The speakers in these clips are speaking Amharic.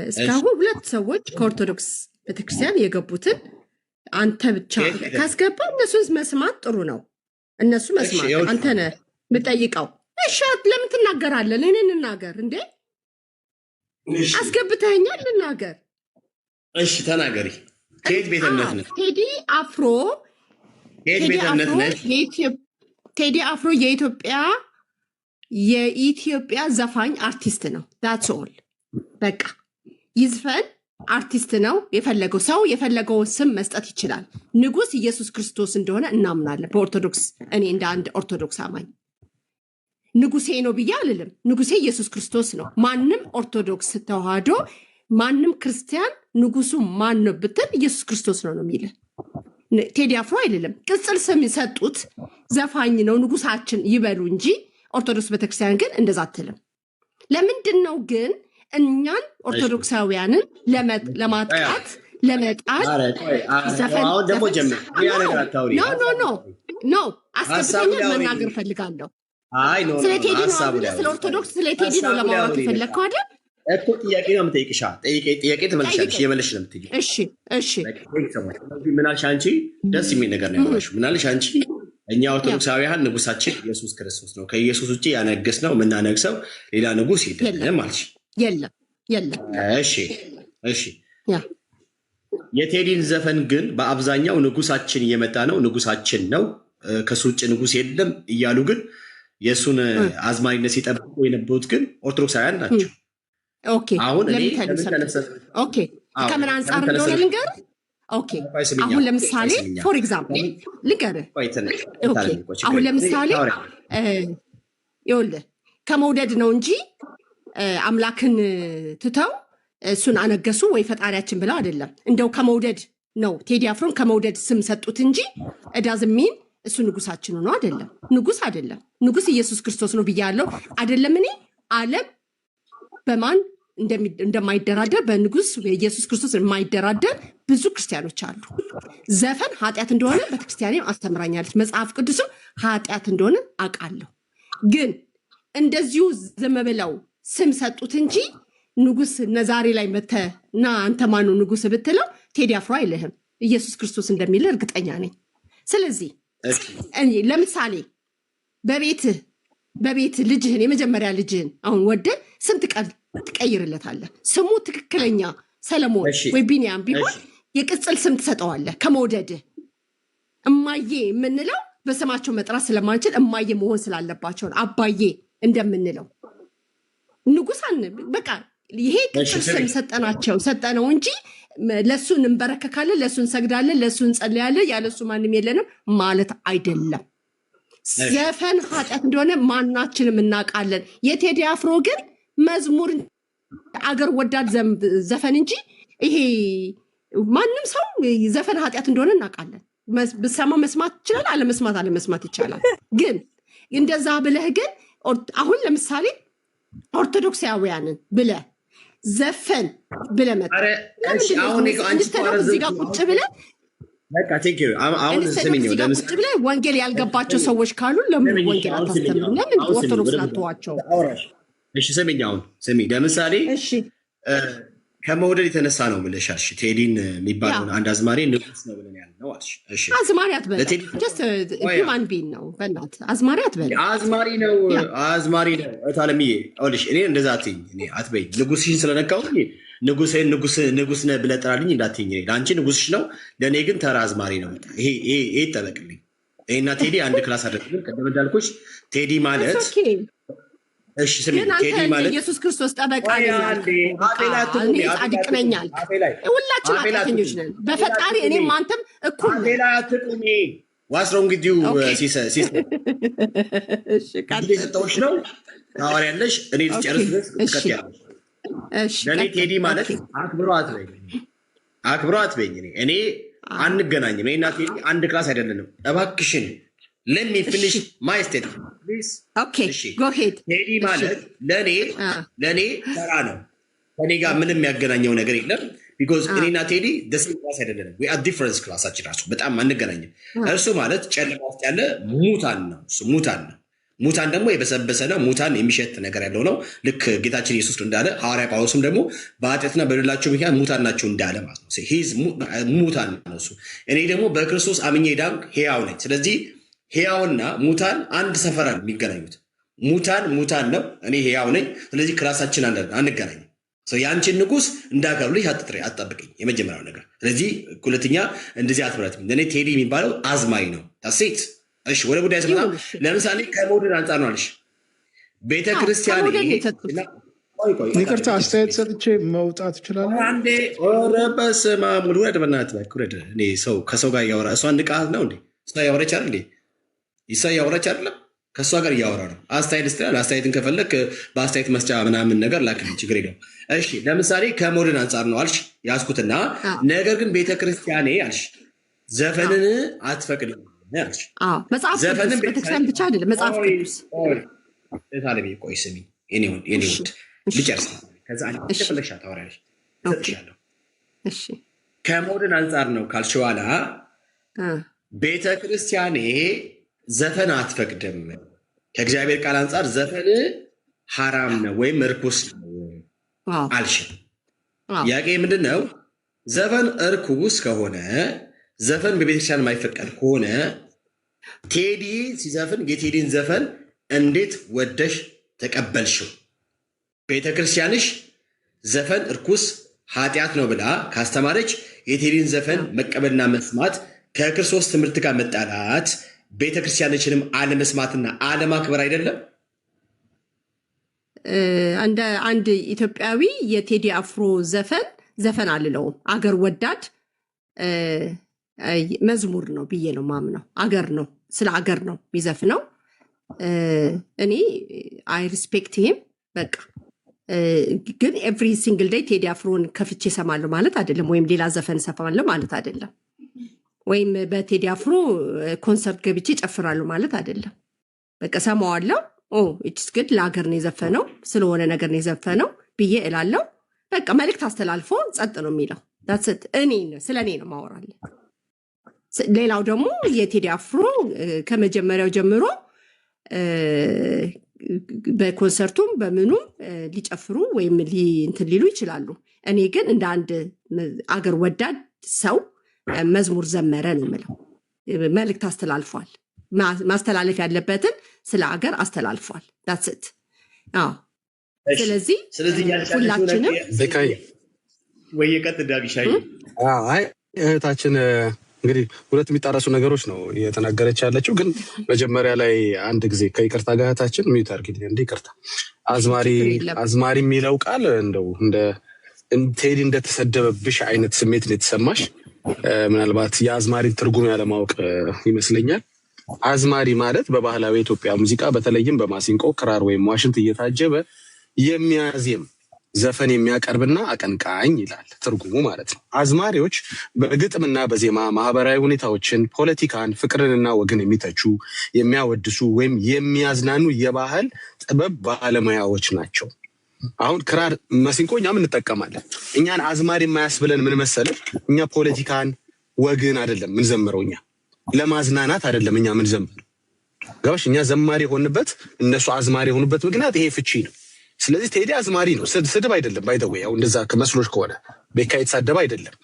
እስካሁን ሁለት ሰዎች ከኦርቶዶክስ ቤተክርስቲያን የገቡትን አንተ ብቻ ካስገባ እነሱን መስማት ጥሩ ነው። እነሱ መስማት አንተ ነህ የምጠይቀው። እሺ ለምን ትናገራለህ? እኔ እንናገር እንዴ? አስገብተኸኛል፣ ልናገር። እሺ ተናገሪ። ከየት ቤተ እምነት ነህ? ቴዲ አፍሮ የኢትዮጵያ ዘፋኝ አርቲስት ነው። ዳትስ ኦል። በቃ ይዝፈን፣ አርቲስት ነው። የፈለገው ሰው የፈለገውን ስም መስጠት ይችላል። ንጉስ ኢየሱስ ክርስቶስ እንደሆነ እናምናለን በኦርቶዶክስ። እኔ እንደ አንድ ኦርቶዶክስ አማኝ ንጉሴ ነው ብዬ አልልም። ንጉሴ ኢየሱስ ክርስቶስ ነው። ማንም ኦርቶዶክስ ተዋህዶ ማንም ክርስቲያን ንጉሱ ማን ነው ብትል ኢየሱስ ክርስቶስ ነው የሚል ቴዲ አፍሮ አይደለም። ቅጽል ስም የሰጡት ዘፋኝ ነው ንጉሳችን ይበሉ እንጂ ኦርቶዶክስ ቤተክርስቲያን ግን እንደዛ አትልም። ለምንድን ነው ግን እኛን ኦርቶዶክሳውያንን ለማጥቃት ለመጣል ዘፈን ኖ አስገብተኛል መናገር ፈልጋለሁ። ስለ ቴዲ ነው ስለ ኦርቶዶክስ ስለ ቴዲ ነው ለማውራት የፈለግከው አይደል? እኮ ጥያቄ ነው የምጠይቅሽ። ጥያቄ ትመልሻለሽ። የመለሽ ነው የምትይው። እሺ ምን አልሽ አንቺ? ደስ የሚል ነገር ነው ያልሽው። ምን አልሽ አንቺ? እኛ ኦርቶዶክሳውያን ንጉሳችን ኢየሱስ ክርስቶስ ነው። ከኢየሱስ ውጭ ያነግስ ነው የምናነግሰው ሌላ ንጉስ የለም አልሽ። የለም። እሺ የቴዲን ዘፈን ግን በአብዛኛው ንጉሳችን እየመጣ ነው፣ ንጉሳችን ነው፣ ከሱ ውጭ ንጉስ የለም እያሉ ግን የእሱን አዝማሪነት ሲጠብቁ የነበሩት ግን ኦርቶዶክሳውያን ናቸው። አሁን ከምን አንጻር እንደሆነ ልንገር። አሁን ለምሳሌ ፎር ኤግዛምፕል ልንገር። አሁን ለምሳሌ ይኸውልህ ከመውደድ ነው እንጂ አምላክን ትተው እሱን አነገሱ ወይ ፈጣሪያችን ብለው አይደለም። እንደው ከመውደድ ነው ቴዲ አፍሮን ከመውደድ ስም ሰጡት እንጂ እዳዝሚን እሱ ንጉሳችን ነው አይደለም። ንጉስ አይደለም። ንጉስ ኢየሱስ ክርስቶስ ነው ብያለሁ አይደለም። እኔ ዓለም በማን እንደማይደራደር በንጉስ ኢየሱስ ክርስቶስ የማይደራደር ብዙ ክርስቲያኖች አሉ። ዘፈን ኃጢአት እንደሆነ ቤተክርስቲያኔ አስተምራኛለች። መጽሐፍ ቅዱስም ኃጢአት እንደሆነ አውቃለሁ። ግን እንደዚሁ ዝም ብለው ስም ሰጡት እንጂ ንጉስ ነዛሬ ላይ መተና አንተ ማኑ ንጉስ ብትለው ቴዲ አፍሮ አይልህም። ኢየሱስ ክርስቶስ እንደሚል እርግጠኛ ነኝ። ስለዚህ ለምሳሌ በቤት ልጅህን የመጀመሪያ ልጅህን አሁን ወደ ስንት ቀን ትቀይርለታለህ? ስሙ ትክክለኛ ሰለሞን ወይ ቢንያም ቢሆን የቅጽል ስም ትሰጠዋለህ ከመውደድህ። እማዬ የምንለው በስማቸው መጥራት ስለማንችል እማዬ መሆን ስላለባቸው አባዬ እንደምንለው ንጉሳን በቃ ይሄ ቅጽል ስም ሰጠነው እንጂ ለሱ እንበረከካለን፣ ለሱ እንሰግዳለን፣ ለሱ እንጸልያለን፣ ያለሱ ማንም የለንም ማለት አይደለም። ዘፈን ኃጢአት እንደሆነ ማናችንም እናውቃለን። የቴዲ አፍሮ ግን መዝሙር አገር ወዳድ ዘፈን እንጂ ይሄ ማንም ሰው ዘፈን ኃጢአት እንደሆነ እናውቃለን። ብሰማ መስማት ይችላል፣ አለመስማት ይቻላል። ግን እንደዛ ብለህ ግን አሁን ለምሳሌ ኦርቶዶክሳውያንን ብለህ ዘፈን ብለህ መጣ እዚህ ጋር ቁጭ ብለህ ወንጌል ያልገባቸው ሰዎች ካሉ ለምን ወንጌል አታስተምሩ? ለምን ኦርቶዶክስ አትተዋቸው? እሺ ስሚኝ፣ አሁን ስሚ፣ ለምሳሌ ከመውደድ የተነሳ ነው ብለሻል። ቴዲን የሚባለውን አንድ አዝማሪ ንጉስ ነው ብለን ያልነው አልሽ። እሺ አዝማሪ አትበል፣ ጀስት ሂውማን ቢንግ ነው። በእናትህ አዝማሪ አትበል። አዝማሪ ነው እታለምዬ፣ ይኸውልሽ እኔ እንደዛ አትይኝ፣ እኔ አትበይኝ። ንጉስሽን ስለነካው ንጉስ ነህ ብለህ ጥራልኝ እንዳትይኝ። ለአንቺ ንጉስሽ ነው፣ ለእኔ ግን ተራ አዝማሪ ነው። ይሄ ይጠበቅልኝ። ይሄና ቴዲ አንድ ክላስ አደረግን። ቀደም እንዳልኩሽ ቴዲ ማለት እሺ ስሚ፣ ቴዲ ማለት ኢየሱስ ክርስቶስ ጠበቃ ጻድቅ ነኝ አልክ። ሁላችን ኃጢአተኞች ነን በፈጣሪ እኔም አንተም እኩል ነን። ሌላ አትቁሚ። ዋስሮንግ ዲው የሰጠሁሽ ነው ታወሪያለሽ። እኔ ልጨርስ ድረስ ትቀጥያለሽ። ለእኔ ቴዲ ማለት አክብሮ አትበይኝ። እኔ አንገናኝም። እኔና ቴዲ አንድ ክላስ አይደለንም። እባክሽን let me finish my statement please. Okay, go ahead. ቴዲ ማለት ለኔ ተራ ነው። ከኔ ጋር ምንም የሚያገናኘው ነገር የለም። because እኔና ቴዲ the same class አይደለንም። we are different ክላሳችን ራሱ በጣም አንገናኝም። እርሱ ማለት ጨለማ ውስጥ ያለ ሙታን ነው። እሱ ሙታን ነው። ሙታን ደግሞ የበሰበሰ ነው። ሙታን የሚሸት ነገር ያለው ነው። ልክ ጌታችን ኢየሱስ እንዳለ ሐዋርያ ጳውሎስም ደግሞ በኃጢአትና በበደላቸው ምክንያት ሙታን ናቸው እንዳለ ማለት ነው። ሙታን ነው እሱ። እኔ ደግሞ በክርስቶስ አምኜ ዳንኩ ሕያው ነኝ። ስለዚህ ሕያውና ሙታን አንድ ሰፈራ ነው የሚገናኙት። ሙታን ነው፣ እኔ ሕያው ነኝ። ስለዚህ ክላሳችን አንገናኝም። የአንቺን ንጉስ እንዳከብልሽ አትጠብቀኝ፣ የመጀመሪያው ነገር። ስለዚህ ሁለተኛ እንደዚህ አትብረት። እኔ ቴዲ የሚባለው አዝማሪ ነው ሴት። እሺ ወደ ጉዳይ ስመጣ ለምሳሌ ከመውደድ አንጻር ነው አለሽ ቤተክርስቲያን። ይቅርታ አስተያየት ሰጥቼ መውጣት እችላለሁ? አንዴ ኧረ በስመ አብ ውረድ፣ በእናትህ ውረድ። እኔ ሰው ከሰው ጋር እያወራ እሷን ንቃት ነው እንዴ? እሷ እያወራች አይደል እንዴ? እሷ እያወራች አይደለም፣ ከእሷ ጋር እያወራ ነው። አስተያየት ስትላል አስተያየትን ከፈለክ በአስተያየት መስጫ ምናምን ነገር ላክልኝ፣ ችግር የለውም። እሺ ለምሳሌ ከመውደድ አንጻር ነው አልሽ ያዝኩትና፣ ነገር ግን ቤተክርስቲያኔ አልሽ ዘፈንን አትፈቅድም አልሽ። መጽሐፍ ቅዱስ ቤተክርስቲያን ብቻ አይደለም መጽሐፍ ቅዱስ ታለቤ። ቆይ ስሚ የኔ ውድ ልጨርስ፣ ከዛ አንቺ ተፈለግሻ ታወሪያለሽ፣ ሰጥሻለሁ። እሺ ከመውደድ አንጻር ነው ካልሽ በኋላ ቤተክርስቲያኔ ዘፈን አትፈቅድም። ከእግዚአብሔር ቃል አንጻር ዘፈን ሐራም ነው ወይም እርኩስ ነው አልሽ። ጥያቄ ምንድን ነው? ዘፈን እርኩስ ከሆነ ዘፈን በቤተክርስቲያን የማይፈቀድ ከሆነ ቴዲ ሲዘፍን የቴዲን ዘፈን እንዴት ወደሽ ተቀበልሽው? ቤተክርስቲያንሽ ዘፈን እርኩስ ኃጢአት ነው ብላ ካስተማረች የቴዲን ዘፈን መቀበልና መስማት ከክርስቶስ ትምህርት ጋር መጣላት ቤተክርስቲያንችንም አለመስማትና አለማክበር አይደለም? እንደ አንድ ኢትዮጵያዊ የቴዲ አፍሮ ዘፈን አልለውም፣ አገር ወዳድ መዝሙር ነው ብዬ ነው ማምነው። አገር ነው፣ ስለ አገር ነው የሚዘፍነው። እኔ አይ ሪስፔክት ሂም በቃ። ግን ኤቭሪ ሲንግል ዴይ ቴዲ አፍሮን ከፍቼ እሰማለሁ ማለት አይደለም፣ ወይም ሌላ ዘፈን እሰማለሁ ማለት አይደለም፣ ወይም በቴዲ አፍሮ ኮንሰርት ገብቼ ጨፍራለሁ ማለት አይደለም። በቃ ሰማዋለሁ። ኢትስ ግድ ለሀገር ነው የዘፈነው፣ ስለሆነ ነገር ነው የዘፈነው ብዬ እላለሁ። በቃ መልእክት አስተላልፎ ጸጥ ነው የሚለው። ስለ እኔ ነው ማወራለ። ሌላው ደግሞ የቴዲ አፍሮ ከመጀመሪያው ጀምሮ በኮንሰርቱም በምኑም ሊጨፍሩ ወይም እንትን ሊሉ ይችላሉ። እኔ ግን እንደ አንድ አገር ወዳድ ሰው መዝሙር ዘመረ ነው የምለው። መልእክት አስተላልፏል። ማስተላለፍ ያለበትን ስለ አገር አስተላልፏል። ዳትስት ስለዚህ ሁላችንም ወይ የቀጥ ዳግሻይ እህታችን እንግዲህ ሁለት የሚጣረሱ ነገሮች ነው የተናገረች ያለችው። ግን መጀመሪያ ላይ አንድ ጊዜ ከይቅርታ ጋር እህታችን ሚዩት አድርጊልኝ። እንደ ይቅርታ አዝማሪ የሚለው ቃል እንደው እንደ ቴዲ እንደተሰደበብሽ አይነት ስሜት ነው የተሰማሽ። ምናልባት የአዝማሪ ትርጉም ያለማወቅ ይመስለኛል። አዝማሪ ማለት በባህላዊ የኢትዮጵያ ሙዚቃ በተለይም በማሲንቆ፣ ክራር ወይም ዋሽንት እየታጀበ የሚያዜም ዘፈን የሚያቀርብና አቀንቃኝ ይላል ትርጉሙ ማለት ነው። አዝማሪዎች በግጥምና በዜማ ማህበራዊ ሁኔታዎችን፣ ፖለቲካን፣ ፍቅርንና ወግን የሚተቹ የሚያወድሱ ወይም የሚያዝናኑ የባህል ጥበብ ባለሙያዎች ናቸው። አሁን ክራር፣ ማሲንቆ እኛም እንጠቀማለን። እኛን አዝማሪ የማያስብለን ምን መሰለህ? እኛ ፖለቲካን ወግን አይደለም ምን ዘምረው፣ እኛ ለማዝናናት አይደለም እኛ ምን ዘምረው። ገባሽ? እኛ ዘማሪ የሆንበት እነሱ አዝማሪ የሆኑበት ምክንያት ይሄ ፍቺ ነው። ስለዚህ ቴዲ አዝማሪ ነው፣ ስድብ አይደለም። ባይተወይ ያው እንደዛ ከመስሎች ከሆነ ቤካ የተሳደበ አይደለም፣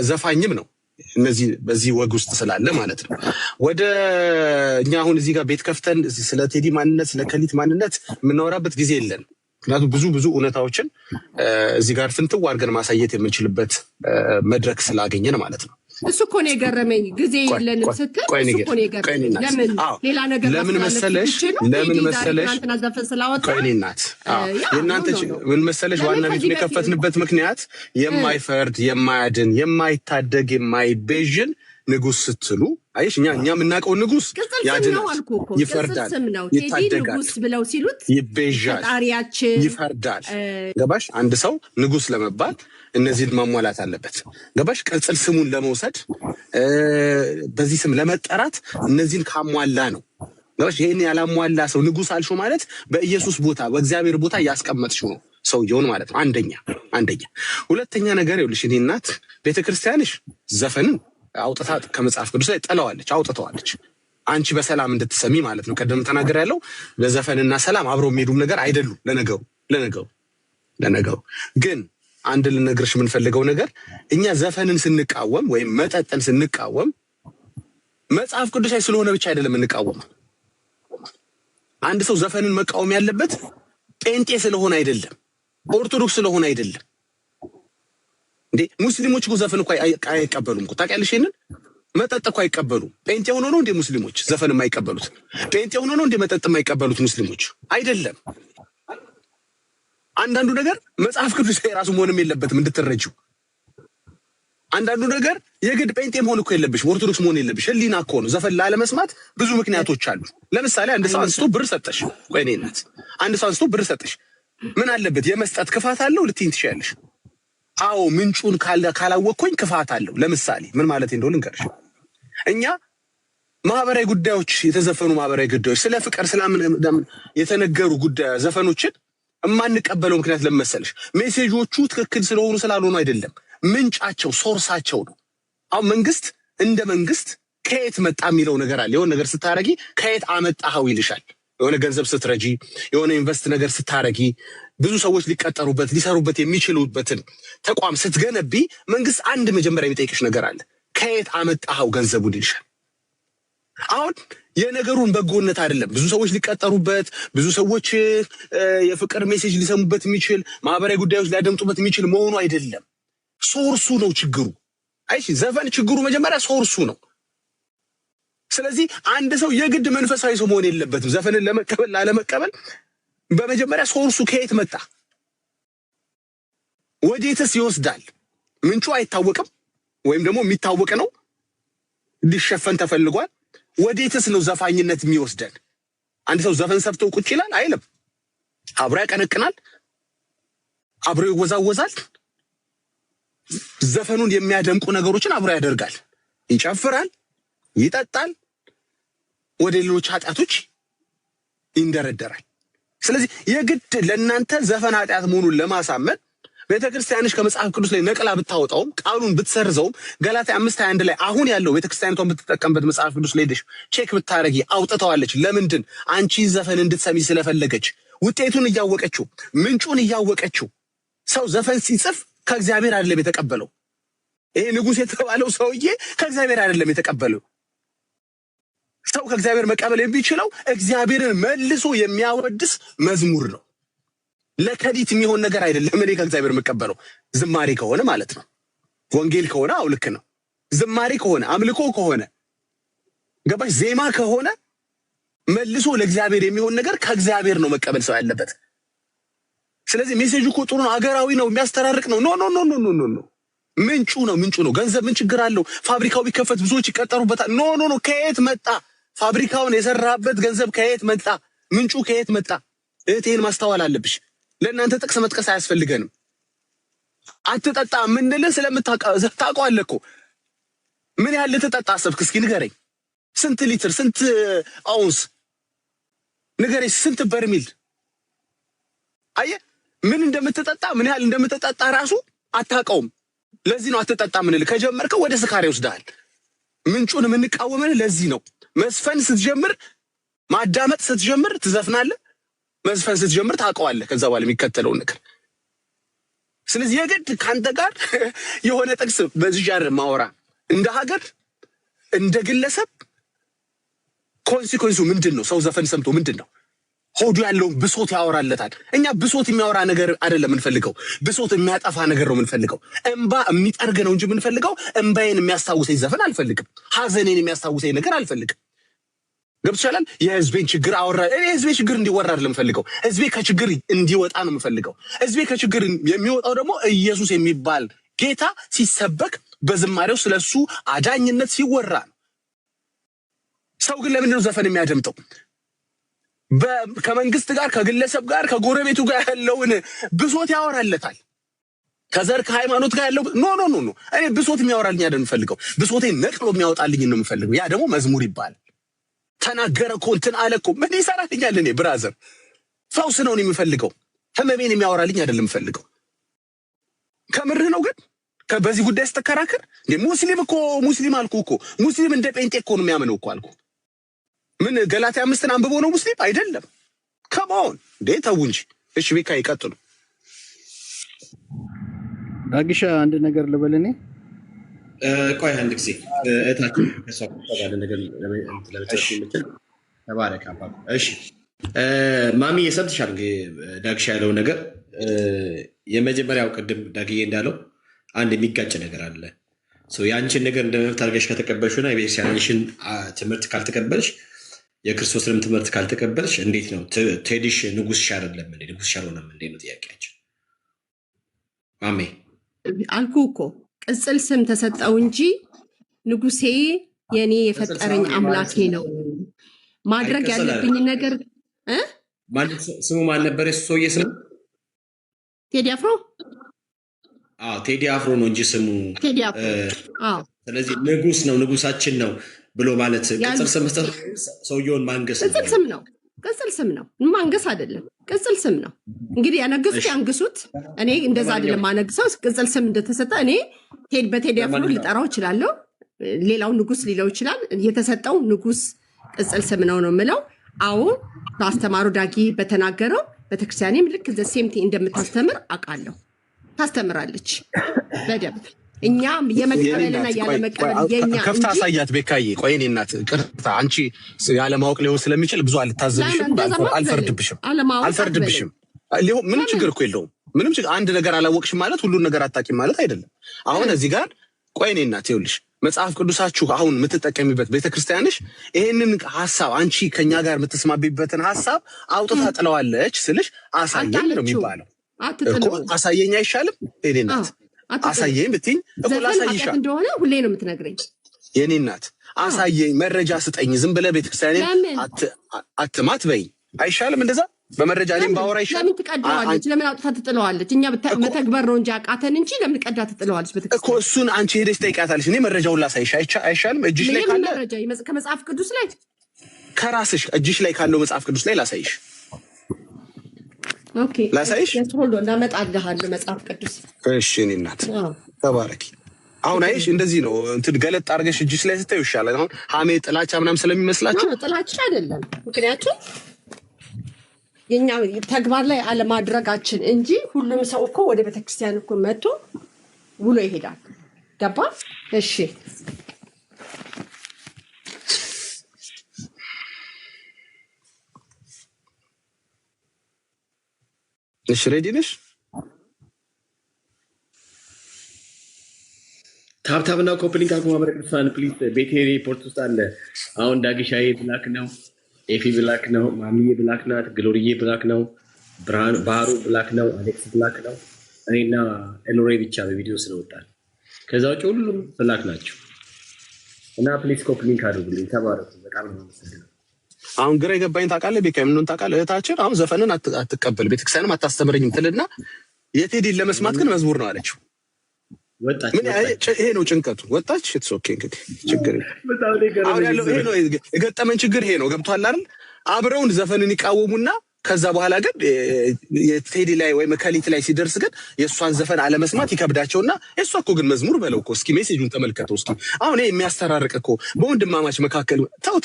ዘፋኝም ነው። እነዚህ በዚህ ወግ ውስጥ ስላለ ማለት ነው። ወደ እኛ አሁን እዚህ ጋር ቤት ከፍተን ስለ ቴዲ ማንነት፣ ስለ ከሊት ማንነት የምናወራበት ጊዜ የለን። ምክንያቱም ብዙ እውነታዎችን እዚህ ጋር ፍንትው አድርገን ማሳየት የምንችልበት መድረክ ስላገኘን ማለት ነው። እሱ እኮ ነው የገረመኝ። ጊዜ የለንም ስትል እሱ እኮ ነው የገረመኝ። ሌላ ነገር ለምን መሰለሽ ቆይኔናት የእናንተ ምን መሰለሽ ዋና ቤቱን የከፈትንበት ምክንያት የማይፈርድ የማያድን የማይታደግ የማይቤዥን ንጉስ ስትሉ አይሽ እኛ የምናውቀው ንጉስ ያድናል፣ ይፈርዳል፣ ይታደጋል፣ ንጉስ ብለው ሲሉት ይቤዣል፣ ይፈርዳል። ገባሽ? አንድ ሰው ንጉስ ለመባል እነዚህን ማሟላት አለበት። ገባሽ? ቅጽል ስሙን ለመውሰድ በዚህ ስም ለመጠራት እነዚህን ካሟላ ነው። ገባሽ? ይሄን ያላሟላ ሰው ንጉስ አልሽው ማለት በኢየሱስ ቦታ በእግዚአብሔር ቦታ ያስቀመጥሽው ነው ሰውየውን ማለት ነው። አንደኛ ሁለተኛ ነገር ይኸውልሽ፣ እኔ እናት ቤተክርስቲያንሽ ዘፈንን አውጥታ ከመጽሐፍ ቅዱስ ላይ ጥለዋለች፣ አውጥተዋለች። አንቺ በሰላም እንድትሰሚ ማለት ነው። ቀደም ተናገር ያለው በዘፈንና ሰላም አብረው የሚሄዱም ነገር አይደሉም። ለነገሩ ግን አንድ ልነግርሽ የምንፈልገው ነገር እኛ ዘፈንን ስንቃወም ወይም መጠጥን ስንቃወም መጽሐፍ ቅዱሳዊ ስለሆነ ብቻ አይደለም እንቃወመው። አንድ ሰው ዘፈንን መቃወም ያለበት ጴንጤ ስለሆነ አይደለም፣ ኦርቶዶክስ ስለሆነ አይደለም። እንዴ ሙስሊሞች እኮ ዘፈን እኮ አይቀበሉም እኮ ታውቂያለሽ? ይሄንን መጠጥ እኮ አይቀበሉም። ጴንጤ ሆኖ ነው እንዴ ሙስሊሞች ዘፈን የማይቀበሉት? ጴንጤ ሆኖ ነው እንዴ መጠጥ የማይቀበሉት ሙስሊሞች? አይደለም። አንዳንዱ ነገር መጽሐፍ ቅዱስ ራሱ መሆንም የለበትም እንድትረጂው። አንዳንዱ ነገር የግድ ጴንጤ መሆን እኮ የለብሽ፣ ኦርቶዶክስ መሆን የለብሽ። ህሊና እኮ ነው። ዘፈን ላለመስማት ብዙ ምክንያቶች አሉ። ለምሳሌ አንድ ሰው አንስቶ ብር ሰጠሽ፣ ቆይ እኔ እናት አንድ ሰው አንስቶ ብር ሰጠሽ፣ ምን አለበት? የመስጠት ክፋት አለው ልትይኝ ትችያለሽ። አዎ ምንጩን ካላወቅኩኝ ክፋት አለው። ለምሳሌ ምን ማለት እንደሆነ ልንገርሽ። እኛ ማህበራዊ ጉዳዮች የተዘፈኑ ማህበራዊ ጉዳዮች ስለ ፍቅር ስላምን የተነገሩ ጉዳይ ዘፈኖችን የማንቀበለው ምክንያት ለመሰለሽ ሜሴጆቹ ትክክል ስለሆኑ ስላልሆኑ አይደለም። ምንጫቸው ሶርሳቸው ነው። አሁን መንግስት እንደ መንግስት ከየት መጣ የሚለው ነገር አለ። የሆነ ነገር ስታረጊ ከየት አመጣኸው ይልሻል። የሆነ ገንዘብ ስትረጂ፣ የሆነ ኢንቨስት ነገር ስታረጊ፣ ብዙ ሰዎች ሊቀጠሩበት ሊሰሩበት የሚችሉበትን ተቋም ስትገነቢ መንግስት አንድ መጀመሪያ የሚጠይቅሽ ነገር አለ። ከየት አመጣኸው ገንዘቡን ይልሻል። አሁን የነገሩን በጎነት አይደለም ብዙ ሰዎች ሊቀጠሩበት፣ ብዙ ሰዎች የፍቅር ሜሴጅ ሊሰሙበት የሚችል ማህበራዊ ጉዳዮች ሊያደምጡበት የሚችል መሆኑ አይደለም። ሶርሱ ነው ችግሩ። አይሽ ዘፈን ችግሩ መጀመሪያ ሶርሱ ነው። ስለዚህ አንድ ሰው የግድ መንፈሳዊ ሰው መሆን የለበትም ዘፈንን ለመቀበል ላለመቀበል። በመጀመሪያ ሶርሱ ከየት መጣ፣ ወዴትስ ይወስዳል? ምንጩ አይታወቅም፣ ወይም ደግሞ የሚታወቅ ነው ሊሸፈን ተፈልጓል። ወዴትስ ነው ዘፋኝነት የሚወስደን? አንድ ሰው ዘፈን ሰብቶ ቁጭ ይላል አይልም። አብሮ ያቀነቅናል፣ አብሮ ይወዛወዛል። ዘፈኑን የሚያደምቁ ነገሮችን አብሮ ያደርጋል፣ ይጨፍራል፣ ይጠጣል፣ ወደ ሌሎች ኃጢአቶች ይንደረደራል። ስለዚህ የግድ ለእናንተ ዘፈን ኃጢአት መሆኑን ለማሳመን ቤተክርስቲያንሽ ከመጽሐፍ ቅዱስ ላይ ነቅላ ብታወጣውም ቃሉን ብትሰርዘውም ገላትያ 5:21 ላይ አሁን ያለው ቤተክርስቲያኒቷን ብትጠቀምበት መጽሐፍ ቅዱስ ላይ ሄደሽ ቼክ ብታረጊ አውጥተዋለች። ለምንድን? አንቺ ዘፈን እንድትሰሚ ስለፈለገች፣ ውጤቱን እያወቀችው፣ ምንጩን እያወቀችው። ሰው ዘፈን ሲጽፍ ከእግዚአብሔር አይደለም የተቀበለው። ይሄ ንጉሥ የተባለው ሰውዬ ከእግዚአብሔር አይደለም የተቀበለው። ሰው ከእግዚአብሔር መቀበል የሚችለው እግዚአብሔርን መልሶ የሚያወድስ መዝሙር ነው። ለከዲት የሚሆን ነገር አይደለም። እኔ ከእግዚአብሔር መቀበለው ዝማሬ ከሆነ ማለት ነው። ወንጌል ከሆነ አው ልክ ነው። ዝማሬ ከሆነ አምልኮ ከሆነ ገባሽ፣ ዜማ ከሆነ መልሶ ለእግዚአብሔር የሚሆን ነገር ከእግዚአብሔር ነው መቀበል ሰው ያለበት። ስለዚህ ሜሴጁ እኮ ጥሩ ነው፣ አገራዊ ነው፣ የሚያስተራርቅ ነው። ኖ ኖ ኖ ኖ ኖ ኖ ምንጩ ነው። ገንዘብ ምን ችግር አለው? ፋብሪካው ቢከፈት ብዙዎች ይቀጠሩበታል። ኖ ኖ ኖ ከየት መጣ? ፋብሪካውን የሰራበት ገንዘብ ከየት መጣ? ምንጩ ከየት መጣ? እህቴን ማስተዋል አለብሽ። ለእናንተ ጥቅስ መጥቀስ አያስፈልገንም። አትጠጣ ምንልህ ስለምታውቀዋለህ እኮ። ምን ያህል ልትጠጣ አሰብክ? እስኪ ንገረኝ። ስንት ሊትር፣ ስንት አውንስ ንገረኝ። ስንት በርሚል? አየህ ምን እንደምትጠጣ ምን ያህል እንደምትጠጣ ራሱ አታውቀውም። ለዚህ ነው አትጠጣ ምንልህ። ከጀመርከው ወደ ስካር ይወስድሃል። ምንጩን የምንቃወመን ለዚህ ነው። መስፈን ስትጀምር፣ ማዳመጥ ስትጀምር ትዘፍናለህ። መዝፈን ስትጀምር ታውቀዋለህ ከዛ በኋላ የሚከተለውን ነገር። ስለዚህ የግድ ካንተ ጋር የሆነ ጥቅስ በዚህ ጃር ማወራ እንደ ሀገር እንደ ግለሰብ ኮንሲኩዌንሱ ምንድን ነው? ሰው ዘፈን ሰምቶ ምንድን ነው? ሆዱ ያለውን ብሶት ያወራለታል። እኛ ብሶት የሚያወራ ነገር አይደለም የምንፈልገው፣ ብሶት የሚያጠፋ ነገር ነው የምንፈልገው። እንባ የሚጠርግ ነው እንጂ የምንፈልገው እንባዬን የሚያስታውሰኝ ዘፈን አልፈልግም። ሀዘኔን የሚያስታውሰኝ ነገር አልፈልግም። ገብቶሻል? የህዝቤን ችግር አወራ። እኔ ህዝቤ ችግር እንዲወራ አይደለም የምፈልገው፣ ህዝቤ ከችግር እንዲወጣ ነው የምፈልገው። ህዝቤ ከችግር የሚወጣው ደግሞ ኢየሱስ የሚባል ጌታ ሲሰበክ በዝማሬው ስለሱ አዳኝነት ሲወራ ነው። ሰው ግን ለምንድን ነው ዘፈን የሚያደምጠው? ከመንግስት ጋር ከግለሰብ ጋር ከጎረቤቱ ጋር ያለውን ብሶት ያወራለታል። ከዘር ከሃይማኖት ጋር ያለው ኖ ኖ ኖ ኖ እኔ ብሶት የሚያወራልኝ አይደለም የምፈልገው፣ ብሶቴን ነቅሎ የሚያወጣልኝ ነው የምፈልገው። ያ ደግሞ መዝሙር ይባላል። ተናገረ እኮ እንትን አለ እኮ ምን ይሰራልኛል? እኔ ብራዘር ፈውስ ነው የምፈልገው፣ ህመሜን የሚያወራልኝ አይደለም የምፈልገው። ከምርህ ነው ግን በዚህ ጉዳይ ስትከራከር ሙስሊም እኮ ሙስሊም አልኩ እኮ ሙስሊም እንደ ጴንጤ እኮ ነው የሚያምነው እኮ አልኩ። ምን ገላትያ 5ን አንብቦ ነው ሙስሊም አይደለም። ከማን እንዴ ተው እንጂ። እሺ ቤካ ይቀጥሉ። ዳግሻ አንድ ነገር ልበልኔ። ቆይ አንድ ጊዜ እታችን ከሷ ባለ ነገር ለመጨረስ የምትል ተባረክ አባ። እሺ ማሚ የሰምተሻል እንግዲህ ዳግሻ ያለው ነገር። የመጀመሪያው ቅድም ዳግዬ እንዳለው አንድ የሚጋጭ ነገር አለ። የአንቺን ነገር እንደ መብት አድርገሽ ከተቀበልሽና የቤተክርስቲያንሽን ትምህርት ካልተቀበልሽ የክርስቶስንም ትምህርት ካልተቀበልሽ እንዴት ነው ቴዲሽ ንጉስሽ አይደለም እንዴ? ንጉስሽ አልሆነም እንዴ ነው ጥያቄያችን። ማሜ አልኩ እኮ ቅጽል ስም ተሰጠው እንጂ ንጉሴ የኔ የፈጠረኝ አምላኬ ነው። ማድረግ ያለብኝ ነገር ስሙ ማን ነበር? ሰውዬ ስሙ ቴዲ አፍሮ። ቴዲ አፍሮ ነው እንጂ ስሙ ቴዲ አፍሮ። ስለዚህ ንጉስ ነው ንጉሳችን ነው ብሎ ማለት ቅጽል ስም መስጠት ሰውየውን ማንገስ ነው። ቅጽል ስም ነው ማንገስ አይደለም። ቅጽል ስም ነው እንግዲህ ያነገሱት ያንግሱት። እኔ እንደዛ አይደለም ማነግሰው። ቅጽል ስም እንደተሰጠ እኔ በቴዲ አፍሮ ልጠራው እችላለሁ። ሌላው ንጉስ ሊለው ይችላል። የተሰጠው ንጉስ ቅጽል ስም ነው የምለው። አሁን አስተማሩ ዳጊ በተናገረው ቤተክርስቲያኔም ልክ ዘሴምቲ እንደምታስተምር አውቃለሁ። ታስተምራለች በደንብ። እኛ የመቀበልና ያለመቀበል የኛ ከፍታ አሳያት ቤካዬ። ቆይ እኔ እናት ቅርታ አንቺ ያለማወቅ ሊሆን ስለሚችል ብዙ አልታዘብሽም፣ አልፈርድብሽም። ምንም ችግር እኮ የለውም። ምንም ችግር አንድ ነገር አላወቅሽም ማለት ሁሉን ነገር አታውቂም ማለት አይደለም። አሁን እዚህ ጋር ቆይ እኔ እናት ይኸውልሽ መጽሐፍ ቅዱሳችሁ አሁን የምትጠቀሚበት ቤተክርስቲያንሽ ይሄንን ሐሳብ አንቺ ከኛ ጋር የምትስማቢበትን ሐሳብ አውጥታ ጥለዋለች ስልሽ አሳየኝ ነው የሚባለው እኮ። አሳየኝ አይሻልም? እኔ እናት አሳየኝ ብትይኝ እኮ ላሳይሻ እንደሆነ ሁሌ ነው የምትነግረኝ። የኔ እናት አሳየኝ፣ መረጃ ስጠኝ። ዝም ብለህ ቤተክርስቲያኔን አትማት በይ አይሻልም? እንደዛ በመረጃ እኔም ባወራ ይሻላል። ለምን ትቀደዋለች? ለምን አውጥታ ትጥለዋለች? እኛ መተግበር ነው እንጂ አቃተን እንጂ ለምን ቀዳ ትጥለዋለች? እኮ እሱን አንቺ ሄደሽ ጠይቃታለሽ። እኔ መረጃውን ላሳይሽ አይሻልም? እጅሽ ላይ ካለ መረጃ ከመጽሐፍ ቅዱስ ላይ ከራስሽ እጅሽ ላይ ካለው መጽሐፍ ቅዱስ ላይ ላሳይሽ። ኦኬ ላሳይሽ ሁሉ እናመጣልሃለሁ መጽሐፍ ቅዱስ። እሺ እኔ እናት ተባረኪ። አሁን አይሽ እንደዚህ ነው እንትን ገለጥ አድርገሽ እጅሽ ላይ ስታዩ ይሻላል። አሁን ሀሜ ጥላቻ ምናምን ስለሚመስላችሁ ጥላቻ አይደለም። ምክንያቱም የኛ ተግባር ላይ አለማድረጋችን እንጂ ሁሉም ሰው እኮ ወደ ቤተክርስቲያን እኮ መጥቶ ውሎ ይሄዳል። ገባ? እሺ እሺ ሬዲ ነሽ? ታብታብና ኮፕሊንግ አልኩ ማህበረ ቅዱሳን ፕሊዝ። ቤቴ ሪፖርት ውስጥ አለ። አሁን ዳግሻዬ ብላክ ነው፣ ኤፊ ብላክ ነው፣ ማሚዬ ብላክ ናት፣ ግሎሪዬ ብላክ ነው፣ ባህሩ ብላክ ነው፣ አሌክስ ብላክ ነው። እኔና ኤሎሬ ብቻ በቪዲዮ ስለወጣል። ከዛ ውጭ ሁሉም ብላክ ናቸው። እና ፕሊዝ ኮፕሊንግ አድርጉልኝ። ተባረኩ። በጣም ነው የምትሰግነው። አሁን ግራ የገባኝ ታውቃለህ ቤካ ምን ታውቃለህ? እህታችን አሁን ዘፈንን አትቀበል ቤተክርስቲያንም አታስተምረኝም ትልና የቴዲን ለመስማት ግን መዝሙር ነው አለችው። ወጣች። ምን ይሄ ነው ጭንቀቱ። ወጣች። እትስ ኦኬ እንግዲህ ችግር አሁን ያለው ይሄ ነው የገጠመን ችግር ይሄ ነው። ገብቷል አይደል? አብረውን ዘፈንን ይቃወሙና ከዛ በኋላ ግን የቴዲ ላይ ወይ መከሊት ላይ ሲደርስ ግን የእሷን ዘፈን አለመስማት ይከብዳቸውና የእሷ እኮ ግን መዝሙር በለው እኮ። እስኪ ሜሴጁን ተመልከተው እስኪ። አሁን ይሄ የሚያስተራርቅ እኮ በወንድማማች መካከል ተው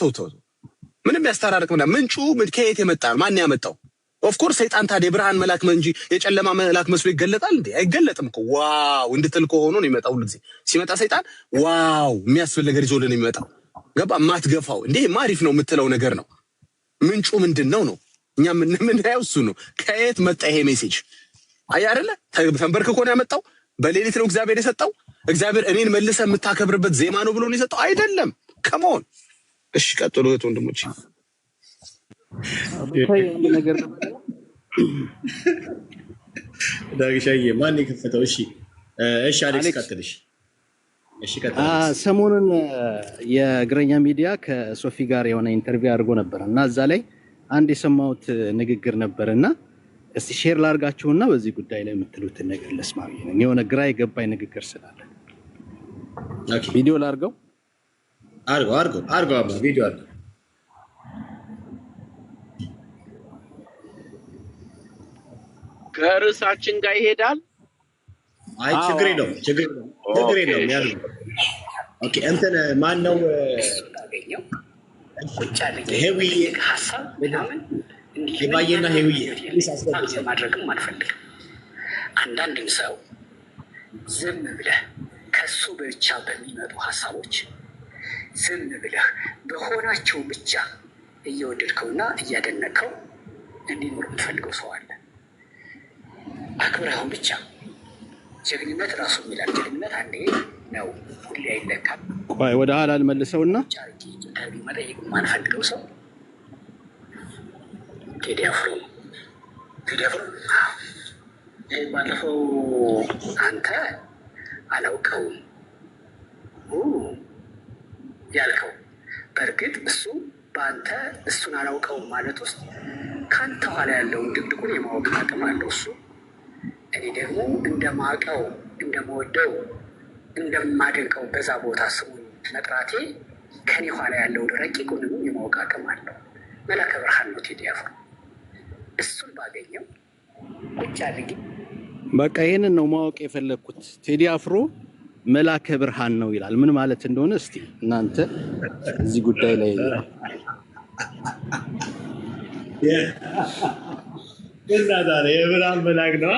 ምንም ያስተራርቅ ምንጩ ከየት የመጣ ነው? ማን ያመጣው? ኦፍኮርስ ሰይጣን ታዲያ የብርሃን መልአክ እንጂ የጨለማ መልአክ መስሎ ይገለጣል እንዴ? አይገለጥም እኮ። ዋው እንድትል ከሆነ ነው የሚመጣው። ሁሉ ጊዜ ሲመጣ ሰይጣን ዋው የሚያስብል ነገር ይዞልን የሚመጣው ገባ? ማትገፋው እንዴ ማሪፍ ነው የምትለው ነገር ነው። ምንጩ ምንድነው ነው? እኛ ምን ያው እሱ ነው። ከየት መጣ ይሄ ሜሴጅ? አይ አይደለ ተንበርክኮ ነው ያመጣው። በሌሊት ነው እግዚአብሔር የሰጠው። እግዚአብሔር እኔን መልሰ የምታከብርበት ዜማ ነው ብሎ ነው የሰጠው አይደለም። ከመሆን እሺ ቀጥሉ እህት ወንድሞች። ዳግሻዬ ማን የከፈተው? እሺ አሌክስ ቀጥልሽ። ሰሞኑን የእግረኛ ሚዲያ ከሶፊ ጋር የሆነ ኢንተርቪው አድርጎ ነበር እና እዛ ላይ አንድ የሰማሁት ንግግር ነበር እና እስቲ ሼር ላርጋችሁና በዚህ ጉዳይ ላይ የምትሉትን ነገር ለስማ። የሆነ ግራ የገባኝ ንግግር ስላለ ቪዲዮ ላርገው። አርጎ ቪዲዮ አርጎ ከርዕሳችን ጋር ይሄዳል። አይ ችግር የለውም ያሉ ኦኬ። እንትን ማን ነው ቁጭ አድርጌ ሀሳብ ምናምን የባየና ሄውዬ ማድረግም አልፈልግም። አንዳንድም ሰው ዝም ብለህ ከሱ ብቻ በሚመጡ ሀሳቦች ዝም ብለህ በሆናቸው ብቻ እየወደድከውና እያደነቀው እንዲኖር የምትፈልገው ሰው አለ። አክብረውን ብቻ ጀግንነት ራሱ የሚላል ጀግንነት አንዴ ነው፣ ሁሌ አይለካም። ቆይ ወደ ኋላ ልመልሰውና ኢንተርቪው መጠየቅ የማንፈልገው ሰው ቴዲ አፍሮ ነው። ቴዲ አፍሮ ባለፈው አንተ አላውቀውም ያልከው፣ በእርግጥ እሱ በአንተ እሱን አላውቀውም ማለት ውስጥ ከአንተ ኋላ ያለውን ድብድቁን የማወቅ አቅም አለው እሱ። እኔ ደግሞ እንደማውቀው እንደመወደው እንደማደንቀው በዛ ቦታ ስሙን መጥራቴ ከኔ ኋላ ያለውን ረቂቁንም የማወቅ አቅም አለው። መላከ ብርሃን ነው ቴዲ አፍሮ። እሱን ባገኘው ቁጭ አድርጌ በቃ ይሄንን ነው ማወቅ የፈለግኩት። ቴዲ አፍሮ መላከ ብርሃን ነው ይላል። ምን ማለት እንደሆነ እስቲ እናንተ እዚህ ጉዳይ ላይ የብርሃን መላክ ነው።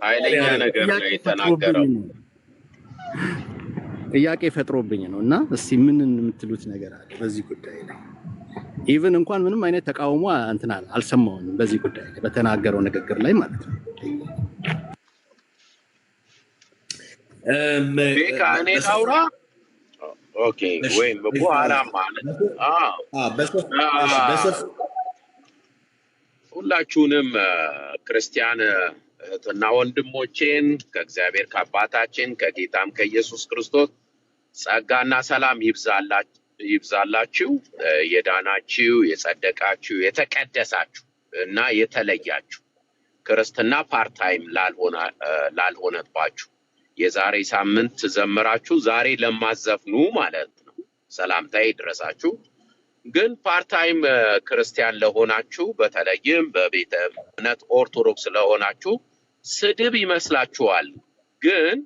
ኃይለኛ ነገር ነው የተናገረው። ጥያቄ ፈጥሮብኝ ነው እና እስቲ ምን የምትሉት ነገር አለ በዚህ ጉዳይ ላይ? ኢቭን እንኳን ምንም አይነት ተቃውሞ እንትን አልሰማሁም በዚህ ጉዳይ ላይ በተናገረው ንግግር ላይ ማለት ነው። ቤካ እኔ ላውራ? ኦኬ ወይም በኋላ ማለት ሁላችሁንም ክርስቲያን እህትና ወንድሞቼን ከእግዚአብሔር ከአባታችን ከጌታም ከኢየሱስ ክርስቶስ ጸጋና ሰላም ይብዛላችሁ። የዳናችሁ የጸደቃችሁ የተቀደሳችሁ እና የተለያችሁ ክርስትና ፓርታይም ላልሆነባችሁ የዛሬ ሳምንት ዘምራችሁ ዛሬ ለማዘፍኑ ማለት ነው ሰላምታ ይድረሳችሁ። ግን ፓርታይም ክርስቲያን ለሆናችሁ በተለይም በቤተ እምነት ኦርቶዶክስ ለሆናችሁ ስድብ ይመስላችኋል። ግን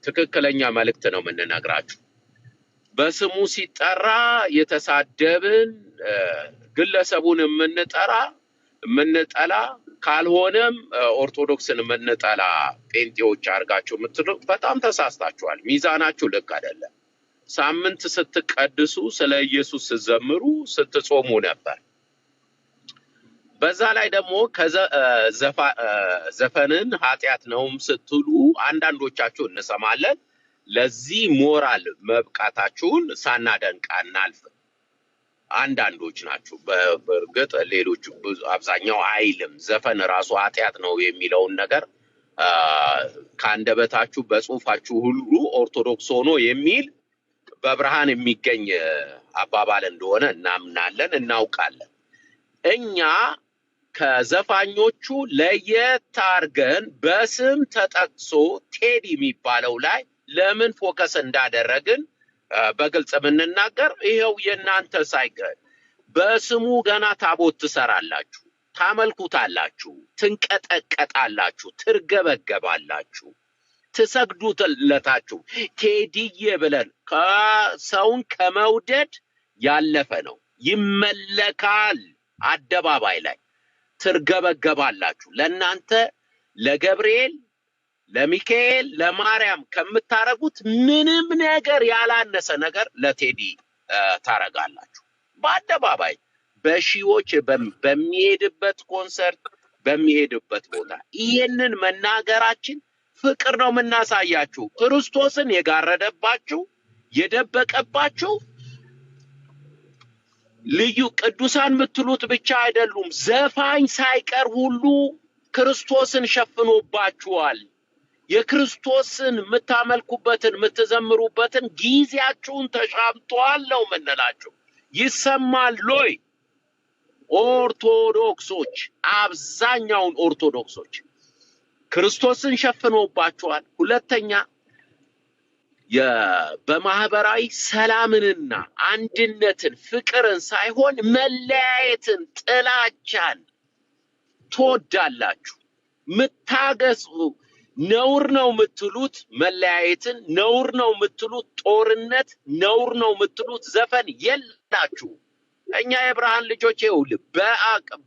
ትክክለኛ መልእክት ነው የምንነግራችሁ። በስሙ ሲጠራ የተሳደብን ግለሰቡን የምንጠላ ካልሆነም ኦርቶዶክስን የምንጠላ ጴንጤዎች አድርጋችሁ የምትሉ በጣም ተሳስታችኋል። ሚዛናችሁ ልክ አይደለም። ሳምንት ስትቀድሱ ስለ ኢየሱስ ስትዘምሩ ስትጾሙ ነበር። በዛ ላይ ደግሞ ዘፈንን ኃጢአት ነውም ስትሉ አንዳንዶቻችሁ እንሰማለን። ለዚህ ሞራል መብቃታችሁን ሳናደንቅ አናልፍም። አንዳንዶች ናችሁ። በእርግጥ ሌሎች አብዛኛው አይልም። ዘፈን ራሱ ኃጢአት ነው የሚለውን ነገር ከአንደበታችሁ በጽሁፋችሁ ሁሉ ኦርቶዶክስ ሆኖ የሚል በብርሃን የሚገኝ አባባል እንደሆነ እናምናለን፣ እናውቃለን። እኛ ከዘፋኞቹ ለየት አድርገን በስም ተጠቅሶ ቴዲ የሚባለው ላይ ለምን ፎከስ እንዳደረግን በግልጽ የምንናገር ይሄው የእናንተ ሳይቀር በስሙ ገና ታቦት ትሰራላችሁ፣ ታመልኩታላችሁ፣ ትንቀጠቀጣላችሁ፣ ትርገበገባላችሁ፣ ትሰግዱለታችሁ። ቴዲዬ ብለን ሰውን ከመውደድ ያለፈ ነው። ይመለካል። አደባባይ ላይ ትርገበገባላችሁ። ለእናንተ ለገብርኤል ለሚካኤል ለማርያም ከምታረጉት ምንም ነገር ያላነሰ ነገር ለቴዲ ታረጋላችሁ። በአደባባይ በሺዎች በሚሄድበት ኮንሰርት በሚሄድበት ቦታ ይሄንን መናገራችን ፍቅር ነው የምናሳያችሁ። ክርስቶስን የጋረደባችሁ የደበቀባችሁ ልዩ ቅዱሳን የምትሉት ብቻ አይደሉም፣ ዘፋኝ ሳይቀር ሁሉ ክርስቶስን ሸፍኖባችኋል። የክርስቶስን የምታመልኩበትን የምትዘምሩበትን ጊዜያችሁን ተሻምቷል ነው የምንላችሁ። ይሰማል ሎይ ኦርቶዶክሶች፣ አብዛኛውን ኦርቶዶክሶች ክርስቶስን ሸፍኖባችኋል። ሁለተኛ በማህበራዊ ሰላምንና አንድነትን ፍቅርን ሳይሆን መለያየትን ጥላቻን ትወዳላችሁ። ምታገሱ ነውር ነው የምትሉት መለያየትን፣ ነውር ነው የምትሉት ጦርነት፣ ነውር ነው የምትሉት ዘፈን የላችሁ። እኛ የብርሃን ልጆች ይኸውልህ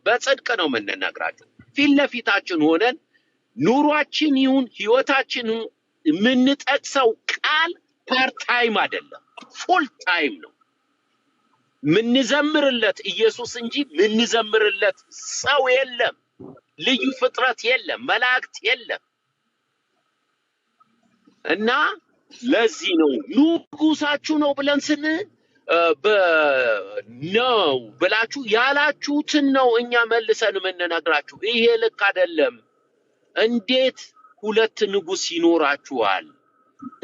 በጽድቅ ነው የምንነግራችሁ። ፊት ለፊታችን ሆነን ኑሯችን ይሁን ህይወታችን የምንጠቅሰው ቃል ፓርት ታይም አይደለም፣ ፉል ታይም ነው። ምንዘምርለት ኢየሱስ እንጂ ምንዘምርለት ሰው የለም፣ ልዩ ፍጥረት የለም፣ መላእክት የለም። እና ለዚህ ነው ንጉሳችሁ ነው ብለን ነው ብላችሁ ያላችሁትን ነው እኛ መልሰን የምንነግራችሁ። ይሄ ልክ አይደለም። እንዴት ሁለት ንጉስ ይኖራችኋል?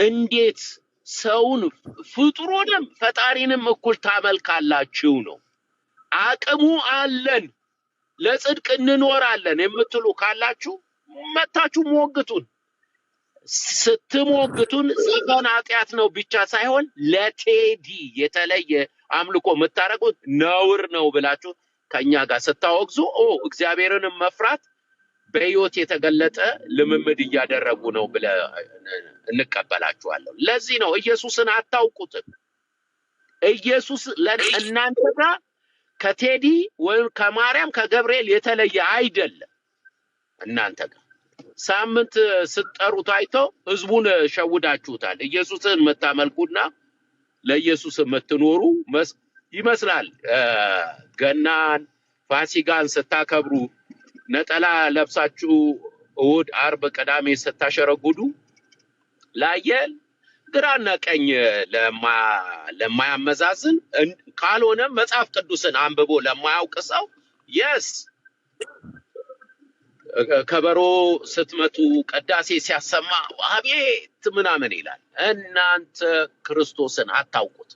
እንዴት ሰውን ፍጡሩንም ፈጣሪንም እኩል ታመልካላችሁ ነው? አቅሙ አለን ለጽድቅ እንኖራለን የምትሉ ካላችሁ መታችሁ ሞግቱን። ስትሞግቱን ዘፈን ኃጢአት ነው ብቻ ሳይሆን ለቴዲ የተለየ አምልኮ የምታደርጉት ነውር ነው ብላችሁ ከኛ ጋር ስታወግዙ እግዚአብሔርን መፍራት በህይወት የተገለጠ ልምምድ እያደረጉ ነው ብለ እንቀበላችኋለን። ለዚህ ነው ኢየሱስን አታውቁትም። ኢየሱስ ለእናንተ ጋር ከቴዲ ወይም ከማርያም ከገብርኤል የተለየ አይደለም። እናንተ ጋር ሳምንት ስትጠሩት አይተው ህዝቡን ሸውዳችሁታል። ኢየሱስን መታመልኩና ለኢየሱስ የምትኖሩ ይመስላል። ገናን ፋሲካን ስታከብሩ ነጠላ ለብሳችሁ እሑድ፣ ዓርብ፣ ቅዳሜ ስታሸረጉዱ ላየል ግራና ቀኝ ለማያመዛዝን ካልሆነ መጽሐፍ ቅዱስን አንብቦ ለማያውቅ ሰው የስ ከበሮ ስትመቱ ቅዳሴ ሲያሰማ አቤት ምናምን ይላል። እናንተ ክርስቶስን አታውቁት።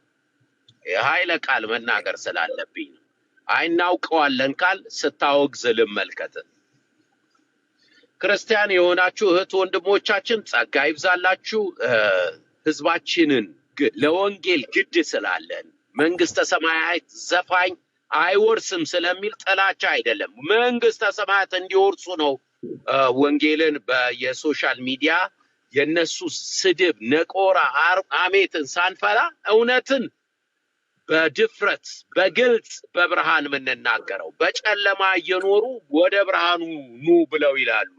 የኃይለ ቃል መናገር ስላለብኝ ነው። አይናውቀዋለን ካል ስታወግዝ ልመልከት። ክርስቲያን የሆናችሁ እህት ወንድሞቻችን ጸጋ ይብዛላችሁ። ህዝባችንን ለወንጌል ግድ ስላለን መንግስተ ሰማያት ዘፋኝ አይወርስም ስለሚል ጥላቻ አይደለም። መንግስተ ሰማያት እንዲወርሱ ነው ወንጌልን በየሶሻል ሚዲያ የነሱ ስድብ፣ ነቆራ፣ አሜትን ሳንፈራ እውነትን በድፍረት በግልጽ በብርሃን የምንናገረው። በጨለማ እየኖሩ ወደ ብርሃኑ ኑ ብለው ይላሉ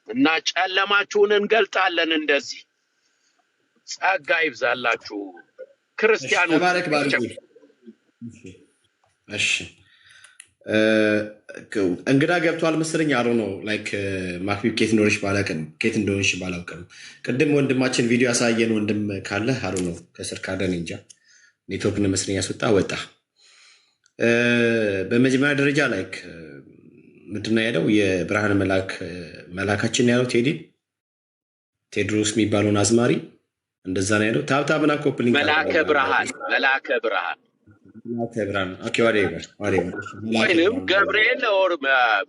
እና ጨለማችሁን እንገልጣለን። እንደዚህ ጸጋ ይብዛላችሁ ክርስቲያኖች። እሺ እንግዳ ገብቷል መሰለኝ። አሮ ነው ላይክ ማክቢብ ኬት እንደሆነሽ ባላውቅም ቅድም ወንድማችን ቪዲዮ ያሳየን ወንድም ካለ አሮ ነው ከስር ካደን እንጃ ኔትወርክ መስለኝ ያስወጣ ወጣ። በመጀመሪያ ደረጃ ላይክ ምንድነው ያለው የብርሃን መላካችን ያለው ቴድሮስ የሚባለውን አዝማሪ እንደዛ ነው ያለው። ታብታብና ኮፕሊንግ መላከ ብርሃን ኦኬ ወይንም ገብርኤል ወር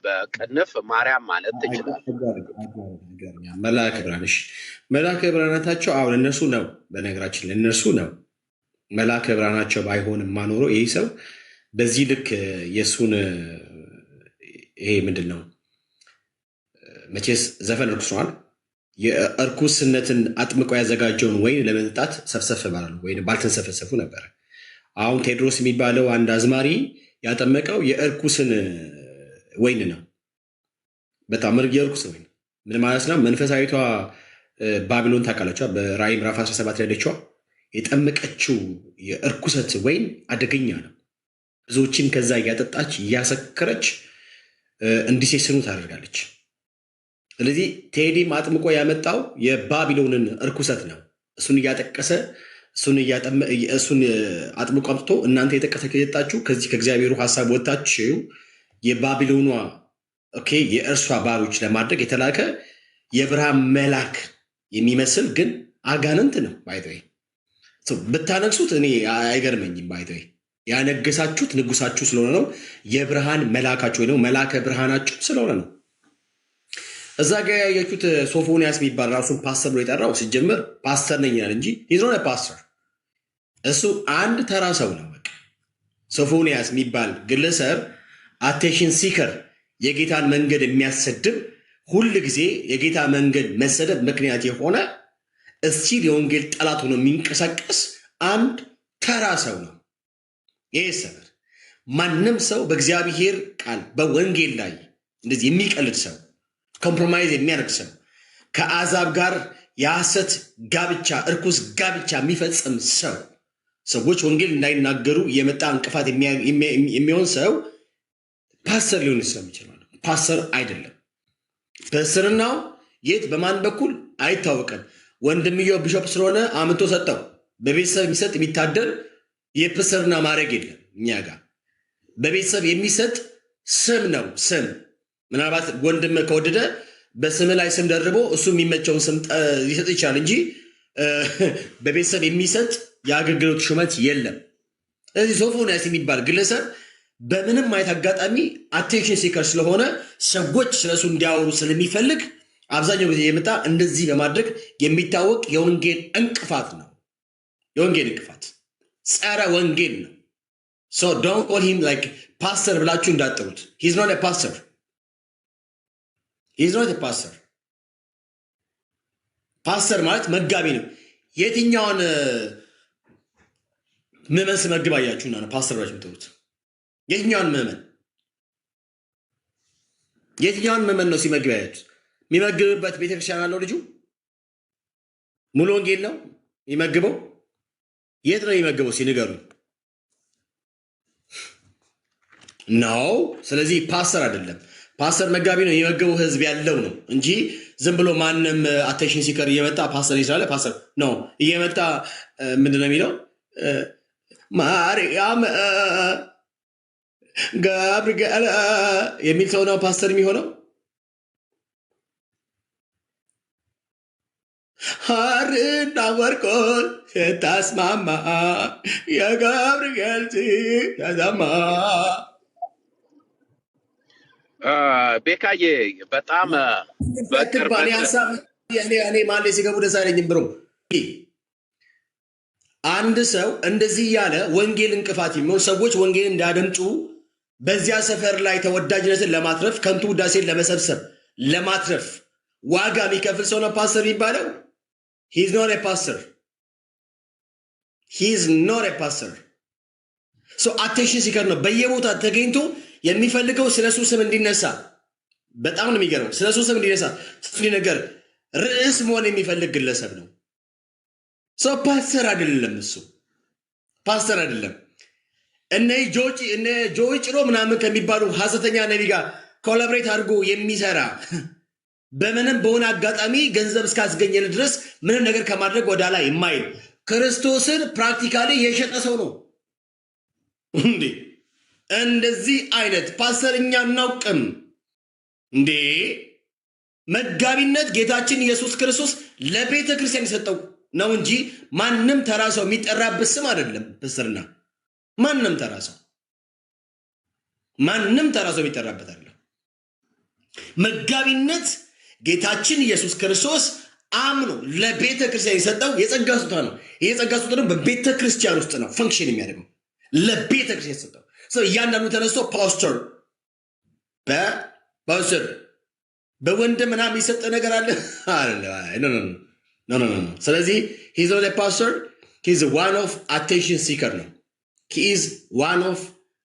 በቅንፍ ማርያም ማለት ትችላል። መላከ ብርሃን እሺ፣ መላከ ብርሃናታቸው አሁን እነሱ ነው። በነገራችን ለእነሱ ነው መላከ ብርሃናቸው ባይሆንም ማኖሮ ይህ ሰው በዚህ ልክ የእሱን ይሄ ምንድን ነው መቼስ ዘፈን እርኩሷል። የእርኩስነትን አጥምቆ ያዘጋጀውን ወይን ለመጠጣት ሰፍሰፍ ባላሉ ወይም ባልተንሰፈሰፉ ነበር። አሁን ቴድሮስ የሚባለው አንድ አዝማሪ ያጠመቀው የእርኩስን ወይን ነው። በጣም የእርኩስ ወይን ምን ማለት ነው? መንፈሳዊቷ ባቢሎን ታውቃላችሁ፣ በራእይ ምዕራፍ 17 ያለችዋ የጠመቀችው የእርኩሰት ወይን አደገኛ ነው። ብዙዎችን ከዛ እያጠጣች እያሰከረች እንዲሴስኑ ታደርጋለች። ስለዚህ ቴዲም አጥምቆ ያመጣው የባቢሎንን እርኩሰት ነው። እሱን እያጠቀሰ እሱን አጥምቆ አምጥቶ እናንተ የጠቀሰ ከየጣችሁ ከዚህ ከእግዚአብሔሩ ሀሳብ ወጣችሁ የባቢሎኗ የእርሷ ባሮች ለማድረግ የተላከ የብርሃን መልአክ የሚመስል ግን አጋንንት ነው። ባይተይ ብታነግሱት እኔ አይገርመኝም። ባይተይ ያነገሳችሁት ንጉሳችሁ ስለሆነ ነው። የብርሃን መልአካችሁ ወይ መልአከ ብርሃናችሁ ስለሆነ ነው። እዛ ጋር ያያችሁት ሶፎንያስ የሚባል ራሱን ፓስተር ብሎ የጠራው ሲጀምር ፓስተር ነኝ ይላል እንጂ ሂዝ ኖት ፓስተር። እሱ አንድ ተራ ሰው ነው። በቃ ሶፎንያስ የሚባል ግለሰብ አቴንሽን ሲከር፣ የጌታን መንገድ የሚያሰድብ ሁል ጊዜ የጌታ መንገድ መሰደብ ምክንያት የሆነ እስቲል የወንጌል ጠላት ሆኖ የሚንቀሳቀስ አንድ ተራ ሰው ነው። ይህ ሰበር ማንም ሰው በእግዚአብሔር ቃል በወንጌል ላይ እንደዚህ የሚቀልድ ሰው፣ ኮምፕሮማይዝ የሚያደርግ ሰው፣ ከአሕዛብ ጋር የሐሰት ጋብቻ እርኩስ ጋብቻ የሚፈጽም ሰው፣ ሰዎች ወንጌል እንዳይናገሩ የመጣ እንቅፋት የሚሆን ሰው ፓስተር ሊሆን ስለሚችል ማለት ነው። ፓስተር አይደለም። በስርናው የት በማን በኩል አይታወቅም። ወንድምየው ቢሾፕ ስለሆነ አምቶ ሰጠው። በቤተሰብ የሚሰጥ የሚታደል የፕስርና ማድረግ የለም እኛ ጋር። በቤተሰብ የሚሰጥ ስም ነው። ስም ምናልባት ወንድም ከወደደ በስም ላይ ስም ደርቦ እሱ የሚመቸውን ስም ሊሰጥ ይችላል እንጂ በቤተሰብ የሚሰጥ የአገልግሎት ሹመት የለም። ስለዚህ ሶፎንያስ የሚባል ግለሰብ በምንም አይነት አጋጣሚ አቴንሽን ሲከር ስለሆነ ሰዎች ስለሱ እንዲያወሩ ስለሚፈልግ አብዛኛው ጊዜ የመጣ እንደዚህ በማድረግ የሚታወቅ የወንጌል እንቅፋት ነው። የወንጌል እንቅፋት ጸረ ወንጌል ነው። ሶ ዶንት ኮል ሂም ላይክ ፓስተር ብላችሁ እንዳጠሩት። ሂዝ ኖት ፓስተር። ሂዝ ኖት ፓስተር። ፓስተር ማለት መጋቢ ነው። የትኛውን ምዕመን ስመግብ አያችሁና ነው ፓስተር ብላችሁ የምትሉት? የትኛውን ምዕመን ነው ሲመግብ ያያችሁት? የሚመግብበት ቤተክርስቲያን አለው ልጁ? ሙሉ ወንጌል ነው የሚመግበው? የት ነው የሚመግበው ሲንገሩኝ? ነው። ስለዚህ ፓስተር አይደለም። ፓስተር መጋቢ ነው። የሚመግበው ህዝብ ያለው ነው እንጂ ዝም ብሎ ማንም አቴንሽን ሲከር እየመጣ ፓስተር ይስራለ ፓስተር ነው እየመጣ ምንድነው የሚለው ማርያም ገብርኤል የሚል ሰው ነው ፓስተር የሚሆነው? ሐርና ወርቆን ስታስማማ የገብርኤል ተሰማ። ቤካዬ በጣም በቅርባኔ ሀሳብ እኔ ማለ ሲገቡ ደስ አይለኝም ብሎ አንድ ሰው እንደዚህ ያለ ወንጌል እንቅፋት የሚሆን ሰዎች ወንጌል እንዳያደምጡ በዚያ ሰፈር ላይ ተወዳጅነትን ለማትረፍ ከንቱ ውዳሴን ለመሰብሰብ ለማትረፍ ዋጋ የሚከፍል ሰው ነው ፓስተር የሚባለው። ሂዝ ኖት ፓስተር። ሂዝ ኖት ፓስተር። አቴንሽን ሲከር ነው። በየቦታ ተገኝቶ የሚፈልገው ስለሱ ስም እንዲነሳ በጣም ነው የሚገርመው። ስለሱ ስም እንዲነሳ ነገር ርዕስ መሆን የሚፈልግ ግለሰብ ነው። ፓስተር አይደለም። እሱ ፓስተር አይደለም። እነ ጆይ ጭሮ ምናምን ከሚባሉ ሐሰተኛ ነቢ ጋር ኮላብሬት አድርጎ የሚሰራ በምንም በሆነ አጋጣሚ ገንዘብ እስካስገኘን ድረስ ምንም ነገር ከማድረግ ወደ ላይ የማይል ክርስቶስን ፕራክቲካሊ የሸጠ ሰው ነው እንዴ! እንደዚህ አይነት ፓስተር እኛ እናውቅም እንዴ! መጋቢነት ጌታችን ኢየሱስ ክርስቶስ ለቤተ ክርስቲያን የሰጠው ነው እንጂ ማንም ተራ ሰው የሚጠራበት ስም አይደለም። ፓስተርና ማንም ተራ ሰው የሚጠራበት አይደለም። መጋቢነት ጌታችን ኢየሱስ ክርስቶስ አምኖ ለቤተ ክርስቲያን የሰጠው የጸጋ ስጦታ ነው። ይሄ የጸጋ ስጦታ ደግሞ በቤተ ክርስቲያን ውስጥ ነው ፈንክሽን የሚያደርገው። ለቤተ ክርስቲያን የሰጠው ሰው እያንዳንዱ ተነስቶ ፓስተር በፓስተር በወንድ ምናምን የሰጠ ነገር አለ ኖ። ስለዚህ ሂዝ ኖት ፓስተር። ሂዝ ዋን ኦፍ አቴንሽን ሲከር ነው። ሂዝ ዋን ኦፍ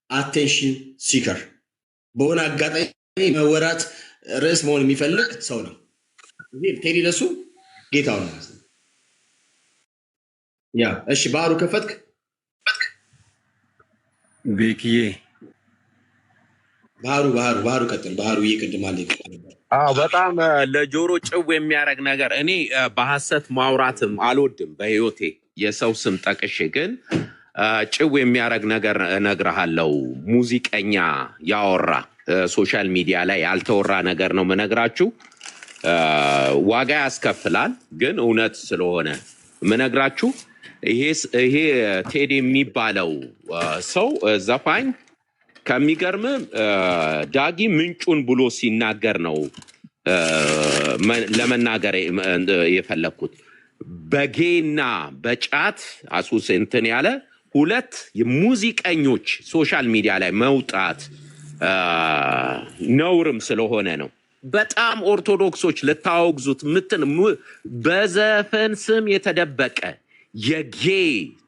አቴንሽን ሲከር። በሆነ አጋጣሚ መወራት ርዕስ መሆን የሚፈልግ ሰው ነው። ቴዲ ለሱ ጌታው ነው። ያ እሺ፣ ባህሩ ከፈትክ ቤክዬ ባህሩ ቀጥል። ባህሩ ይቅድማል። በጣም ለጆሮ ጭው የሚያደርግ ነገር። እኔ በሐሰት ማውራትም አልወድም በህይወቴ የሰው ስም ጠቅሼ፣ ግን ጭው የሚያደርግ ነገር እነግርሃለሁ። ሙዚቀኛ ያወራ ሶሻል ሚዲያ ላይ ያልተወራ ነገር ነው ምነግራችሁ። ዋጋ ያስከፍላል፣ ግን እውነት ስለሆነ ምነግራችሁ። ይሄ ቴዲ የሚባለው ሰው ዘፋኝ ከሚገርም ዳጊ ምንጩን ብሎ ሲናገር ነው ለመናገር የፈለኩት በጌና በጫት አሱስ እንትን ያለ ሁለት ሙዚቀኞች ሶሻል ሚዲያ ላይ መውጣት ነውርም ስለሆነ ነው። በጣም ኦርቶዶክሶች ልታወግዙት በዘፈን ስም የተደበቀ የጌ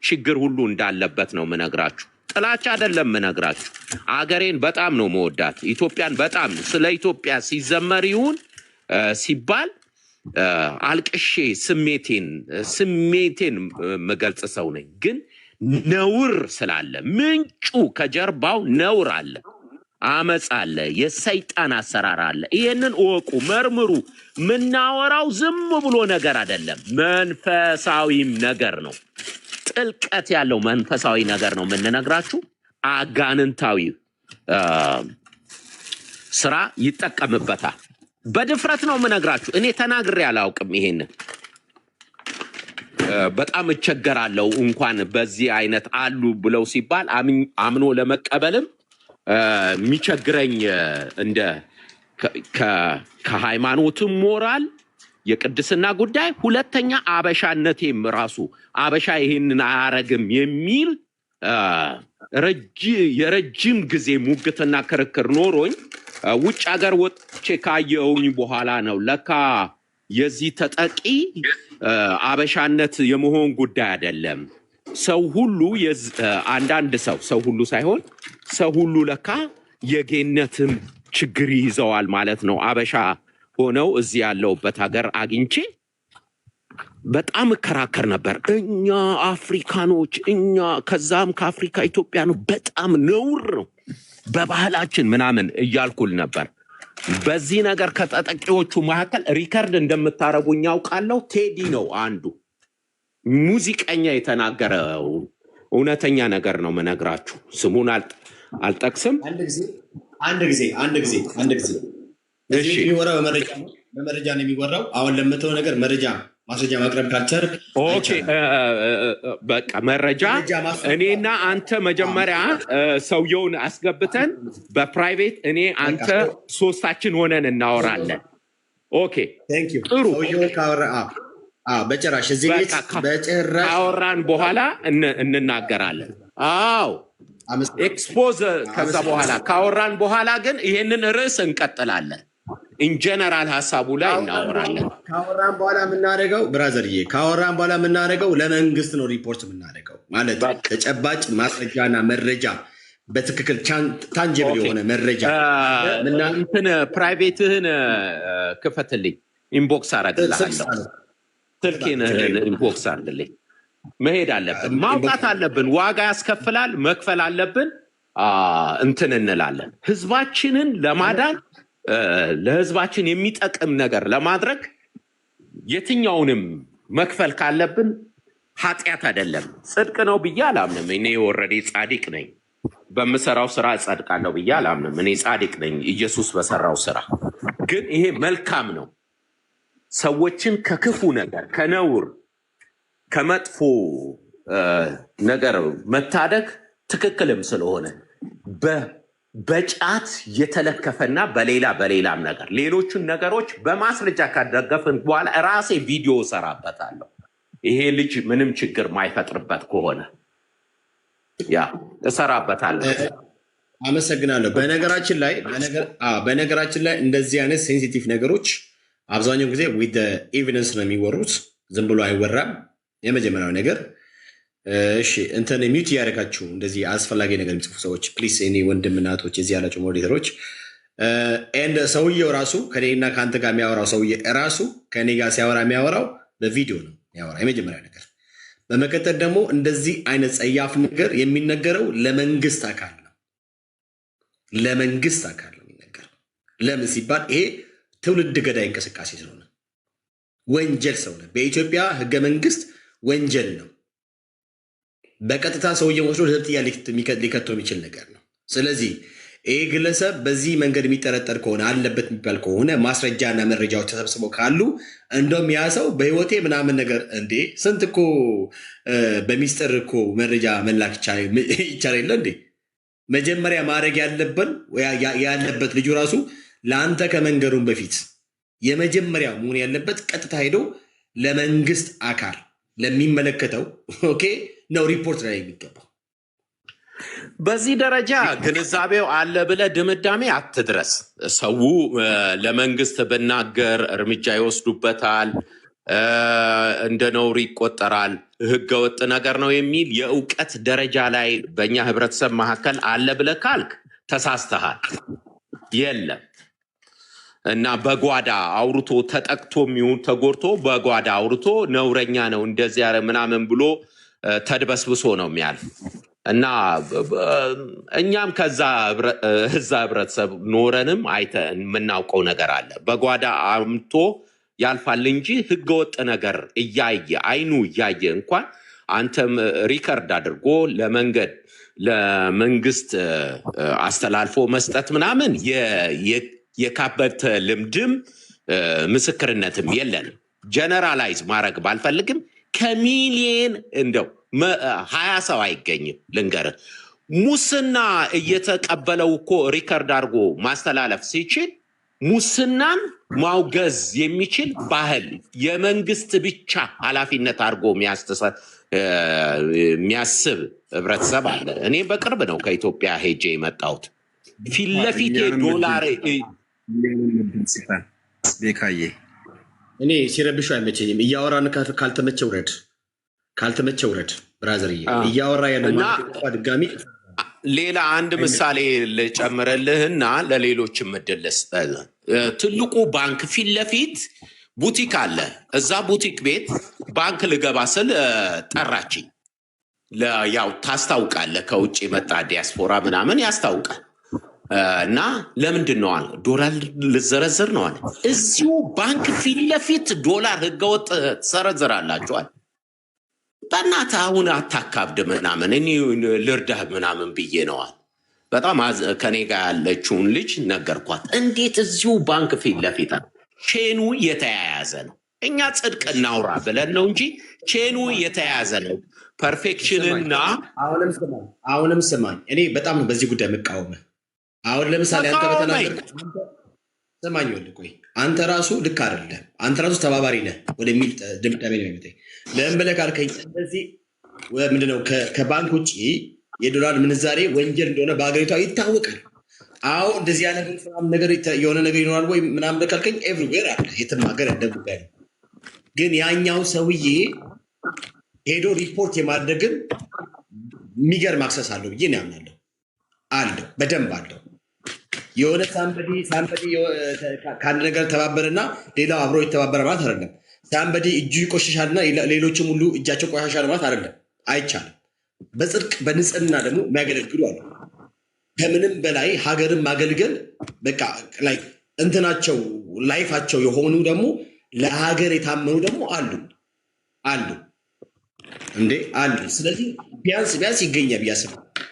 ችግር ሁሉ እንዳለበት ነው ምነግራችሁ። ጥላቻ አይደለም ምነግራችሁ። አገሬን በጣም ነው መወዳት። ኢትዮጵያን በጣም ስለ ኢትዮጵያ ሲዘመር ይሁን ሲባል አልቅሼ ስሜቴን መገልጽ ሰው ነኝ። ግን ነውር ስላለ ምንጩ ከጀርባው ነውር አለ፣ አመፅ አለ፣ የሰይጣን አሰራር አለ። ይሄንን እወቁ፣ መርምሩ። ምናወራው ዝም ብሎ ነገር አይደለም፣ መንፈሳዊም ነገር ነው። ጥልቀት ያለው መንፈሳዊ ነገር ነው የምንነግራችሁ። አጋንንታዊ ስራ ይጠቀምበታል። በድፍረት ነው የምነግራችሁ። እኔ ተናግሬ አላውቅም። ይሄንን በጣም እቸገራለሁ። እንኳን በዚህ አይነት አሉ ብለው ሲባል አምኖ ለመቀበልም የሚቸግረኝ እንደ ከሃይማኖትም ሞራል የቅድስና ጉዳይ፣ ሁለተኛ አበሻነቴም ራሱ አበሻ ይሄንን አያረግም የሚል የረጅም ጊዜ ሙግትና ክርክር ኖሮኝ ውጭ ሀገር ወጥቼ ካየውኝ በኋላ ነው ለካ የዚህ ተጠቂ አበሻነት የመሆን ጉዳይ አይደለም። ሰው ሁሉ አንዳንድ ሰው ሁሉ ሳይሆን ሰው ሁሉ ለካ የጌነትም ችግር ይዘዋል ማለት ነው። አበሻ ሆነው እዚህ ያለውበት ሀገር አግኝቼ በጣም እከራከር ነበር። እኛ አፍሪካኖች ከዛም ከአፍሪካ ኢትዮጵያ ነው በጣም ነውር ነው በባህላችን ምናምን እያልኩል ነበር። በዚህ ነገር ከተጠቂዎቹ መካከል ሪከርድ እንደምታረጉኝ ያውቃለሁ። ቴዲ ነው አንዱ ሙዚቀኛ የተናገረው እውነተኛ ነገር ነው መነግራችሁ። ስሙን አልጠቅስም። አንድ ጊዜ እሺ፣ የሚወራው በመረጃ ነው የሚወራው። አሁን ለምተው ነገር ማስረጃ ማቅረብ ካልቻልክ ኦኬ፣ በቃ መረጃ እኔና አንተ መጀመሪያ ሰውየውን አስገብተን በፕራይቬት እኔ አንተ ሶስታችን ሆነን እናወራለን። ኦኬ፣ ጥሩ። በጭራሽ እዚህ ቤት በጭራሽ ካወራን በኋላ እንናገራለን። አዎ ኤክስፖዝ ከዛ በኋላ ካወራን በኋላ ግን ይሄንን ርዕስ እንቀጥላለን። ኢንጀነራል ሀሳቡ ላይ እናወራለን። ካወራን በኋላ የምናደርገው ብራዘርዬ፣ ካወራን በኋላ የምናደርገው ለመንግስት ነው ሪፖርት የምናደርገው ማለት ተጨባጭ ማስረጃና መረጃ በትክክል ታንጀብል የሆነ መረጃ እንትን ፕራይቬትህን ክፈትልኝ፣ ኢንቦክስ አረግልሃለሁ። ስልኬን ኢንቦክስ አርግልኝ። መሄድ አለብን፣ ማውጣት አለብን። ዋጋ ያስከፍላል፣ መክፈል አለብን። እንትን እንላለን። ህዝባችንን ለማዳን ለህዝባችን የሚጠቅም ነገር ለማድረግ የትኛውንም መክፈል ካለብን ኃጢአት አይደለም፣ ጽድቅ ነው ብዬ አላምንም። እኔ ወረዴ ጻድቅ ነኝ፣ በምሰራው ስራ ጸድቃለሁ ብዬ አላምንም። እኔ ጻድቅ ነኝ ኢየሱስ በሰራው ስራ። ግን ይሄ መልካም ነው። ሰዎችን ከክፉ ነገር፣ ከነውር፣ ከመጥፎ ነገር መታደግ ትክክልም ስለሆነ በጫት የተለከፈና በሌላም ነገር ሌሎቹን ነገሮች በማስረጃ ካደገፍን በኋላ ራሴ ቪዲዮ እሰራበታለሁ። ይሄ ልጅ ምንም ችግር ማይፈጥርበት ከሆነ ያ እሰራበታለሁ። አመሰግናለሁ። በነገራችን ላይ እንደዚህ አይነት ሴንሲቲቭ ነገሮች አብዛኛው ጊዜ ዊዝ ኤቪደንስ ነው የሚወሩት፣ ዝም ብሎ አይወራም። የመጀመሪያው ነገር እሺ፣ እንትን ሚውት እያደረጋችሁ እንደዚህ አስፈላጊ ነገር የሚጽፉ ሰዎች ፕሊስ፣ እኔ ወንድም እናቶች እዚህ ያላቸው ሞዴሬተሮች፣ ሰውየው ራሱ ከኔና ከአንተ ጋር የሚያወራው ሰውዬ ራሱ ከኔ ጋር ሲያወራ የሚያወራው በቪዲዮ ነው የሚያወራ፣ የመጀመሪያ ነገር። በመቀጠል ደግሞ እንደዚህ አይነት ጸያፍ ነገር የሚነገረው ለመንግስት አካል ነው፣ ለመንግስት አካል ነው የሚነገረው። ለምን ሲባል ይሄ ትውልድ ገዳይ እንቅስቃሴ ስለሆነ ወንጀል ስለሆነ በኢትዮጵያ ህገ መንግስት ወንጀል ነው። በቀጥታ ሰውዬ ወስዶ ለጥያ ሊከተው የሚችል ነገር ነው። ስለዚህ ይህ ግለሰብ በዚህ መንገድ የሚጠረጠር ከሆነ አለበት የሚባል ከሆነ ማስረጃና መረጃዎች ተሰብስበው ካሉ እንደውም ያ ሰው በህይወቴ ምናምን ነገር እንዴ ስንት እኮ በሚስጥር እኮ መረጃ መላክ ይቻላል የለ እንዴ? መጀመሪያ ማድረግ ያለበት ልጁ ራሱ ለአንተ ከመንገዱን በፊት የመጀመሪያ መሆን ያለበት ቀጥታ ሄዶ ለመንግስት አካል ለሚመለከተው ኦኬ ነው ሪፖርት ላይ የሚገባው። በዚህ ደረጃ ግንዛቤው አለ ብለህ ድምዳሜ አትድረስ። ሰው ለመንግስት ብናገር እርምጃ ይወስዱበታል፣ እንደ ነውር ይቆጠራል፣ ህገወጥ ነገር ነው የሚል የእውቀት ደረጃ ላይ በእኛ ህብረተሰብ መካከል አለ ብለህ ካልክ ተሳስተሃል። የለም እና በጓዳ አውርቶ ተጠቅቶ የሚሆን ተጎድቶ በጓዳ አውርቶ ነውረኛ ነው እንደዚያ ምናምን ብሎ ተድበስብሶ ነው የሚያልፍ እና እኛም ከዛ ህብረተሰብ ኖረንም አይተን የምናውቀው ነገር አለ። በጓዳ አምቶ ያልፋል እንጂ ህገወጥ ነገር እያየ አይኑ እያየ እንኳን አንተም ሪከርድ አድርጎ ለመንግስት አስተላልፎ መስጠት ምናምን የካበተ ልምድም ምስክርነትም የለንም። ጀነራላይዝ ማድረግ ባልፈልግም ከሚሊየን እንደው 20 ሰው አይገኝም። ልንገርህ ሙስና እየተቀበለው እኮ ሪከርድ አድርጎ ማስተላለፍ ሲችል ሙስናን ማውገዝ የሚችል ባህል የመንግስት ብቻ ኃላፊነት አድርጎ የሚያስብ ህብረተሰብ አለ። እኔ በቅርብ ነው ከኢትዮጵያ ሄጄ የመጣሁት። ፊት ለፊት ዶላር ቤካዬ እኔ ሲረብሹ አይመቸኝም። እያወራን ካልተመቸ ውረድ ብራዘርዬ። እያወራ ያለ ድጋሚ ሌላ አንድ ምሳሌ ልጨምርልህና ለሌሎች እድል ልስጥ። ትልቁ ባንክ ፊት ለፊት ቡቲክ አለ። እዛ ቡቲክ ቤት ባንክ ልገባ ስል ጠራችኝ። ያው ታስታውቃለህ፣ ከውጭ የመጣ ዲያስፖራ ምናምን ያስታውቃል። እና ለምንድን ነው አለ፣ ዶላር ልዘረዝር ነው አለ። እዚሁ ባንክ ፊት ለፊት ዶላር ህገወጥ ትሰረዝራላችኋል። በእናትህ አሁን አታካብድ ምናምን እኔ ልርዳህ ምናምን ብዬ ነዋል። በጣም ከኔ ጋር ያለችውን ልጅ ነገርኳት። እንዴት እዚሁ ባንክ ፊት ለፊት ነው? ቼኑ የተያያዘ ነው። እኛ ጽድቅ እናውራ ብለን ነው እንጂ ቼኑ የተያያዘ ነው። ፐርፌክሽንና አሁንም ስማኝ፣ እኔ በጣም በዚህ ጉዳይ የምቃወምህ። አሁን ለምሳሌ አንተ በተናገር ስማኝ፣ ቆይ አንተ ራሱ ልክ አይደለም፣ አንተ ራሱ ተባባሪ ነህ ወደሚል ድምዳሜ ነው የሚመጣኝ። ለምን ብለህ ካልከኝ እንደዚህ ምንድነው ከባንክ ውጭ የዶላር ምንዛሬ ወንጀል እንደሆነ በሀገሪቷ ይታወቃል። አዎ እንደዚህ ያለ ነገር የሆነ ነገር ይኖራል ወይ ምናምን ብለህ ካልከኝ ኤቭሪዌር አለ፣ የትም ሀገር ያለ ጉዳይ ነው። ግን ያኛው ሰውዬ ሄዶ ሪፖርት የማድረግን የሚገርም አክሰስ አለው ብዬ ነው ያምናለሁ። አለው፣ በደንብ አለው። የሆነ ሳምበዲ ከአንድ ነገር ተባበረና ሌላው አብሮ የተባበረ ማለት አይደለም። ሳምበዲ እጁ ይቆሸሻልና ሌሎችም ሁሉ እጃቸው ቆሻሻል ማለት አይደለም፣ አይቻልም። በጽድቅ በንጽህና ደግሞ የሚያገለግሉ አሉ። ከምንም በላይ ሀገርን ማገልገል በቃ ላይ እንትናቸው ላይፋቸው የሆኑ ደግሞ ለሀገር የታመኑ ደግሞ አሉ እንዴ አሉ። ስለዚህ ቢያንስ ይገኛል ብያስብ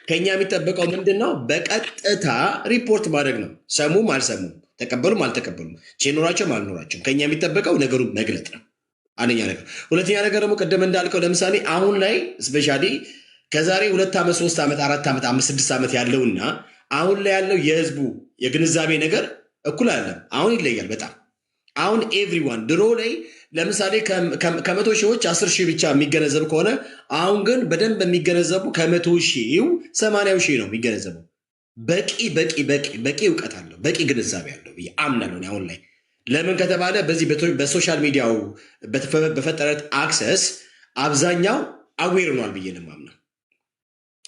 ከኛ የሚጠበቀው ምንድን ነው? በቀጥታ ሪፖርት ማድረግ ነው። ሰሙም አልሰሙም፣ ተቀበሉም አልተቀበሉም፣ ሲኖራቸውም አልኖራቸውም ከኛ የሚጠበቀው ነገሩን መግለጥ ነው። አንደኛ ነገር። ሁለተኛ ነገር ደግሞ ቅድም እንዳልከው ለምሳሌ አሁን ላይ ስፔሻሊ ከዛሬ 2 ዓመት 3 ዓመት 4 ዓመት 5 6 ዓመት ያለውና አሁን ላይ ያለው የህዝቡ የግንዛቤ ነገር እኩል አይደለም። አሁን ይለያል በጣም። አሁን ኤቭሪዋን ድሮ ላይ ለምሳሌ ከ100 ሺዎች 10 ሺህ ብቻ የሚገነዘብ ከሆነ አሁን ግን በደንብ የሚገነዘቡ ከ100 ሺው 80 ሺህ ነው የሚገነዘበው። በቂ እውቀት አለው፣ በቂ ግንዛቤ አለው ብዬ አምናለሁ አሁን ላይ። ለምን ከተባለ በዚህ በሶሻል ሚዲያው በፈጠረት አክሰስ አብዛኛው አዌር ሆኗል ብዬ ነው የማምነው።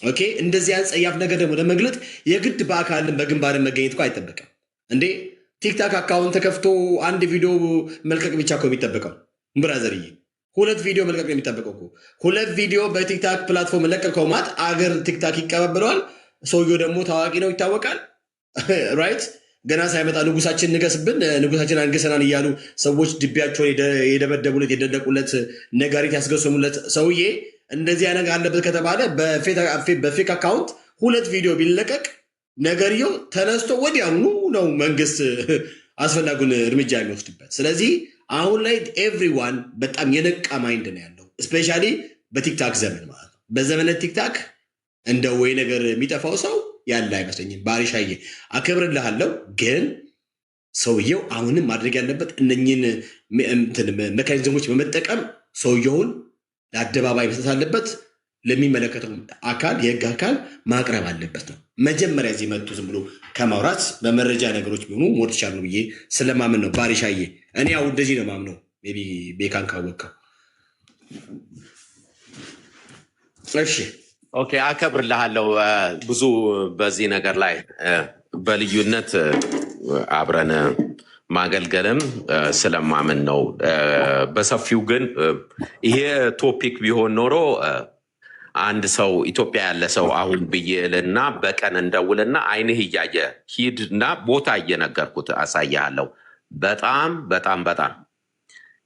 ኦኬ እንደዚህ ጸያፍ ነገር ደግሞ ለመግለጥ የግድ በአካልን በግንባርን መገኘት እኮ አይጠበቅም እንዴ። ቲክታክ አካውንት ተከፍቶ አንድ ቪዲዮ መልቀቅ ብቻ እኮ የሚጠበቀው ብራዘርዬ፣ 2 ቪዲዮ መልቀቅ ነው የሚጠበቀው እኮ። 2 ቪዲዮ በቲክታክ ፕላትፎርም ለቀቀው ማለት አገር ቲክታክ ይቀባበለዋል። ሰውየው ደግሞ ታዋቂ ነው፣ ይታወቃል። ራይት ገና ሳይመጣ ንጉሳችን ንገስብን፣ ንጉሳችን አንገሰናን እያሉ ሰዎች ድቢያቸውን የደበደቡለት የደለቁለት ነጋሪት ያስገሰሙለት ሰውዬ እንደዚህ ነገር አለበት ከተባለ በፌክ አካውንት 2 ቪዲዮ ቢለቀቅ ነገርየው ተነስቶ ወዲያውኑ ነው መንግስት አስፈላጊውን እርምጃ የሚወስድበት። ስለዚህ አሁን ላይ ኤቭሪዋን በጣም የነቃ ማይንድ ነው ያለው፣ እስፔሻሊ በቲክታክ ዘመን ማለት ነው። በዘመነ ቲክታክ እንደ ወይ ነገር የሚጠፋው ሰው ያለ አይመስለኝም። ባሪሻዬ አከብርልሃለሁ፣ ግን ሰውየው አሁንም ማድረግ ያለበት እነኝን ሜካኒዝሞች በመጠቀም ሰውየውን ለአደባባይ መስጠት አለበት። ለሚመለከተው አካል የህግ አካል ማቅረብ አለበት ነው። መጀመሪያ እዚህ መጡ ዝም ብሎ ከማውራት በመረጃ ነገሮች ቢሆኑ ሞት ይቻል ነው ብዬ ስለማምን ነው። ባሪሻዬ እኔ ያው እንደዚህ ነው ማምነው። ሜቢ ቤካን ካወቀው እሺ ኦኬ፣ አከብርልሃለሁ። ብዙ በዚህ ነገር ላይ በልዩነት አብረን ማገልገልም ስለማምን ነው። በሰፊው ግን ይሄ ቶፒክ ቢሆን ኖሮ አንድ ሰው ኢትዮጵያ ያለ ሰው አሁን ብዬልና በቀን እንደውልና አይንህ እያየ ሂድና ቦታ እየነገርኩት አሳያለሁ። በጣም በጣም በጣም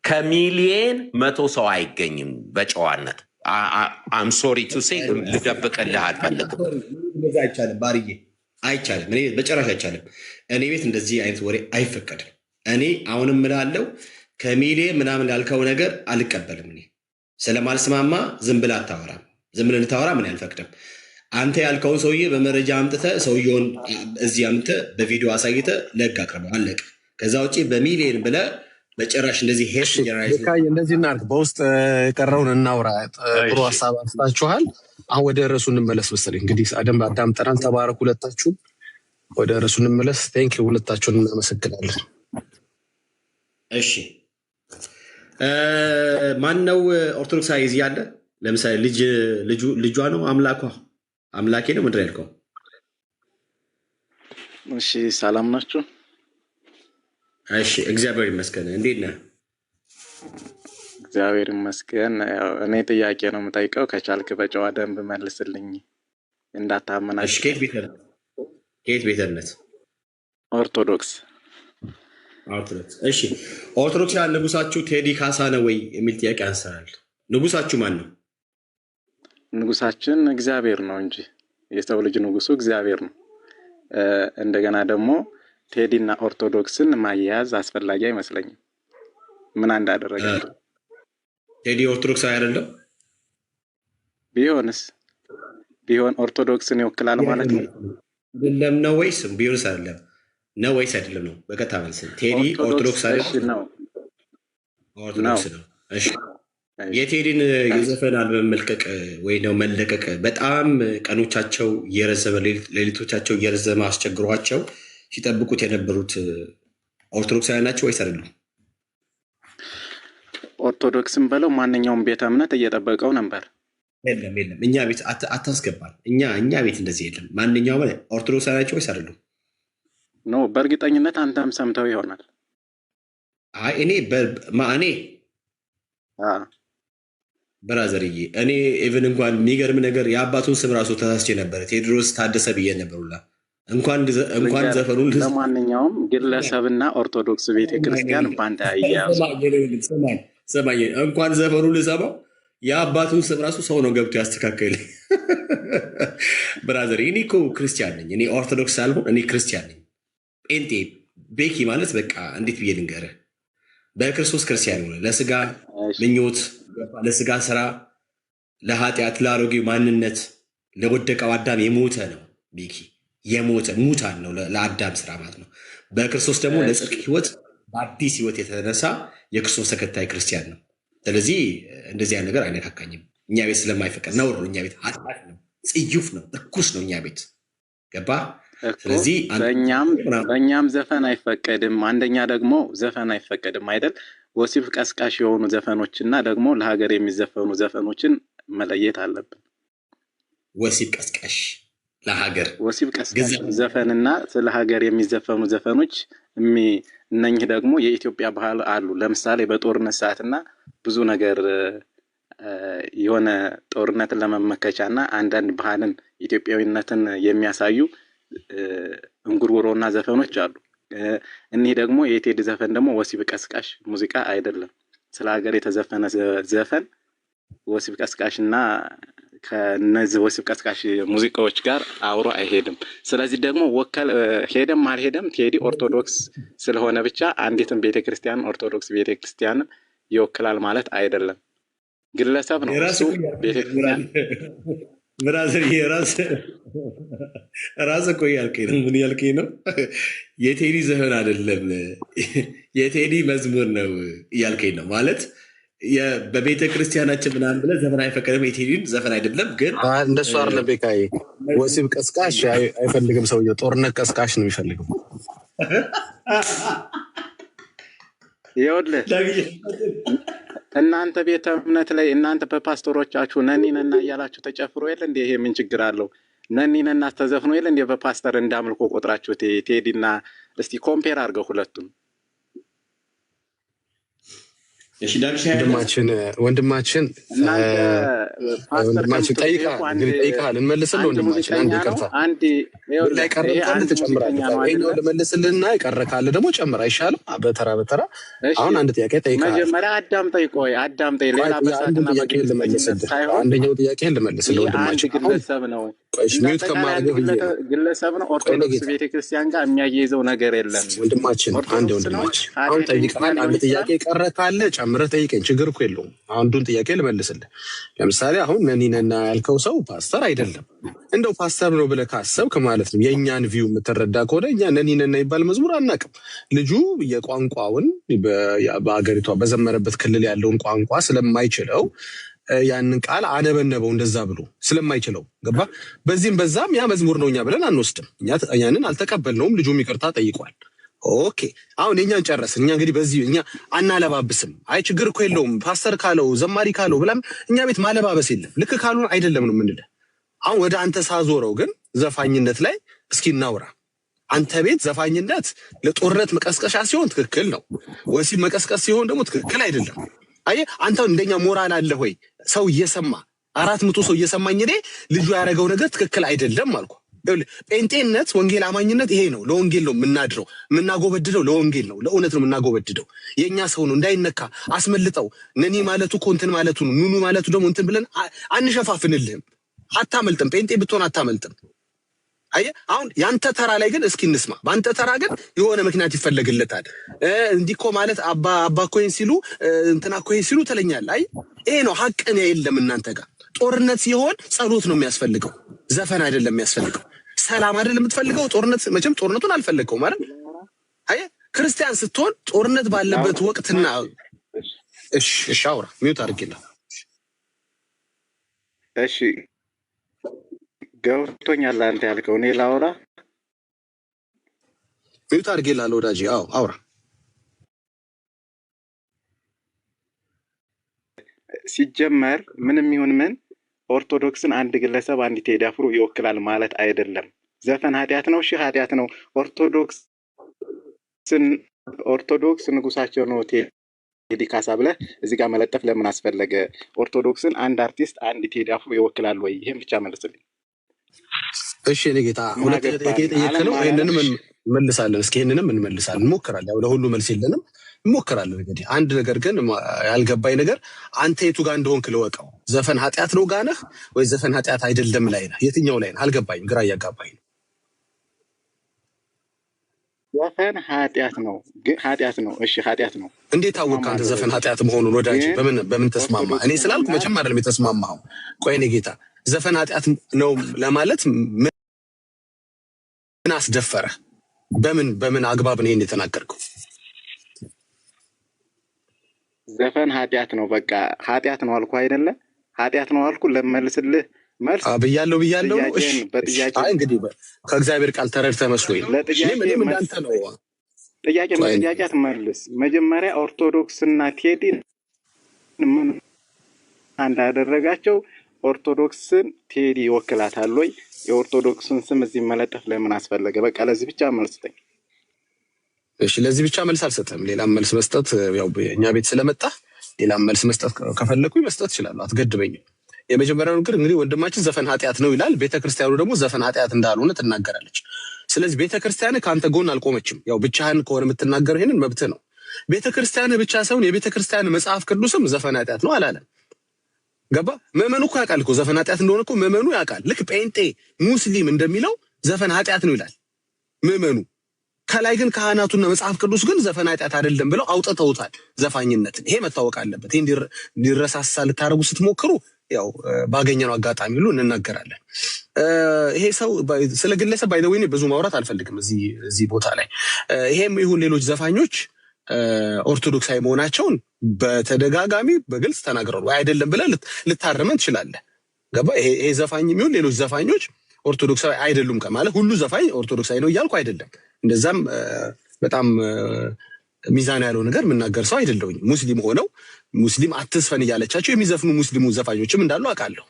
ከሚሊየን 100 ሰው አይገኝም በጨዋነት። አም ሶሪ ቱ ሴ ልደብቅልህ አልፈልግም። አይቻልም ባርዬ፣ አይቻልም። እኔ በጭራሽ አይቻልም። እኔ ቤት እንደዚህ አይነት ወሬ አይፈቀድም። እኔ አሁንም እምላለሁ ከሚሊየን ምናምን ያልከው ነገር አልቀበልም። እኔ ስለማልስማማ ዝም ብለህ አታወራም። ዝም ብለህ ልታወራ ምን አልፈቅድም። አንተ ያልከውን ሰውዬ በመረጃ አምጥተህ ሰውየውን እዚህ አምጥተህ በቪዲዮ አሳይተህ ለህግ አቅርበው አለቀ። ከዛ ውጭ በሚሊየን ብለህ በጭራሽ እንደዚህ ሄሽ እንደዚህ እናድርግ። በውስጥ የቀረውን እናውራ። ጥሩ ሀሳብ አንስታችኋል። አሁን ወደ ርዕሱ እንመለስ መሰለኝ። እንግዲህ አዳምጠናል። ተባረኩ ሁለታችሁም። ወደ ርዕሱ እንመለስ። ቴንክ ዩ ሁለታችሁን እናመሰግናለን። እሺ ማን ነው ኦርቶዶክሳዊ እዚህ ያለ? ለምሳሌ ልጇ ነው አምላኬ ነው ምንድን ያልከው? እሺ ሰላም ናችሁ? እሺ እግዚአብሔር ይመስገን። እንዴት ነህ? እግዚአብሔር ይመስገን። እኔ ጥያቄ ነው የምጠይቀው፣ ከቻልክ በጨዋ ደንብ መልስልኝ እንዳታመናሽ። ከየት ቤተ እምነት? ኦርቶዶክስ። እሺ ኦርቶዶክሳውያን ንጉሳችሁ ቴዲ ካሳ ነው ወይ የሚል ጥያቄ አንስተናል። ንጉሳችሁ ማን ነው? ንጉሳችን እግዚአብሔር ነው እንጂ የሰው ልጅ ንጉሱ እግዚአብሔር ነው። እንደገና ደግሞ ቴዲና ኦርቶዶክስን ማያያዝ አስፈላጊ አይመስለኝም። ምን እንዳደረገ ቴዲ ኦርቶዶክሳዊ አይደለም? ቢሆን ኦርቶዶክስን ይወክላል ማለት ነው። አይደለም ነው ወይስ ቢሆንስ አይደለም ነው ወይስ አይደለም ነው? በቀጥታ መልስ ቴዲ ኦርቶዶክስ ነው። ኦርቶዶክስ ነው። እሺ የቴዲን የዘፈን አልበም መልቀቅ ወይ ነው መለቀቅ በጣም ቀኖቻቸው እየረዘመ ሌሊቶቻቸው እየረዘመ አስቸግሯቸው ሲጠብቁት የነበሩት ኦርቶዶክሳውያን ናቸው ወይስ አይደሉም? ኦርቶዶክስም በለው ማንኛውም ቤተ እምነት እየጠበቀው ነበር። የለም እኛ ቤት አታስገባል። እኛ ቤት እንደዚህ የለም። ማንኛውም ኦርቶዶክሳውያን ናቸው ወይስ አይደሉም? ኖ በእርግጠኝነት አንተም ሰምተው ይሆናል። አይ እኔ ብራዘርዬ እኔ ኢቭን እንኳን የሚገርም ነገር የአባቱን ስም ራሱ ተሳስቼ ነበረ። ቴዎድሮስ ታደሰ ብዬ ነበሩላ። እንኳን ዘፈኑን ለማንኛውም ግለሰብና ኦርቶዶክስ ቤተክርስቲያን ባንድ አያያዙ ሰማኝ። እንኳን ዘፈኑ ልሰማው የአባቱን ስም ራሱ ሰው ነው ገብቶ ያስተካከል። ብራዘር እኔ እኮ ክርስቲያን ነኝ። እኔ ኦርቶዶክስ ሳልሆን እኔ ክርስቲያን ነኝ። ጴንጤ ቤኪ ማለት በቃ እንዴት ብዬ ልንገርህ፣ በክርስቶስ ክርስቲያን ሆነ ለስጋ ምኞት፣ ለስጋ ስራ፣ ለኃጢአት፣ ለአሮጌው ማንነት፣ ለወደቀው አዳም የሞተ ነው። ቤኪ የሞተ ሙታን ነው ለአዳም ስራ ማለት ነው። በክርስቶስ ደግሞ ለጽድቅ ህይወት፣ በአዲስ ህይወት የተነሳ የክርስቶስ ተከታይ ክርስቲያን ነው። ስለዚህ እንደዚህ አይነት ነገር አይነካካኝም። እኛ ቤት ስለማይፈቀድ ነውር ነው። እኛ ቤት ኃጢአት ነው፣ ጽዩፍ ነው፣ እርኩስ ነው እኛ ቤት ገባ። ስለዚህ በእኛም ዘፈን አይፈቀድም። አንደኛ ደግሞ ዘፈን አይፈቀድም አይደል? ወሲብ ቀስቃሽ የሆኑ ዘፈኖችና ደግሞ ለሀገር የሚዘፈኑ ዘፈኖችን መለየት አለብን። ወሲብ ቀስቃሽ ለሀገር ወሲብ ቀስቃሽ ዘፈንና ስለ ሀገር የሚዘፈኑ ዘፈኖች እነኚህ ደግሞ የኢትዮጵያ ባህል አሉ። ለምሳሌ በጦርነት ሰዓትና ብዙ ነገር የሆነ ጦርነትን ለመመከቻና አንዳንድ ባህልን ኢትዮጵያዊነትን የሚያሳዩ እንጉርጉሮና ዘፈኖች አሉ። እኒህ ደግሞ የቴዲ ዘፈን ደግሞ ወሲብ ቀስቃሽ ሙዚቃ አይደለም። ስለ ሀገር የተዘፈነ ዘፈን ወሲብ ቀስቃሽና ከነዚህ ወሲብ ቀስቃሽ ሙዚቃዎች ጋር አብሮ አይሄድም። ስለዚህ ደግሞ ሄደም አልሄደም ቴዲ ኦርቶዶክስ ስለሆነ ብቻ አንዲትን ቤተክርስቲያን ኦርቶዶክስ ቤተክርስቲያንን ይወክላል ማለት አይደለም። ግለሰብ ነው እሱ። ቤተክርስቲያን ብራዘር ራስ እኮ እያልከኝ ነው። ምን እያልከኝ ነው? የቴዲ ዘፈን አይደለም የቴዲ መዝሙር ነው እያልከኝ ነው ማለት በቤተ ክርስቲያናችን ምናምን ብለህ ዘፈን አይፈቀድም። የቴዲን ዘፈን አይደለም ግን እንደሱ አይደለም። ቤካዬ ወሲብ ቀስቃሽ አይፈልግም ሰውየው፣ ጦርነት ቀስቃሽ ነው የሚፈልገው። ይኸውልህ እናንተ ቤተ እምነት ላይ እናንተ በፓስተሮቻችሁ ነኒነና እያላችሁ ተጨፍሮ የለ እንዴ? ይሄ ምን ችግር አለው? ነኒነና ተዘፍኖ የለ እንዴ? በፓስተር እንዳምልኮ ቆጥራችሁ ቴዲና እስቲ ኮምፔር አድርገው ሁለቱም። ወንድማችን ጠይቃል እንመልስልህ። ወንድማችን አንድ ይቅርታ ላይ ቀረ ትጨምራለህ። ይኸኛው ልመልስልህና የቀረ ካለ ደግሞ ጨምር አይሻልም? በተራ በተራ አሁን አንድ ጥያቄ ጠይቃል። መጀመሪያ አዳምጠኝ። ሌላ አንደኛው ጥያቄ ልመልስልህ። ወንድማችን ግለሰብ ነው ግለሰብ ነው። ኦርቶዶክስ ቤተክርስቲያን ጋር የሚያያይዘው ነገር የለም። ወንድማችን አሁን ጠይቀሃል። አንድ ጥያቄ ቀረ ካለ ጨምረህ ጠይቀኝ፣ ችግር እኮ የለውም። አንዱን ጥያቄ ልመልስልህ። ለምሳሌ አሁን ነኒነና ያልከው ሰው ፓስተር አይደለም። እንደው ፓስተር ነው ብለህ ካሰብክ ማለት ነው የእኛን ቪው የምትረዳ ከሆነ እኛ ነኒነና ይባል መዝሙር አናውቅም። ልጁ የቋንቋውን በአገሪቷ በዘመረበት ክልል ያለውን ቋንቋ ስለማይችለው ያንን ቃል አነበነበው እንደዛ ብሎ ስለማይችለው ገባ። በዚህም በዛም ያ መዝሙር ነው እኛ ብለን አንወስድም። እኛንን አልተቀበልነውም። ልጁም ይቅርታ ጠይቋል። ኦኬ አሁን የኛን ጨረስን። እኛ እንግዲህ በዚህ እኛ አናለባብስም። አይ ችግር እኮ የለውም ፓስተር ካለው ዘማሪ ካለው ብላም እኛ ቤት ማለባበስ የለም። ልክ ካሉን አይደለም ነው የምንልህ። አሁን ወደ አንተ ሳዞረው ግን ዘፋኝነት ላይ እስኪ እናውራ። አንተ ቤት ዘፋኝነት ለጦርነት መቀስቀሻ ሲሆን ትክክል ነው። ወሲብ መቀስቀስ ሲሆን ደግሞ ትክክል አይደለም። አየህ አንተ እንደኛ ሞራል አለ ሆይ? ሰው እየሰማ 400 ሰው እየሰማኝ እኔ ልጁ ያደረገው ነገር ትክክል አይደለም አልኩ። ጴንጤነት ወንጌል አማኝነት ይሄ ነው። ለወንጌል ነው የምናድረው፣ የምናጎበድደው ለወንጌል ነው፣ ለእውነት ነው የምናጎበድደው። የእኛ ሰው ነው እንዳይነካ አስመልጠው። ነኒ ማለቱ እኮ እንትን ማለቱ ነው፣ ኑኑ ማለቱ ደግሞ እንትን ብለን አንሸፋፍንልህም። አታመልጥም። ጴንጤ ብትሆን አታመልጥም። አየህ አሁን ያንተ ተራ ላይ ግን እስኪ እንስማ። በአንተ ተራ ግን የሆነ ምክንያት ይፈለግለታል። እንዲህ እኮ ማለት አባ ኮይን ሲሉ እንትና ኮይን ሲሉ ትለኛለህ። አይ ይሄ ነው ሀቅ ነው። የለም እናንተ ጋር ጦርነት ሲሆን ጸሎት ነው የሚያስፈልገው፣ ዘፈን አይደለም የሚያስፈልገው። ሰላም አይደለም የምትፈልገው። ጦርነት መቼም ጦርነቱን አልፈለግከው ማለት አየህ። ክርስቲያን ስትሆን ጦርነት ባለበት ወቅትና እሺ አውራ ሚውት አድርጌልህ። እሺ ገብቶኛል አንተ ያልከው። እኔ ላውራ ሚውት አድርጌልህ ወዳጄ። አዎ አውራ። ሲጀመር ምንም ይሁን ምን ኦርቶዶክስን አንድ ግለሰብ አንድ ቴዲ አፍሮ ይወክላል ማለት አይደለም። ዘፈን ኃጢአት ነው። እሺ ኃጢአት ነው። ኦርቶዶክስ ንጉሳቸው ነው ቴዲ ካሳ ብለህ እዚህ ጋር መለጠፍ ለምን አስፈለገ? ኦርቶዶክስን አንድ አርቲስት አንድ ቴዲ አፍሮ ይወክላል ወይ? ይሄን ብቻ መልስልኝ። እሺ እኔ ጌታ ሁለት ጥያቄ ጠየቅነው። ይሄንንም እንመልሳለን። እስኪ ይሄንንም እንመልሳለን፣ እንሞክራለን። ያው ለሁሉ መልስ የለንም፣ እንሞክራለን። እንግዲህ አንድ ነገር ግን ያልገባኝ ነገር አንተ የቱ ጋር እንደሆንክ ልወቀው። ዘፈን ኃጢአት ነው ጋር ነህ ወይ ዘፈን ኃጢአት አይደለም ላይ ነህ? የትኛው ላይ ነህ? አልገባኝም፣ ግራ እያጋባኝ ነው። ዘፈን ኃጢአት ነው ግን ኃጢአት ነው። እሺ ኃጢአት ነው። እንዴት አወቅህ አንተ ዘፈን ኃጢአት መሆኑን? ወዳጅ በምን ተስማማ? እኔ ስላልኩ መቼም አይደለም የተስማማኸው። ቆይ እኔ ጌታ ዘፈን ኃጢአት ነው ለማለት ምን አስደፈረ? በምን አግባብ ነው ይሄን የተናገርከው? ዘፈን ኃጢአት ነው፣ በቃ ኃጢአት ነው አልኩ አይደለ? ኃጢአት ነው አልኩ። ለመልስልህ መልስ ብያለሁ። እሺ በጥያቄ እንግዲህ ከእግዚአብሔር ቃል ተረድተህ መስሎኝ እኔም እንዳንተ ነው። ጥያቄ አትመልስ። መጀመሪያ ኦርቶዶክስና ቴዲ ምን እንዳደረጋቸው ኦርቶዶክስን ቴዲ ይወክላታል ወይ? የኦርቶዶክስን ስም እዚህ መለጠፍ ለምን አስፈለገ? በቃ ለዚህ ብቻ መልስ ስጠኝ። እሺ ለዚህ ብቻ መልስ አልሰጠም። ሌላም መልስ መስጠት ያው እኛ ቤት ስለመጣ ሌላም መልስ መስጠት ከፈለኩኝ መስጠት እችላለሁ፣ አትገድበኝም። የመጀመሪያው ነገር እንግዲህ ወንድማችን ዘፈን ኃጢአት ነው ይላል። ቤተክርስቲያኑ ደግሞ ዘፈን ኃጢአት እንዳልሆነ ትናገራለች። ስለዚህ ቤተክርስቲያን ከአንተ ጎን አልቆመችም። ያው ብቻህን ከሆነ የምትናገረው ይሄንን መብትህ ነው። ቤተክርስቲያን ብቻ ሳይሆን የቤተክርስቲያን መጽሐፍ ቅዱስም ዘፈን ኃጢአት ነው አላለም። ገባ? ምዕመኑ እኮ ያውቃል እኮ ዘፈን ኃጢአት እንደሆነ እኮ ምዕመኑ ያውቃል። ልክ ጴንጤ ሙስሊም እንደሚለው ዘፈን ኃጢአት ነው ይላል ምዕመኑ። ከላይ ግን ካህናቱና መጽሐፍ ቅዱስ ግን ዘፈን ኃጢአት አይደለም ብለው አውጥተውታል ዘፋኝነትን። ይሄ መታወቅ አለበት። ይሄ እንዲረሳሳ ልታደርጉ ስትሞክሩ ያው ባገኘነው አጋጣሚ ሁሉ እንናገራለን። ይሄ ሰው ስለ ግለሰብ ባይ ዘ ዌይ ብዙ ማውራት አልፈልግም እዚህ ቦታ ላይ። ይሄም ይሁን ሌሎች ዘፋኞች ኦርቶዶክሳዊ መሆናቸውን በተደጋጋሚ በግልጽ ተናግረዋል። አይደለም ብለህ ልታርመን ትችላለህ። ገባ? ይሄ ዘፋኝ የሚሆን ሌሎች ዘፋኞች ኦርቶዶክሳዊ አይደሉም ከማለት ሁሉ ዘፋኝ ኦርቶዶክሳዊ ነው እያልኩ አይደለም። እንደዛም በጣም ሚዛን ያለው ነገር የምናገር ሰው አይደለሁኝ። ሙስሊም ሆነው ሙስሊም አትስፈን እያለቻቸው የሚዘፍኑ ሙስሊሙ ዘፋኞችም እንዳሉ አውቃለሁ።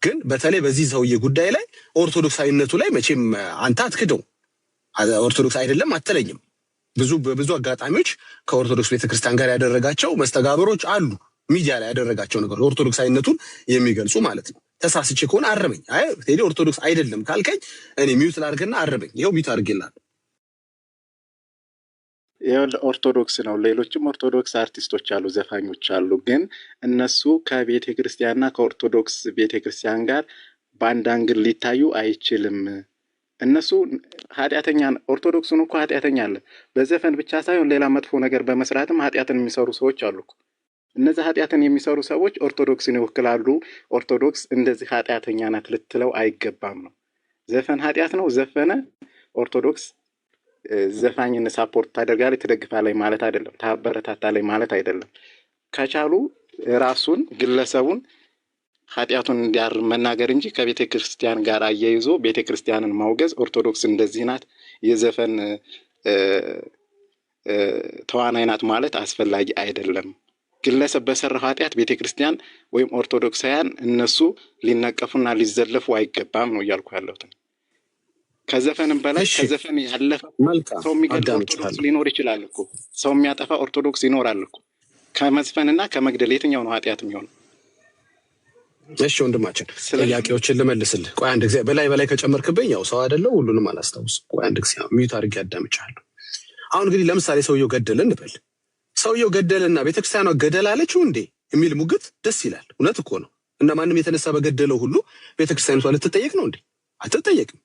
ግን በተለይ በዚህ ሰውዬ ጉዳይ ላይ ኦርቶዶክሳዊነቱ ላይ መቼም አንተ አትክደው። ኦርቶዶክስ አይደለም አትለኝም። በብዙ አጋጣሚዎች ከኦርቶዶክስ ቤተክርስቲያን ጋር ያደረጋቸው መስተጋብሮች አሉ። ሚዲያ ላይ ያደረጋቸው ነገሮች ኦርቶዶክሳዊነቱን የሚገልጹ ማለት ነው። ተሳስቼ ከሆነ አረመኝ። አይ ቴዲ ኦርቶዶክስ አይደለም ካልከኝ እኔ ሚውት ላድርግና አረመኝ። ይኸው ሚውት አድርጌልሃለሁ። ኦርቶዶክስ ነው። ሌሎችም ኦርቶዶክስ አርቲስቶች አሉ፣ ዘፋኞች አሉ። ግን እነሱ ከቤተ ክርስቲያንና ከኦርቶዶክስ ቤተ ክርስቲያን ጋር በአንድ አንግል ሊታዩ አይችልም። እነሱ ኃጢአተኛ፣ ኦርቶዶክሱን እኮ ኃጢአተኛ አለ። በዘፈን ብቻ ሳይሆን ሌላ መጥፎ ነገር በመስራትም ኃጢአትን የሚሰሩ ሰዎች አሉ። እነዚህ ኃጢአትን የሚሰሩ ሰዎች ኦርቶዶክስን ይወክላሉ። ኦርቶዶክስ እንደዚህ ኃጢአተኛ ናት ልትለው አይገባም ነው። ዘፈን ኃጢአት ነው፣ ዘፈነ ኦርቶዶክስ ዘፋኝን ሳፖርት ታደርጋለች፣ ትደግፋለች ማለት አይደለም፣ ታበረታታለች ማለት አይደለም። ከቻሉ ራሱን ግለሰቡን ኃጢአቱን እንዲያር መናገር እንጂ ከቤተ ክርስቲያን ጋር አያይዞ ቤተ ክርስቲያንን ማውገዝ ኦርቶዶክስ እንደዚህ ናት የዘፈን ተዋናይ ናት ማለት አስፈላጊ አይደለም። ግለሰብ በሰራው ኃጢአት ቤተ ክርስቲያን ወይም ኦርቶዶክሳውያን እነሱ ሊነቀፉና ሊዘለፉ አይገባም ነው እያልኩ ያለሁት። ከዘፈንም በላይ ከዘፈን ያለፈ ሰው የሚገድል ኦርቶዶክስ ሊኖር ይችላል እኮ። ሰው የሚያጠፋ ኦርቶዶክስ ይኖራል እኮ። ከመዝፈንና ከመግደል የትኛው ነው ኃጢአት የሚሆነው? እሺ ወንድማችን ጥያቄዎችን ልመልስልህ። ቆይ አንድ ጊዜ በላይ ከጨመርክብኝ ያው ሰው አይደለው ሁሉንም አላስታውስም። ቆይ አንድ ጊዜ ሚዩት አድርጌ አዳምጫለሁ። አሁን እንግዲህ ለምሳሌ ሰውየው ገደለ እንበል። ሰውየው ገደለና ቤተክርስቲያኗ ገደል አለችው እንዴ የሚል ሙግት ደስ ይላል። እውነት እኮ ነው። እና ማንም የተነሳ በገደለው ሁሉ ቤተክርስቲያኗ ልትጠየቅ ነው እንዴ? አትጠየቅም።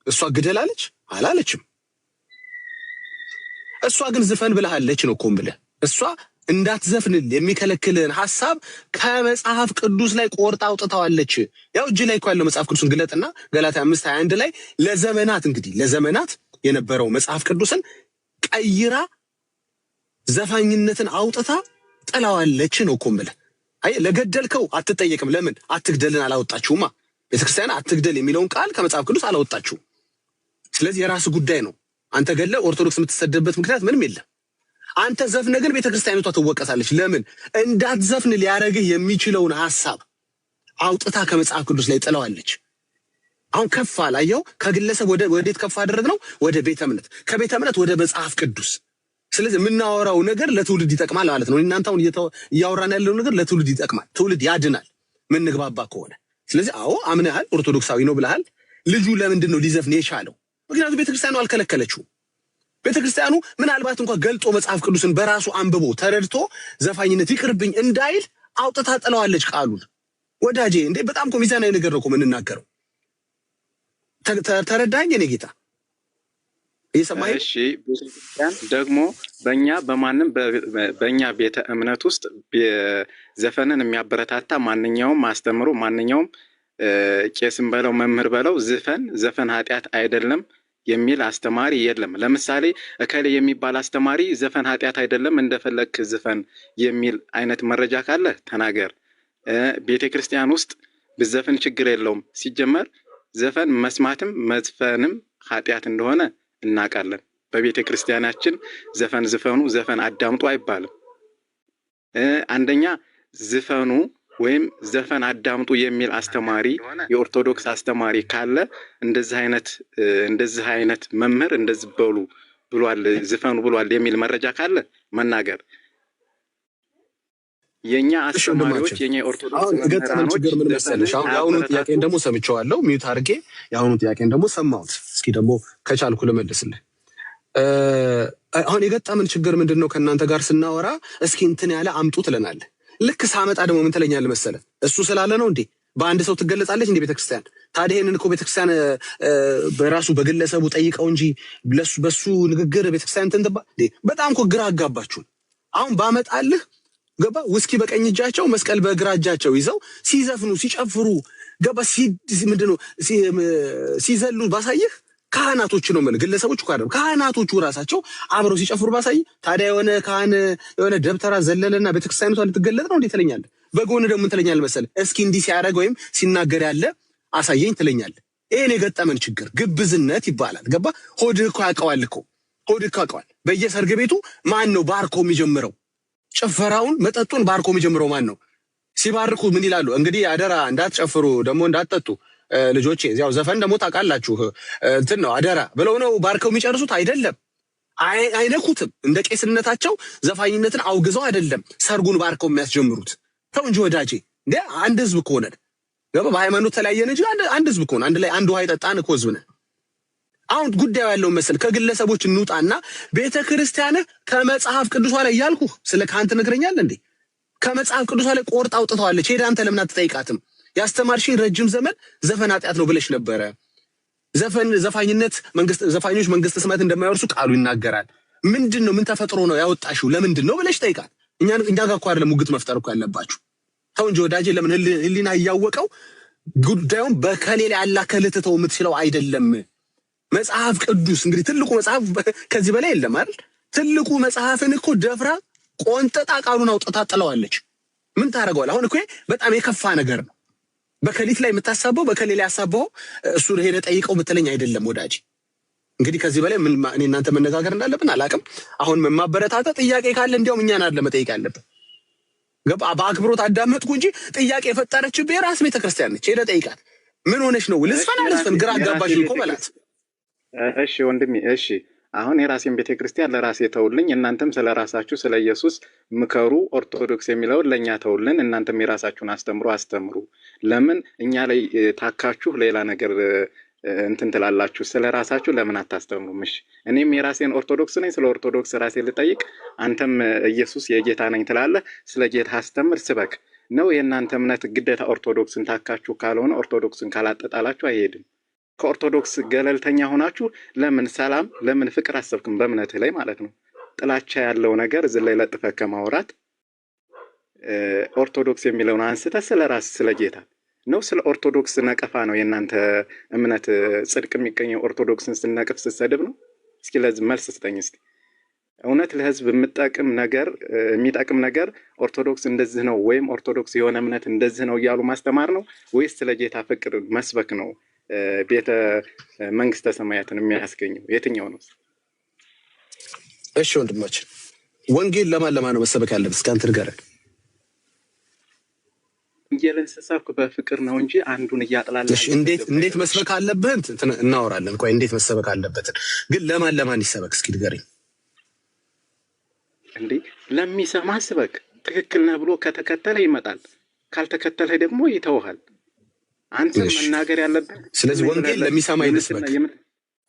እሷ ግደል አለች አላለችም። እሷ ግን ዝፈን ብለሃለች ነው እኮ ብለህ እሷ እንዳትዘፍንል የሚከለክልን ሐሳብ ከመጽሐፍ ቅዱስ ላይ ቆርጣ አውጥታዋለች። ያው እጅ ላይ እኮ ያለው መጽሐፍ ቅዱስን ግለጥና ገላትያ 5:21 ላይ ለዘመናት የነበረው መጽሐፍ ቅዱስን ቀይራ ዘፋኝነትን አውጥታ ጥላዋለች ነው እኮ ብለህ። አይ ለገደልከው አትጠየቅም። ለምን አትግደልን አላወጣችሁማ። ቤተክርስቲያን አትግደል የሚለውን ቃል ከመጽሐፍ ቅዱስ አላወጣችሁም። ስለዚህ የራስ ጉዳይ ነው። አንተ ገለ ኦርቶዶክስ የምትሰደብበት ምክንያት ምንም የለም። አንተ ዘፍነ ግን ቤተክርስቲያኒቷ ትወቀሳለች። ለምን እንዳትዘፍን ሊያረግህ የሚችለውን ሐሳብ አውጥታ ከመጽሐፍ ቅዱስ ላይ ጥለዋለች። አሁን ከፍ አላየው። ከግለሰብ ወዴት ከፍ አደረግነው? ወደ ቤተ እምነት፣ ከቤተ እምነት ወደ መጽሐፍ ቅዱስ። ስለዚህ የምናወራው ነገር ለትውልድ ይጠቅማል ማለት ነው። እናንተ አሁን እያወራን ያለው ነገር ለትውልድ ይጠቅማል፣ ትውልድ ያድናል ምን ንግባባ ከሆነ። ስለዚህ አዎ አምነሃል፣ ኦርቶዶክሳዊ ነው ብለሃል። ልጁ ለምንድን ነው ሊዘፍን የቻለው? ምክንያቱም ቤተክርስቲያኑ አልከለከለችውም። ቤተክርስቲያኑ ምናልባት እንኳን ገልጦ መጽሐፍ ቅዱስን በራሱ አንብቦ ተረድቶ ዘፋኝነት ይቅርብኝ እንዳይል አውጥታ ጥለዋለች ቃሉን። ወዳጄ እንዴ በጣም እኮ ሚዛናዊ ነገር ነው እኮ የምንናገረው። ተረዳኝ የኔ ጌታ? እየሰማኸኝ? እሺ ቤተክርስቲያን ደግሞ በእኛ ቤተ እምነት ውስጥ ዘፈንን የሚያበረታታ ማንኛውም አስተምሮ ማንኛውም ቄስም በለው መምህር በለው ዘፈን ኃጢአት አይደለም የሚል አስተማሪ የለም። ለምሳሌ እከሌ የሚባል አስተማሪ ዘፈን ኃጢአት አይደለም እንደፈለክ ዝፈን የሚል አይነት መረጃ ካለ ተናገር። ቤተክርስቲያን ውስጥ ብዘፈን ችግር የለውም። ሲጀመር ዘፈን መስማትም መዝፈንም ኃጢአት እንደሆነ እናውቃለን። በቤተ ክርስቲያናችን ዘፈን ዝፈኑ፣ ዘፈን አዳምጡ አይባልም። አንደኛ ዝፈኑ ወይም ዘፈን አዳምጡ የሚል አስተማሪ የኦርቶዶክስ አስተማሪ ካለ እንደዚህ አይነት መምህር እንደዚህ በሉ ብሏል፣ ዝፈኑ ብሏል የሚል መረጃ ካለ መናገር። የኛ አስተማሪዎች የኛ ኦርቶዶክስ ገጠመን ችግር ምን መሰለሽ? አሁን የአሁኑን ጥያቄን ደግሞ ሰምቼዋለሁ፣ ሚዩት አድርጌ የአሁኑን ጥያቄን ደግሞ ሰማሁት። እስኪ ደግሞ ከቻልኩ ልመልስልህ። አሁን የገጠመን ችግር ምንድን ነው? ከእናንተ ጋር ስናወራ እስኪ እንትን ያለ አምጡ ትለናለህ። ልክ ሳመጣ ደግሞ ምን ትለኛለህ መሰለህ? እሱ ስላለ ነው እንዴ በአንድ ሰው ትገለጻለች እንዴ ቤተክርስቲያን? ታዲያ ይሄንን እኮ ቤተክርስቲያን በራሱ በግለሰቡ ጠይቀው እንጂ በሱ ንግግር ቤተክርስቲያን እንትን በጣም እኮ ግራ አጋባችሁን። አሁን ባመጣልህ ገባ ውስኪ በቀኝ እጃቸው መስቀል በግራ እጃቸው ይዘው ሲዘፍኑ ሲጨፍሩ ገባ ምንድነው ሲዘሉ ባሳይህ ካህናቶች ነው ማለት ግለሰቦች እኮ አይደለም ካህናቶቹ ራሳቸው አብረው ሲጨፍሩ ባሳይ ታዲያ የሆነ ካህን የሆነ ደብተራ ዘለለና ቤተክርስቲያኒቷ ልትገለጥ ነው እንዴ ትለኛለህ? በጎን ደግሞ ትለኛለህ መሰለህ እስኪ እንዲህ ሲያደርግ ወይም ሲናገር ያለ አሳየኝ ትለኛለህ። ይሄን የገጠመን ችግር ግብዝነት ይባላል። ገባ ሆድህ እኮ ያውቀዋል እኮ ሆድህ እኮ ያውቀዋል። በየሰርግ ቤቱ ማን ነው ባርኮ የሚጀምረው? ጭፈራውን መጠጡን ባርኮ የሚጀምረው ማን ነው? ሲባርኩ ምን ይላሉ? እንግዲህ አደራ እንዳትጨፍሩ ደግሞ እንዳትጠጡ ልጆቼ ያው ዘፈን ደግሞ ታውቃላችሁ እንትን ነው አደራ ብለው ነው ባርከው የሚጨርሱት አይደለም። አይነኩትም። እንደ ቄስነታቸው ዘፋኝነትን አውግዘው አይደለም ሰርጉን ባርከው የሚያስጀምሩት። ተው እንጂ ወዳጄ እንዴ አንድ ህዝብ እኮ ነን። ገባ በሃይማኖት ተለያየን እንጂ አንድ ህዝብ እኮ ነን። አንድ ላይ አንድ ውሃ ይጠጣን እኮ ህዝብ ነን። አሁን ጉዳዩ ያለው መሰል ከግለሰቦች እንውጣና ቤተክርስቲያን ከመጽሐፍ ቅዱሷ ላይ ያልኩህ ስለ ካንተ ነግረኛል እንዴ ከመጽሐፍ ቅዱሷ ላይ ቆርጣ አውጥተዋለች። ሄዳ አንተ ለምን አትጠይቃትም? ያስተማርሽኝ ረጅም ዘመን ዘፈን ኃጢአት ነው ብለሽ ነበረ። ዘፋኝነት ዘፋኞች መንግስተ ሰማያት እንደማይወርሱ ቃሉ ይናገራል። ምንድነው ምን ተፈጥሮ ነው ያወጣሽው ለምንድን ነው ብለሽ ጠይቃት። እኛ ጋር እኮ አይደለም ሙግት መፍጠር እኮ ያለባችሁ። ተው እንጂ ወዳጄ ለምን ህሊና እያወቀው ጉዳዩን በከሌላ ያላከልተው የምትችለው አይደለም። መጽሐፍ ቅዱስ እንግዲህ ትልቁ መጽሐፍ ከዚህ በላይ የለም አይደል? ትልቁ መጽሐፍን እኮ ደፍራ ቆንጠጣ ቃሉን አውጥታ ጥለዋለች። ምን ታደርገዋለህ? አሁን እኮ በጣም የከፋ ነገር ነው። በከሊት ላይ የምታሳበው በከሌላ ያሳበው እሱ ሄደ ጠይቀው ምትለኝ አይደለም ወዳጅ። እንግዲህ ከዚህ በላይ ምን እኔ እናንተ መነጋገር እንዳለብን አላውቅም። አሁን ማበረታታ ጥያቄ ካለ እንዲያውም እኛን አይደለም መጠየቅ ያለብን። ገባ በአክብሮት አዳመጥኩ እንጂ ጥያቄ የፈጠረችው በራስ ቤተክርስቲያን ነች። ሄደ ጠይቃት። ምን ሆነሽ ነው ልስፈን ግራ አጋባሽ እኮ በላት። እሺ ወንድሜ እሺ አሁን የራሴን ቤተክርስቲያን ለራሴ ተውልኝ፣ እናንተም ስለራሳችሁ ስለ ኢየሱስ ምከሩ። ኦርቶዶክስ የሚለውን ለኛ ተውልን፣ እናንተም የራሳችሁን አስተምሩ። ለምን እኛ ላይ ታካችሁ ሌላ ነገር እንትን ትላላችሁ? ስለራሳችሁ ለምን አታስተምሩም? እሺ እኔም የራሴን ኦርቶዶክስ ነኝ፣ ስለ ኦርቶዶክስ ራሴ ልጠይቅ። አንተም ኢየሱስ የጌታ ነኝ ትላለህ፣ ስለ ጌታ አስተምር፣ ስበክ ነው። የእናንተ እምነት ግዴታ ኦርቶዶክስን ታካችሁ ካልሆነ ኦርቶዶክስን ካላጠጣላችሁ አይሄድም። ከኦርቶዶክስ ገለልተኛ ሆናችሁ ለምን ሰላም ለምን ፍቅር አሰብክም? በእምነትህ ላይ ማለት ነው። ጥላቻ ያለው ነገር እዚህ ላይ ለጥፈህ ከማውራት ኦርቶዶክስ የሚለውን አንስተህ ስለ ራስ ስለ ጌታ ነው። ስለ ኦርቶዶክስ ነቀፋ ነው የእናንተ እምነት ጽድቅ የሚገኘው ኦርቶዶክስን ስነቅፍ ስትሰድብ ነው። እስኪ ለዚህ መልስ ስጠኝ እስቲ። እውነት ለህዝብ የሚጠቅም ነገር ኦርቶዶክስ እንደዚህ ነው ወይም ኦርቶዶክስ የሆነ እምነት እንደዚህ ነው እያሉ ማስተማር ነው ወይስ ስለ ጌታ ፍቅር መስበክ ነው ቤተ መንግስተ ሰማያትን የሚያስገኘው? የትኛው ነው? እሺ ወንድማችን ወንጌል ለማን ነው መሰበክ ያለበት? እስኪ አንተ ንገረን። ወንጌልን ስሰብክ በፍቅር ነው እንጂ አንዱን እያጥላላ። እሺ እንዴት መስበክ አለብህ እናወራለን። ቆይ እንዴት መሰበክ አለበት ግን ለማን ይሰበክ እስኪ ንገረኝ። እንዴ ለሚሰማ ስበክ። ትክክል ነህ ብሎ ከተከተለ ይመጣል፣ ካልተከተለ ደግሞ ይተውሃል። አንተ መናገር ያለበት ስለዚህ ወንጌል ለሚሰማ ይመስበክ።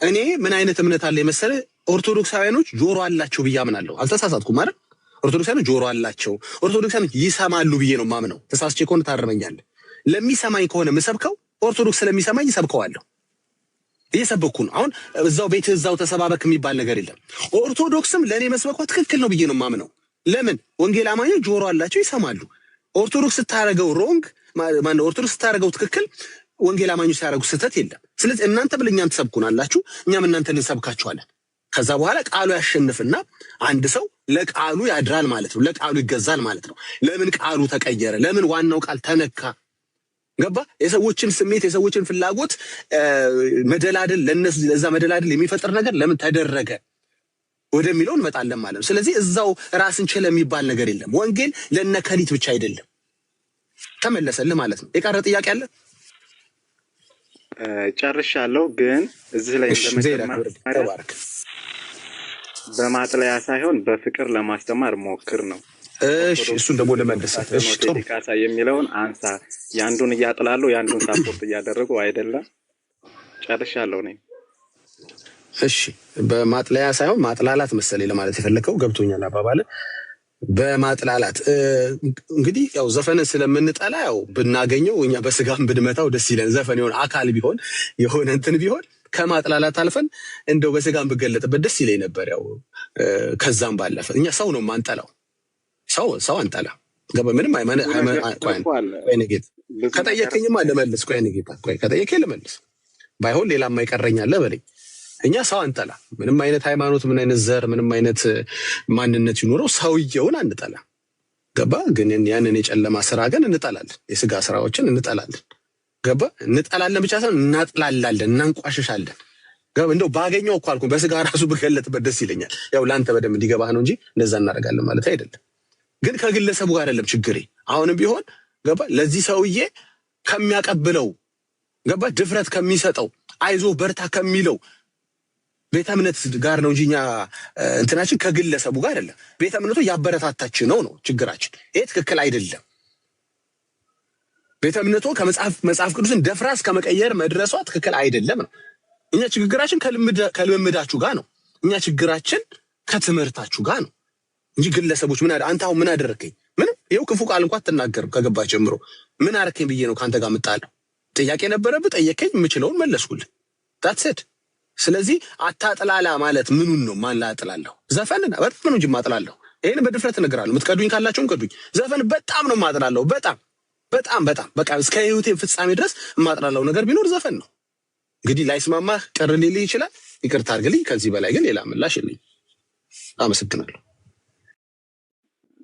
እኔ ምን አይነት እምነት አለ የመሰለ ኦርቶዶክሳውያኖች ጆሮ አላቸው ብዬ አምናለሁ። አልተሳሳትኩም አይደል? ኦርቶዶክሳውያኖች ጆሮ አላቸው፣ ኦርቶዶክሳውያኖች ይሰማሉ ብዬ ነው ማምነው። ተሳስቼ ከሆነ ታረመኛለህ። ለሚሰማኝ ከሆነ መሰብከው ኦርቶዶክስ ስለሚሰማኝ ይሰብከዋለሁ። እየሰበኩ ነው። አሁን እዛው ተሰባበክ የሚባል ነገር የለም። ኦርቶዶክስም ለእኔ መስበኳ ትክክል ነው ብዬ ነው ማምነው። ለምን ወንጌል አማኞች ጆሮ አላቸው ይሰማሉ። ኦርቶዶክስ ስታረገው ሮንግ ማን ኦርቶዶክስ ስታረገው ትክክል፣ ወንጌል አማኞች ሲያረጉ ስህተት የለም። ስለዚህ እናንተ ብለኛም ትሰብኩናላችሁ፣ እኛም እናንተን እንሰብካችኋለን። ከዛ በኋላ ቃሉ ያሸንፍና አንድ ሰው ለቃሉ ያድራል ማለት ነው፣ ለቃሉ ይገዛል ማለት ነው። ለምን ቃሉ ተቀየረ? ለምን ዋናው ቃል ተነካ? ገባ? የሰዎችን ስሜት የሰዎችን ፍላጎት መደላደል ለዛ መደላደል የሚፈጥር ነገር ለምን ተደረገ ወደሚለው እንመጣለን ማለት ነው። ስለዚህ እዛው ራስን ችለ የሚባል ነገር የለም። ወንጌል ለነከሊት ብቻ አይደለም። ተመለሰልህ ማለት ነው። የቀረ ጥያቄ አለ? ጨርሻለሁ። ግን እዚህ ላይ ተባረክ። በማጥለያ ሳይሆን በፍቅር ለማስተማር ሞክር ነው። እሺ እሱን ደግሞ ለመለሰ እሺ ጥሩ ካሳ የሚለውን አንሳ። ያንዱን እያጥላሉ ያንዱን ሳፖርት እያደረጉ አይደለም። ጨርሻለሁ ነኝ። እሺ በማጥለያ ሳይሆን ማጥላላት መሰለኝ ለማለት የፈለከው ገብቶኛል አባባለ። በማጥላላት እንግዲህ ያው ዘፈን ስለምንጠላ ያው ብናገኘው እኛ በስጋም ብንመታው ደስ ይለን። ዘፈን የሆነ አካል ቢሆን የሆነ እንትን ቢሆን ከማጥላላት አልፈን እንደው በስጋም ብገለጥበት ደስ ይለኝ ነበር። ያው ከዛም ባለፈ እኛ ሰው ነው ማንጠላው፣ ሰው አንጠላ ገባ ምንም አይነጌት ከጠየቀኝማ ልመልስ ከጠየቀኝ ልመልስ ባይሆን ሌላ የማይቀረኛለ በለኝ እኛ ሰው አንጠላ ምንም አይነት ሃይማኖት ምን አይነት ዘር ምንም አይነት ማንነት ይኖረው ሰውየውን አንጠላ ገባ ግን ያንን የጨለማ ስራ ግን እንጠላለን የስጋ ስራዎችን እንጠላለን ገባ እንጠላለን ብቻ ሳይሆን እናጥላላለን እናንቋሽሻለን ገባ እንደው ባገኘው እኮ አልኩ በስጋ ራሱ በገለጥበት ደስ ይለኛል ያው ላንተ በደም እንዲገባህ ነው እንጂ እንደዛ እናደርጋለን ማለት አይደለም ግን ከግለሰቡ ጋር አይደለም ችግሬ አሁንም ቢሆን ገባ ለዚህ ሰውዬ ከሚያቀብለው ገባ ድፍረት ከሚሰጠው አይዞ በርታ ከሚለው ቤተ እምነት ጋር ነው እንጂኛ እንትናችን ከግለሰቡ ጋር አይደለም ቤተ እምነቱ ያበረታታች ነው ችግራችን ይሄ ትክክል አይደለም ቤተ እምነቱ ከመጽሐፍ ቅዱስን ደፍራስ ከመቀየር መድረሷ ትክክል አይደለም ነው እኛ ችግራችን ከልምምዳችሁ ጋር ነው እኛ ችግራችን ከትምህርታችሁ ጋር ነው እንጂ ግለሰቦች ምን አንተ አሁን ምን አደረከኝ ምን ይሄው ክፉ ቃል እንኳን ተናገርም ከገባ ጀምሮ ምን አረከኝ ብዬ ነው ካንተ ጋር መጣለው ጥያቄ ነበረብህ ጠየቀኝ የምችለውን መለስኩልህ that's it ስለዚህ አታጥላላ ማለት ምኑን ነው ማን ላጥላለሁ ዘፈንን በጣም ነው እንጂ ማጥላለሁ ይሄን በድፍረት እነግራለሁ ምትቀዱኝ ካላችሁም ቀዱኝ ዘፈን በጣም ነው ማጥላለሁ በጣም በቃ እስከ ህይወቴ ፍጻሜ ድረስ ማጥላለሁ ነገር ቢኖር ዘፈን ነው እንግዲህ ላይስማማህ ቅር ሊልህ ይችላል ይቅርታ አድርግልኝ ከዚህ በላይ ግን ሌላ ምላሽ የለኝም አመሰግናለሁ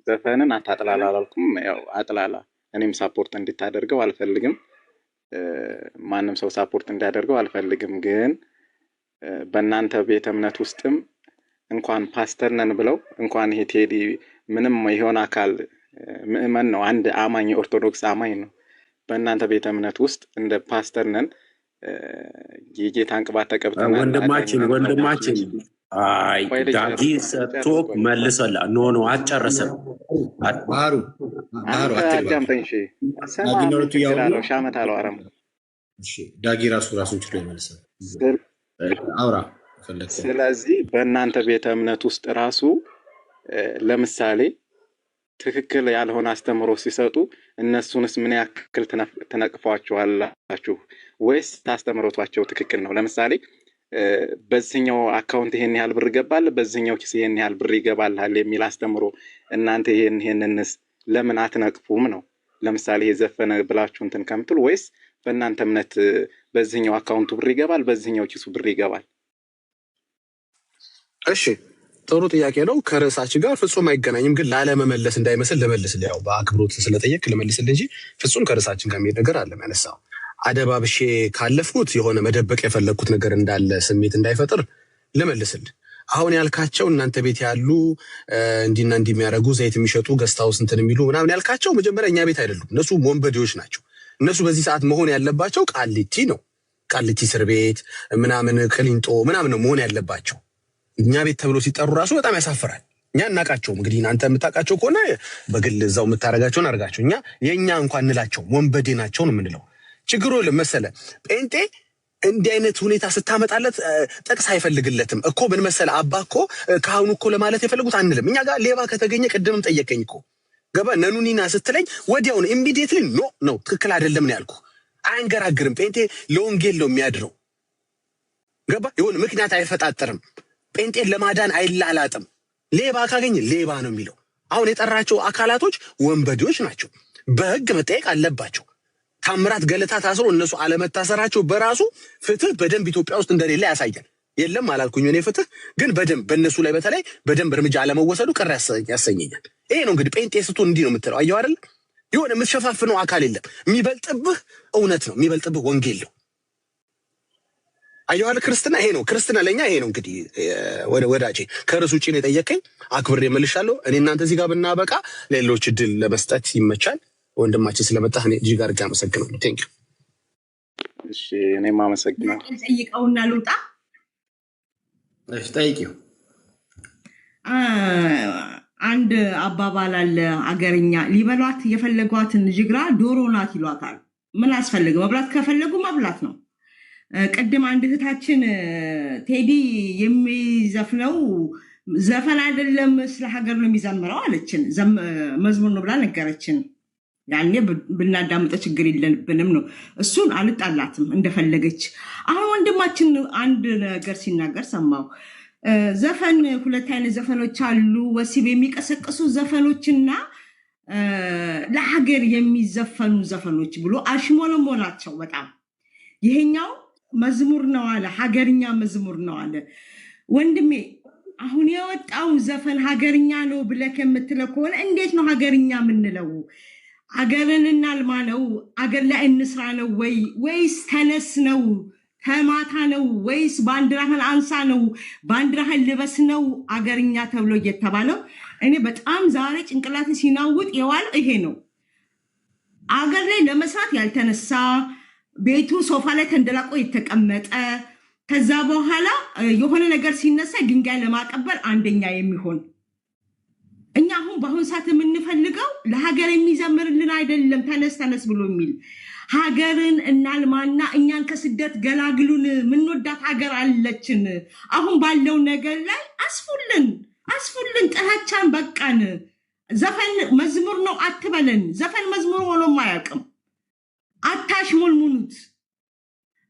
ዘፈንን አታጥላላ አላልኩም ያው አጥላላ እኔም ሳፖርት እንድታደርገው አልፈልግም ማንንም ሰው ሳፖርት እንዲያደርገው አልፈልግም ግን በእናንተ ቤተ እምነት ውስጥም እንኳን ፓስተር ነን ብለው እንኳን ይሄ ቴዲ ምንም የሆነ አካል ምእመን ነው አንድ አማኝ ኦርቶዶክስ አማኝ ነው በእናንተ ቤተ እምነት ውስጥ እንደ ፓስተር ነን የጌታን ቅባት ተቀብተናል ወንድማችን አይ ዳጊ ሰጥቶክ መልሰላ ኖ አጨረሰም ባህሩ አትጋምጠኝ ዳጊ ነው ሻመት አለው አረም ዳጊ ራሱን ችሎ ይመልሳል አውራ ፈለክ ስለዚህ በእናንተ ቤተ እምነት ውስጥ ራሱ ለምሳሌ ትክክል ያልሆነ አስተምሮ ሲሰጡ እነሱንስ ምን ያክል ተነቅፏቸዋላችሁ ወይስ ታስተምሮቷቸው ትክክል ነው ለምሳሌ በዚህኛው አካውንት ይሄን ያህል ብር ይገባል በዚህኛው ኪስ ይሄን ያህል ብር ይገባል የሚል አስተምሮ እናንተ ይሄንንስ ለምን አትነቅፉም ነው ለምሳሌ የዘፈነ ብላችሁ እንትን ከምትሉ ወይስ በእናንተ እምነት በዚህኛው አካውንቱ ብር ይገባል በዚህኛው ኪሱ ብር ይገባል እሺ ጥሩ ጥያቄ ነው ከርዕሳችን ጋር ፍጹም አይገናኝም ግን ላለመመለስ እንዳይመስል ልመልስልህ ያው በአክብሮት ስለጠየቅ ልመልስልህ እንጂ ፍጹም ከርዕሳችን ጋር የሚሄድ ነገር አለ ያነሳው አደባብሼ ካለፍኩት የሆነ መደበቅ የፈለኩት ነገር እንዳለ ስሜት እንዳይፈጥር ልመልስልህ አሁን ያልካቸው እናንተ ቤት ያሉ እንዲና እንዲሚያረጉ ዘይት የሚሸጡ ገስታውስ እንትን የሚሉ ምናምን ያልካቸው መጀመሪያ እኛ ቤት አይደሉም እነሱ ወንበዴዎች ናቸው እነሱ በዚህ ሰዓት መሆን ያለባቸው ቃሊቲ ነው ቃሊቲ እስር ቤት ምናምን ክሊንጦ ምናምን ነው መሆን ያለባቸው እኛ ቤት ተብሎ ሲጠሩ ራሱ በጣም ያሳፍራል እኛ እናቃቸው እንግዲህ እናንተ የምታቃቸው ከሆነ በግል እዛው የምታረጋቸውን አርጋቸው እኛ የኛ እንኳን እንላቸው ወንበዴ ናቸው ነው የምንለው ችግሩ ለመሰለ ጴንጤ እንዲህ አይነት ሁኔታ ስታመጣለት ጥቅስ አይፈልግለትም እኮ ምን መሰለ አባኮ ካሁን እኮ ለማለት የፈለጉት አንልም እኛ ጋር ሌባ ከተገኘ ቀደምም ጠየቀኝ እኮ ገባ ነኑኒና ስትለኝ ወዲያው ነው ኢሚዲየትሊ ነው ትክክል አይደለም ነው ያልኩ አንገራግርም ጴንጤ ለወንጌል ነው የሚያድረው ገባ ይሁን ምክንያት አይፈጣጠርም ጴንጤን ለማዳን አይላላጥም ሌባ ካገኘ ሌባ ነው የሚለው አሁን የጠራቸው አካላቶች ወንበዴዎች ናቸው በህግ መጠየቅ አለባቸው ታምራት ገለታ ታስሮ እነሱ አለመታሰራቸው በራሱ ፍትህ በደንብ ኢትዮጵያ ውስጥ እንደሌለ ያሳያል የለም አላልኩኝ እኔ ፍትህ ግን በደንብ በእነሱ ላይ በተለይ በደንብ እርምጃ አለመወሰዱ ቀር ያሰኘኛል ይሄ ነው እንግዲህ ጴንጤ ስትሆን እንዲህ ነው የምትለው አየው አይደል የሆነ የምትሸፋፍነው አካል የለም የሚበልጥብህ እውነት ነው የሚበልጥብህ ወንጌል ነው አየው አይደል ክርስትና ይሄ ነው ክርስትና ለኛ ይሄ ነው እንግዲህ ወዳጄ ከርዕሱ ውጪ ነው የጠየቀኝ አክብሬ መልሻለሁ እኔ እናንተ እዚህ ጋር ብናበቃ ሌሎች እድል ለመስጠት ይመቻል ወንድማችን ስለመጣህ እኔ እጅግ አድርጌ አመሰግናለሁ ቴንክ ዩ እሺ እኔም አመሰግናለሁ ጠይቀውና ልውጣ እሺ ጠይቂው አንድ አባባል አለ አገርኛ ሊበሏት የፈለጓትን ጅግራ ዶሮ ናት ይሏታል ምን አስፈልገው መብላት ከፈለጉ መብላት ነው ቀደም አንድ እህታችን ቴዲ የሚዘፍነው ዘፈን አይደለም ስለ ሀገር ነው የሚዘምረው አለችን መዝሙር ነው ብላ ነገረችን ያኔ ብናዳምጠው ችግር የለብንም ነው እሱን አልጣላትም እንደፈለገች አሁን ወንድማችን አንድ ነገር ሲናገር ሰማው ዘፈን ሁለት አይነት ዘፈኖች አሉ። ወሲብ የሚቀሰቅሱ ዘፈኖችና ለሀገር የሚዘፈኑ ዘፈኖች ብሎ አሽሞለሞላቸው በጣም። ይሄኛው መዝሙር ነው አለ፣ ሀገርኛ መዝሙር ነው አለ። ወንድሜ አሁን የወጣው ዘፈን ሀገርኛ ነው ብለህ የምትለው ከሆነ እንዴት ነው ሀገርኛ የምንለው? አገርን እናልማ ነው? አገር ላይ እንስራ ነው ወይስ ተነስ ነው? ተማታ ነው ወይስ ባንዲራህን አንሳ ነው? ባንዲራህን ልበስ ነው አገርኛ ተብሎ እየተባለው? እኔ በጣም ዛሬ ጭንቅላት ሲናውጥ የዋል ይሄ ነው። አገር ላይ ለመስራት ያልተነሳ ቤቱ ሶፋ ላይ ተንደላቆ የተቀመጠ ከዛ በኋላ የሆነ ነገር ሲነሳ ድንጋይ ለማቀበል አንደኛ የሚሆን እኛ አሁን በአሁን ሰዓት የምንፈልገው ለሀገር የሚዘምርልን አይደለም። ተነስ ብሎ የሚል ሀገርን እናልማና እኛን ከስደት ገላግሉን። ምንወዳት ሀገር አለችን። አሁን ባለው ነገር ላይ አስፉልን ጥላቻን በቃን። ዘፈን መዝሙር ነው አትበለን። ዘፈን መዝሙር ሆኖም አያውቅም። አታሽሙልሙሉት።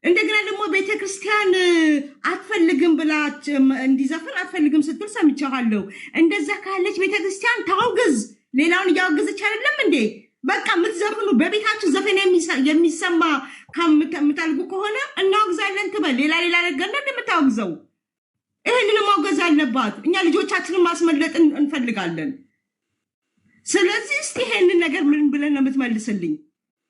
እንደገና ደግሞ ቤተክርስቲያን አትፈልግም ብላ እንዲዘፈን አትፈልግም ስትል ሰምቻለሁ። እንደዛ ካለች ቤተክርስቲያን ታውግዝ። ሌላውን እያወገዘች አይደለም እንዴ? በቃ የምትዘፍኑ በቤታችሁ ዘፈን የሚሰማ ከምታልጉ ከሆነ እናወግዛለን ትበል። ሌላ ነገር ነው እንደምታወግዘው። ይህንን ማውገዝ አለባት። እኛ ልጆቻችንን ማስመለጥ እንፈልጋለን። ስለዚህ እስቲ ይሄንን ነገር ምን ብለን ነው የምትመልስልኝ?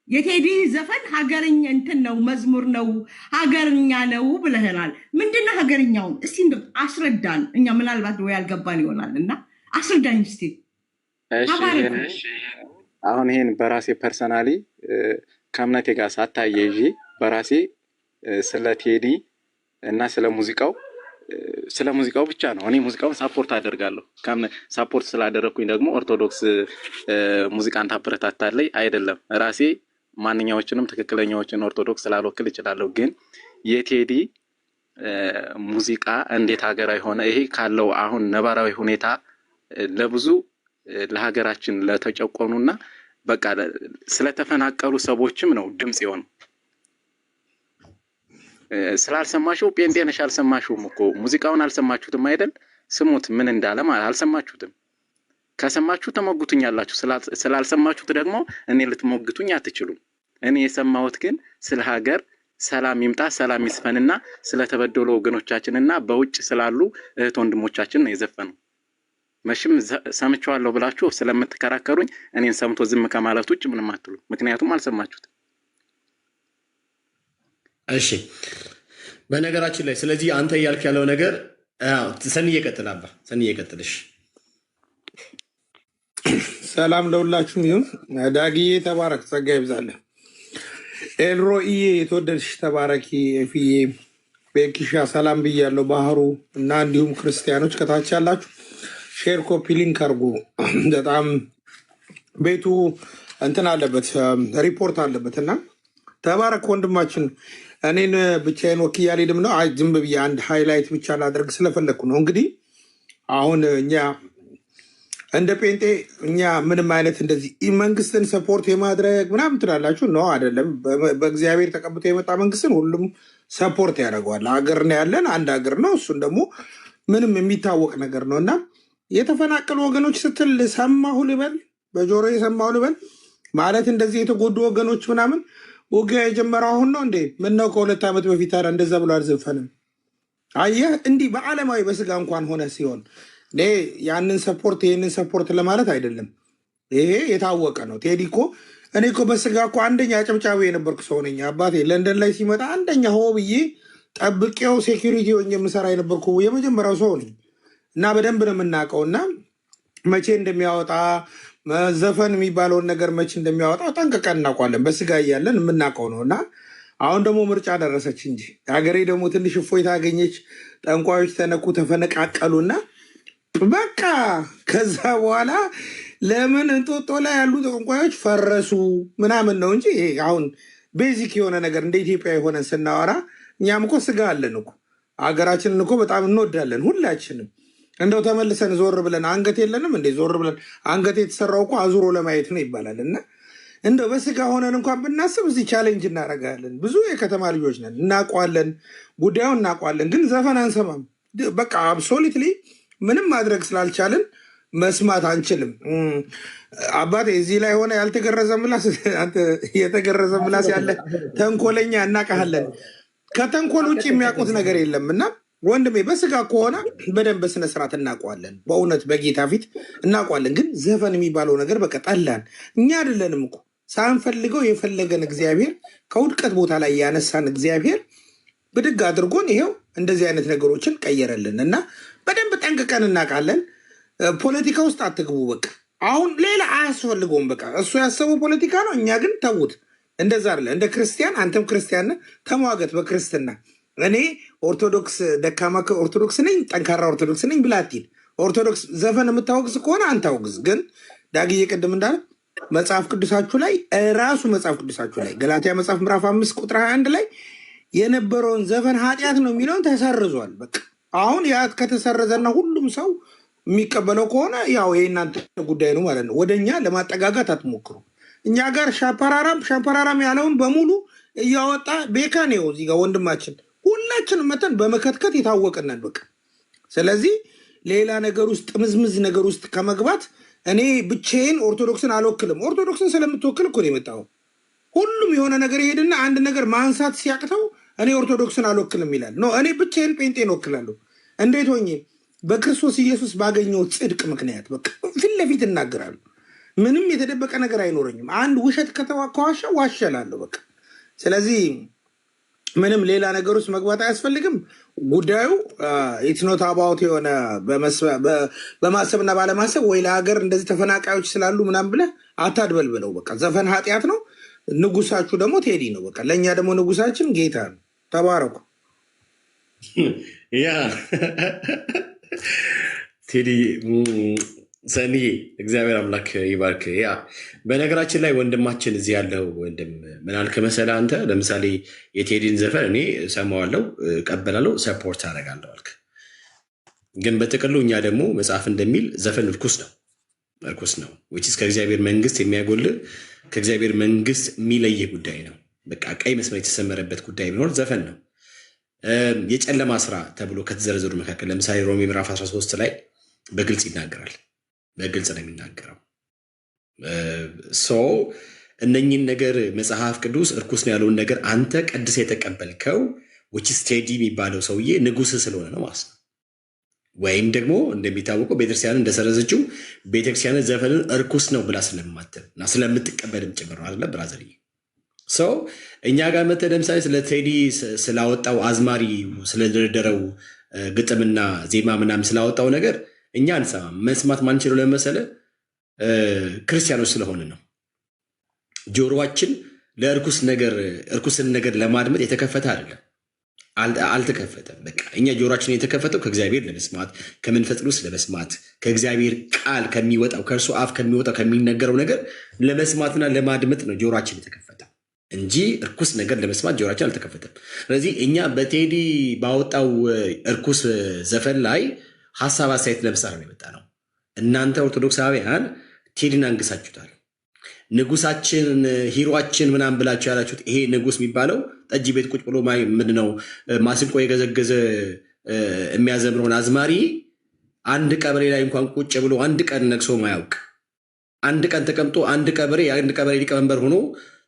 የቴዲ ዘፈን ሀገርኛ እንትን ነው መዝሙር ነው ሀገርኛ ነው ብለህናል። ምንድነው ሀገርኛውን? እስቲ እንደው አስረዳን። እኛ ምናልባት ወይ ያልገባን ይሆናል እና አስረዳኝ እስቲ። አሁን ይሄን በራሴ ፐርሰናሊ ከእምነቴ ጋር ሳታያይዤ በራሴ ስለ ቴዲ እና ስለ ሙዚቃው ብቻ ነው። እኔ ሙዚቃውን ሳፖርት አደርጋለሁ። ሳፖርት ስላደረኩኝ ደግሞ ኦርቶዶክስ ሙዚቃን ታበረታታለች አይደለም። ራሴ ማንኛዎችንም ትክክለኛዎችን ኦርቶዶክስ ስላልወክል እችላለሁ። ግን የቴዲ ሙዚቃ እንዴት ሀገራዊ ሆነ? ይሄ ካለው አሁን ነባራዊ ሁኔታ ለብዙ ለሀገራችን ለተጨቆኑና በቃ ስለተፈናቀሉ ሰዎችም ነው ድምጽ የሆነ። ስላልሰማሽው ጴንጤ ነሽ አልሰማሽውም እኮ ሙዚቃውን አልሰማችሁትም አይደል? ስሙት ምን እንዳለ ማለት አልሰማችሁትም። ከሰማችሁ ተሞግቱኛላችሁ። ስላልሰማችሁት ደግሞ እኔ ልትሞግቱኝ አትችሉም። እኔ የሰማሁት ግን ስለ ሀገር ሰላም ይምጣ፣ ሰላም ይስፈንና ስለተበደሉ ወገኖቻችንና በውጭ ስላሉ እህት ወንድሞቻችን ነው የዘፈነው። መቼም ሰምቻለሁ ብላችሁ ስለምትከራከሩኝ እኔን ሰምቶ ዝም ከማለት ውጭ ምንም አትሉ። ምክንያቱም አልሰማችሁትም። እሺ በነገራችን ላይ ስለዚህ አንተ እያልክ ያለው ነገር ሰንዬ ቀጥል። አባ ሰንዬ ቀጥልሽ። ሰላም ለሁላችሁም ይሁን። ዳግዬ ተባረክ፣ ጸጋ ይብዛልህ። ኤልሮኢዬ የተወደድሽ ተባረኪ። ኤፍዬ ቤኪሻ ሰላም ብያለሁ። ባህሩ እና እንዲሁም ክርስቲያኖች ከታች ያላችሁ ሼር ኮፒ ሊንክ አድርጉ። በጣም ቤቱ እንትን አለበት ሪፖርት አለበት እና ተባረክ ወንድማችን። እኔን ብቻዬን ወክዬ አልሄድም ነው። ዝም ብዬ አንድ ሃይላይት ብቻ ላደርግ ስለፈለግኩ ነው። እንግዲህ አሁን እኛ እንደ ጴንጤ እኛ ምንም አይነት እንደዚህ መንግስትን ሰፖርት የማድረግ ምናምን ትላላችሁ ነው አይደለም። በእግዚአብሔር ተቀብቶ የመጣ መንግስትን ሁሉም ሰፖርት ያደርገዋል። ሀገር ነው ያለን፣ አንድ ሀገር ነው። እሱን ደግሞ ምንም የሚታወቅ ነገር ነው እና የተፈናቀሉ ወገኖች ስትል ሰማሁ ልበል፣ በጆሮ የሰማሁ ልበል ማለት እንደዚህ የተጎዱ ወገኖች ምናምን ውጊያ የጀመረው አሁን ነው እንዴ? ምነው ከ2 ዓመት በፊት ታዲያ እንደዛ ብሎ አልዘፈንም? አየህ እንዲህ በዓለማዊ በስጋ እንኳን ሆነ ሲሆን ያንን ሰፖርት ይህንን ሰፖርት ለማለት አይደለም። ይሄ የታወቀ ነው። ቴዲ እኮ እኔ እኮ በስጋ እኮ አንደኛ አጨብጫቢ የነበርኩ ሰው ነኝ። አባቴ ለንደን ላይ ሲመጣ አንደኛ ሆ ብዬ ጠብቄው ሴኪሪቲ ሆኜ የምሰራ የነበርኩ የመጀመሪያው ሰው ነኝ እና በደንብ ነው የምናውቀው እና መቼ እንደሚያወጣ ዘፈን የሚባለውን ነገር መቼ እንደሚያወጣ ጠንቅቀን እናውቋለን። በስጋ እያለን የምናውቀው ነው እና አሁን ደግሞ ምርጫ ደረሰች እንጂ ሀገሬ ደግሞ ትንሽ እፎይታ አገኘች። ጠንቋዮች ተነኩ፣ ተፈነቃቀሉና በቃ ከዛ በኋላ ለምን እንጦጦ ላይ ያሉ ጠንቋዮች ፈረሱ ምናምን ነው እንጂ አሁን ቤዚክ የሆነ ነገር እንደ ኢትዮጵያ የሆነ ስናወራ እኛም እኮ ስጋ አለን እኮ ሀገራችንን እኮ በጣም እንወዳለን ሁላችንም። እንደው ተመልሰን ዞር ብለን አንገት የለንም እንዴ? ዞር ብለን አንገት የተሰራው እኮ አዙሮ ለማየት ነው ይባላል። እና እንደው በስጋ ሆነን እንኳን ብናስብ እዚህ ቻሌንጅ እናደርጋለን። ብዙ የከተማ ልጆች ነን፣ እናውቀዋለን፣ ጉዳዩን እናውቀዋለን። ግን ዘፈን አንሰማም። በቃ አብሶሉትሊ ምንም ማድረግ ስላልቻልን መስማት አንችልም። አባቴ እዚህ ላይ ሆነ ያልተገረዘ ምላስ የተገረዘ ምላስ ያለ ተንኮለኛ እናውቃለን። ከተንኮል ውጭ የሚያውቁት ነገር የለም እና ወንድሜ በስጋ ከሆነ በደንብ በስነስርዓት እናውቀዋለን። በእውነት በጌታ ፊት እናውቀዋለን። ግን ዘፈን የሚባለው ነገር በቃ ጠላን። እኛ አይደለንም እኮ ሳንፈልገው የፈለገን እግዚአብሔር ከውድቀት ቦታ ላይ ያነሳን እግዚአብሔር ብድግ አድርጎን ይሄው እንደዚህ አይነት ነገሮችን ቀየረልን እና በደንብ ጠንቅቀን እናውቃለን። ፖለቲካ ውስጥ አትግቡ። በቃ አሁን ሌላ አያስፈልገውም። በቃ እሱ ያሰበው ፖለቲካ ነው። እኛ ግን ተዉት። እንደዛ አለ። እንደ ክርስቲያን አንተም ክርስቲያን ተሟገት በክርስትና። እኔ ኦርቶዶክስ ደካማ ኦርቶዶክስ ነኝ ጠንካራ ኦርቶዶክስ ነኝ ብላቲን ኦርቶዶክስ ዘፈን የምታወግዝ ከሆነ አንተ አውግዝ። ግን ዳግዬ ቅድም እንዳለ መጽሐፍ ቅዱሳችሁ ላይ ራሱ መጽሐፍ ቅዱሳችሁ ላይ ገላትያ መጽሐፍ ምዕራፍ 5 ቁጥር 21 ላይ የነበረውን ዘፈን ኃጢአት ነው የሚለውን ተሰርዟል። በቃ አሁን ያ ከተሰረዘና ሁሉም ሰው የሚቀበለው ከሆነ ያው የእናንተ ጉዳይ ነው ማለት ነው። ወደኛ ለማጠጋጋት አትሞክሩ። እኛ ጋር ሻፓራራም ያለውን በሙሉ እያወጣ ቤካ ነው እዚህ ጋር ወንድማችን ሁላችንም መተን በመከትከት የታወቀናል። በቃ ስለዚህ ሌላ ነገር ውስጥ ጥምዝምዝ ነገር ውስጥ ከመግባት እኔ ብቻዬን ኦርቶዶክስን አልወክልም። ኦርቶዶክስን ስለምትወክል እኮ ነው የመጣው። ሁሉም የሆነ ነገር ይሄድና አንድ ነገር ማንሳት ሲያቅተው እኔ ኦርቶዶክስን አልወክልም ይላል። ኖ እኔ ብቻዬን ጴንጤን ወክላለሁ። እንዴት ሆኜ? በክርስቶስ ኢየሱስ ባገኘው ጽድቅ ምክንያት በቃ ፊት ለፊት እናገራለሁ። ምንም የተደበቀ ነገር አይኖረኝም። አንድ ውሸት ከዋሸ ዋሸላለሁ በቃ። ስለዚህ ምንም ሌላ ነገር ውስጥ መግባት አያስፈልግም። ጉዳዩ ኢትኖት አባውት የሆነ በማሰብና ባለማሰብ ወይ ለሀገር እንደዚህ ተፈናቃዮች ስላሉ ምናምን ብለህ አታድበልብለው። በቃ ዘፈን ኃጢአት ነው። ንጉሳችሁ ደግሞ ቴዲ ነው። በቃ ለእኛ ደግሞ ንጉሳችን ጌታ ነው። ተባረኩ። ያ ቴዲ ሰኒዬ እግዚአብሔር አምላክ ይባርክ። ያ በነገራችን ላይ ወንድማችን እዚህ ያለው ወንድም ምን አልክ መሰለህ አንተ ለምሳሌ የቴዲን ዘፈን እኔ ሰማዋለሁ፣ እቀበላለሁ፣ ሰፖርት አደርጋለሁ አልክ። ግን በጥቅሉ እኛ ደግሞ መጽሐፍ እንደሚል ዘፈን እርኩስ ነው ዊችስ ከእግዚአብሔር መንግስት የሚያጎል ከእግዚአብሔር መንግስት የሚለይ ጉዳይ ነው። በቃ ቀይ መስመር የተሰመረበት ጉዳይ ቢኖር ዘፈን ነው። የጨለማ ስራ ተብሎ ከተዘረዘሩ መካከል ለምሳሌ ሮሜ ምዕራፍ 13 ላይ በግልጽ ይናገራል። በግልጽ ነው የሚናገረው። እነኝን ነገር መጽሐፍ ቅዱስ እርኩስ ነው ያለውን ነገር አንተ ቀድሰ የተቀበልከው ዊችስ ቴዲ የሚባለው ሰውዬ ንጉስ ስለሆነ ነው ማለት ነው። ወይም ደግሞ እንደሚታወቀው ቤተክርስቲያን እንደሰረዘችው ቤተክርስቲያን ዘፈንን እርኩስ ነው ብላ ስለማትል እና ስለምትቀበልም ጭምር ነው አይደለ ብራዘርዬ? እኛ ጋር መተህ ለምሳሌ ስለ ቴዲ ስላወጣው አዝማሪ ስለደረደረው ግጥምና ዜማ ምናምን ስላወጣው ነገር እኛ አንሰማም። መስማት ማንችለው ለመሰለ ክርስቲያኖች ስለሆነ ነው። ጆሮአችን ለእርኩስን ነገር ለማድመጥ የተከፈተ አይደለም፣ አልተከፈተም። በቃ እኛ ጆሮአችን የተከፈተው ከእግዚአብሔር ለመስማት ከመንፈስ ቅዱስ ለመስማት ከእግዚአብሔር ቃል ከሚወጣው ከእርሱ አፍ ከሚወጣው ከሚነገረው ነገር ለመስማትና ለማድመጥ ነው ጆሮአችን የተከፈተው እንጂ እርኩስ ነገር ለመስማት ጆሮአችን አልተከፈተም። ስለዚህ እኛ በቴዲ ባወጣው እርኩስ ዘፈን ላይ ሀሳብ አስተያየት ለምሳሌ ነው የመጣ ነው። እናንተ ኦርቶዶክሳውያን ቴዲን አንግሳችሁታል። ንጉሳችን ሂሯችን ምናምን ብላችሁ ያላችሁት ይሄ ንጉስ የሚባለው ጠጅ ቤት ቁጭ ብሎ ምንድነው ማስንቆ የገዘገዘ የሚያዘምረውን አዝማሪ አንድ ቀበሌ ላይ እንኳን ቁጭ ብሎ አንድ ቀን ነግሶ ማያውቅ አንድ ቀን ተቀምጦ አንድ ቀበሌ ሊቀመንበር ሆኖ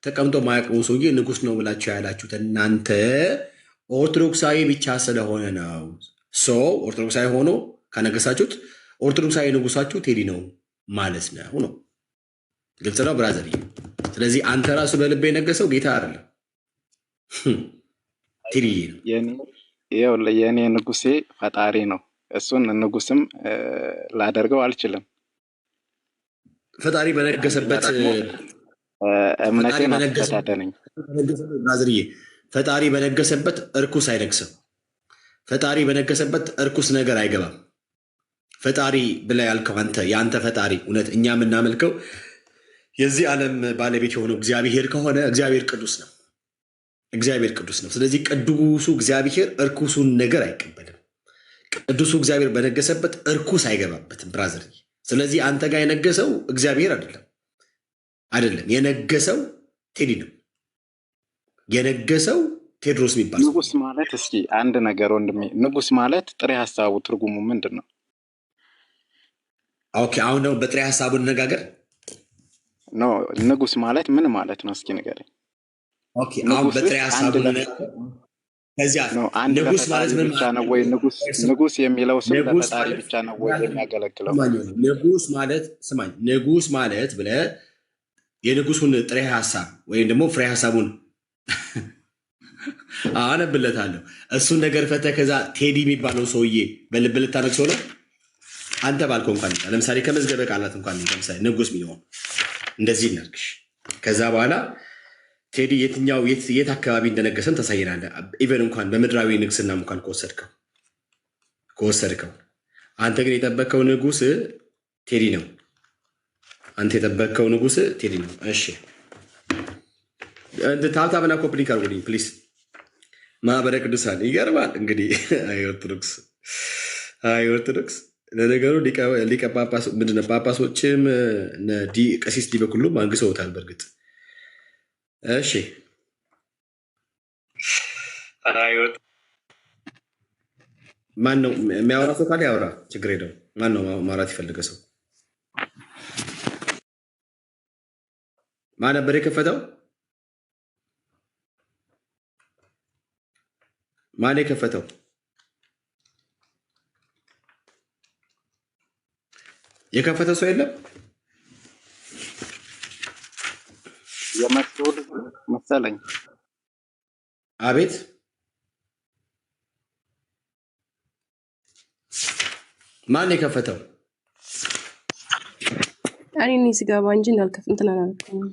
ተቀምጦ ማያውቀው ሰውዬ ንጉስ ነው ብላችሁ ያላችሁት እናንተ ኦርቶዶክሳዊ ብቻ ስለሆነ ነው። ኦርቶዶክሳዊ ሆኖ ከነገሳችሁት ኦርቶዶክሳዊ ንጉሳችሁ ቴዲ ነው ማለት ነው። ግልጽ ነው ብራዘር። ስለዚህ አንተ ራሱ በልብ የነገሰው ጌታ አይደለም ቴዲ ነው። የኔ ንጉሴ ፈጣሪ ነው። እሱን ንጉስም ላደርገው አልችልም። ፈጣሪ በነገሰበት እምነቴን አስተዳደረኝ ብራዘርዬ። ፈጣሪ በነገሰበት እርኩስ አይነግስም። ፈጣሪ በነገሰበት እርኩስ ነገር አይገባም። ፈጣሪ ብላ ያልከው አንተ የአንተ ፈጣሪ እውነት እኛ የምናመልከው የዚህ ዓለም ባለቤት የሆነው እግዚአብሔር ከሆነ እግዚአብሔር ቅዱስ ነው። እግዚአብሔር ቅዱስ ነው። ስለዚህ ቅዱሱ እግዚአብሔር እርኩሱን ነገር አይቀበልም። ቅዱሱ እግዚአብሔር በነገሰበት እርኩስ አይገባበትም ብራዘር። ስለዚህ አንተ ጋር የነገሰው እግዚአብሔር አይደለም። የነገሰው ቴዲ ነው። የነገሰው ቴዎድሮስ የሚባል ንጉስ ማለት እስኪ አንድ ነገር ወንድሜ፣ ንጉስ ማለት ጥሬ ሀሳቡ ትርጉሙ ምንድን ነው? ኦኬ አሁን ደግሞ በጥሬ ሀሳቡ እንነጋገር። ኖ ንጉስ ማለት ምን ማለት ነው? እስኪ ንገረኝ። ኦኬ አሁን በጥሬ ሀሳቡ ከዚያ ንጉስ ማለት ምን ብቻ ነው ወይ? ንጉስ የሚለው ስም ለፈጣሪ ብቻ ነው ወይ የሚያገለግለው? ንጉስ ማለት ስማኝ፣ ንጉስ ማለት ብለህ የንጉሱን ጥሬ ሀሳብ ወይም ደግሞ ፍሬ ሀሳቡን አነብለታለሁ። እሱን ነገር ፈተህ ከዛ ቴዲ የሚባለው ሰውዬ በልብ ልታደርግ ሰው ነው አንተ ባልከው እንኳን ለምሳሌ ከመዝገበ ቃላት እንኳን ለምሳሌ ንጉስ የሚለውን እንደዚህ እናርግሽ። ከዛ በኋላ ቴዲ የትኛው የት አካባቢ እንደነገሰን ታሳየናለህ። ኢቨን እንኳን በምድራዊ ንግስና እንኳን ከወሰድከው አንተ ግን የጠበቅከው ንጉስ ቴዲ ነው። አንተ የጠበቅከው ንጉስ ቴዲ ነው። እሺ ታብታብና ኮፕሊንክ አድርጉልኝ ፕሊዝ። ማህበረ ቅዱሳን ይገርማል እንግዲህ። አይ ኦርቶዶክስ ለነገሩ ሊቀ ጳጳስ ምንድን ነው ጳጳሶችም ቀሲስ ዲበኩሉም አንግሰውታል በእርግጥ። እሺ ማን ነው የሚያወራ ሰው ካለ ያወራ፣ ችግር የለውም። ማን ነው ማውራት የፈለገ ሰው? ማን ነበር የከፈተው? ማን የከፈተው? የከፈተ ሰው የለም? የመስሉል መሰለኝ። አቤት ማን የከፈተው? እኔ ስገባ እንጂ እንዳልከፍት እንትን አላልኩም።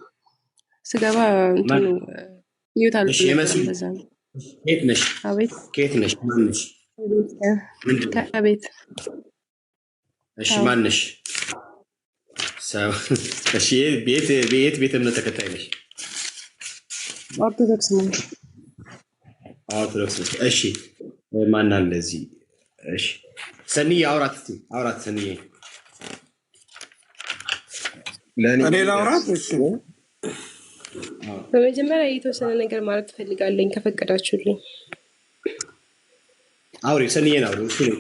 ስገባ እንትኑ ይውታል። እሺ የመስሉል ከየት ነሽ? አቤት ከየት ነሽ? ማን ነሽ? ከቤት እሺ ማን ነሽ? እሺ ቤት እምነት ተከታይ ነሽ? ኦርቶዶክስ ነኝ። ኦርቶዶክስ ነሽ? እሺ ማን አለ እዚህ? እሺ ሰኒዬ አውራት እስኪ አውራት ሰኒዬ። እኔ ላውራት? እሺ በመጀመሪያ የተወሰነ ነገር ማለት ትፈልጋለኝ ከፈቀዳችሁልኝ። አውሪ ሰኒዬን አውሪ። እሱ ነው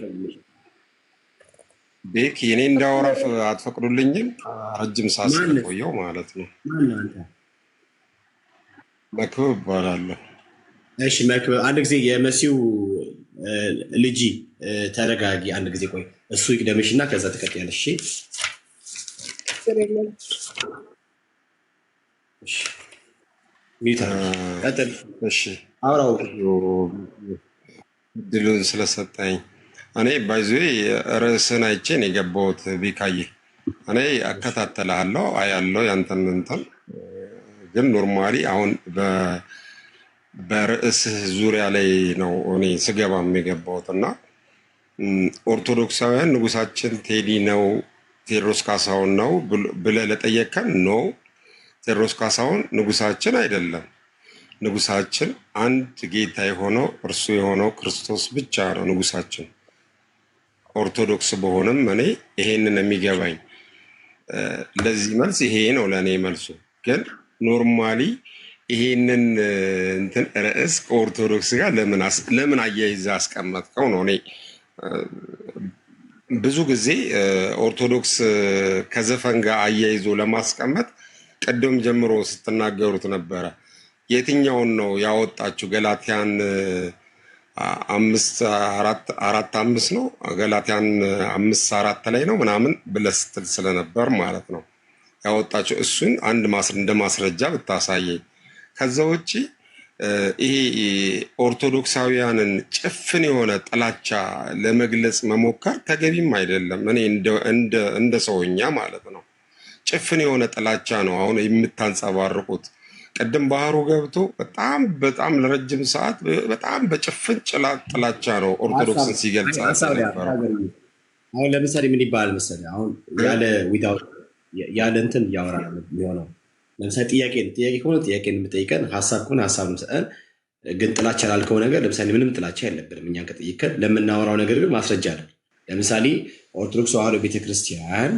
ቤክ እኔ እንዳወራ አትፈቅዱልኝም? ረጅም ሰዓት ስለቆየው ማለት ነው። መክብብ እባላለሁ። እሺ መክብብ፣ አንድ ጊዜ የመሲው ልጅ ተረጋጊ፣ አንድ ጊዜ ቆይ፣ እሱ ይቅደምሽ እና ከዛ ትቀጥያለሽ። እሺ ቀጥል። እሺ አውራው እድሉን ስለሰጠኝ እኔ ባይዞ ርዕስን አይቼን የገባሁት ቢካዬ፣ እኔ አከታተልሃለሁ አያለው ያንተን እንትን ግን ኖርማሊ አሁን በርዕስህ ዙሪያ ላይ ነው እኔ ስገባም የገባሁት እና ኦርቶዶክሳውያን ንጉሳችን ቴዲ ነው ቴዎድሮስ ካሳሁን ነው ብለህ ለጠየቀን ኖ፣ ቴዎድሮስ ካሳሁን ንጉሳችን አይደለም። ንጉሳችን አንድ ጌታ የሆነው እርሱ የሆነው ክርስቶስ ብቻ ነው ንጉሳችን። ኦርቶዶክስ በሆንም እኔ ይሄንን የሚገባኝ ለዚህ መልስ ይሄ ነው ለእኔ መልሱ። ግን ኖርማሊ ይሄንን እንትን ርዕስ ከኦርቶዶክስ ጋር ለምን አያይዘህ አስቀመጥከው ነው። እኔ ብዙ ጊዜ ኦርቶዶክስ ከዘፈን ጋር አያይዞ ለማስቀመጥ ቅድም ጀምሮ ስትናገሩት ነበረ። የትኛውን ነው ያወጣችሁ? ገላትያን 5:4-5 ነው ገላትያን 5:4 ላይ ነው ምናምን ብለህ ስትል ስለነበር ማለት ነው ያወጣችሁ። እሱን እንደ ማስረጃ ብታሳየኝ። ከዛ ውጭ ይሄ ኦርቶዶክሳውያንን ጭፍን የሆነ ጥላቻ ለመግለጽ መሞከር ተገቢም አይደለም። እኔ እንደ ሰውኛ ማለት ነው ጭፍን የሆነ ጥላቻ ነው አሁን የምታንጸባርቁት። ቅድም ባህሩ ገብቶ በጣም ለረጅም ሰዓት በጣም በጭፍን ጥላቻ ነው ኦርቶዶክስን ሲገልጽ ነበር። አሁን ለምሳሌ ምን ይባላል መሰለህ? አሁን ያለ እንትን እያወራ የሚሆነው ለምሳሌ ጥያቄ ከሆነ ጥያቄ የምጠይቀን፣ ሀሳብ ከሆነ ሀሳብ ምሰጠን። ግን ጥላቻ ላልከው ነገር ለምሳሌ ምንም ጥላቻ የለብንም እኛን ከጠይቀን። ለምናወራው ነገር ግን ማስረጃ አለን። ለምሳሌ ኦርቶዶክስ ተዋሕዶ ቤተክርስቲያን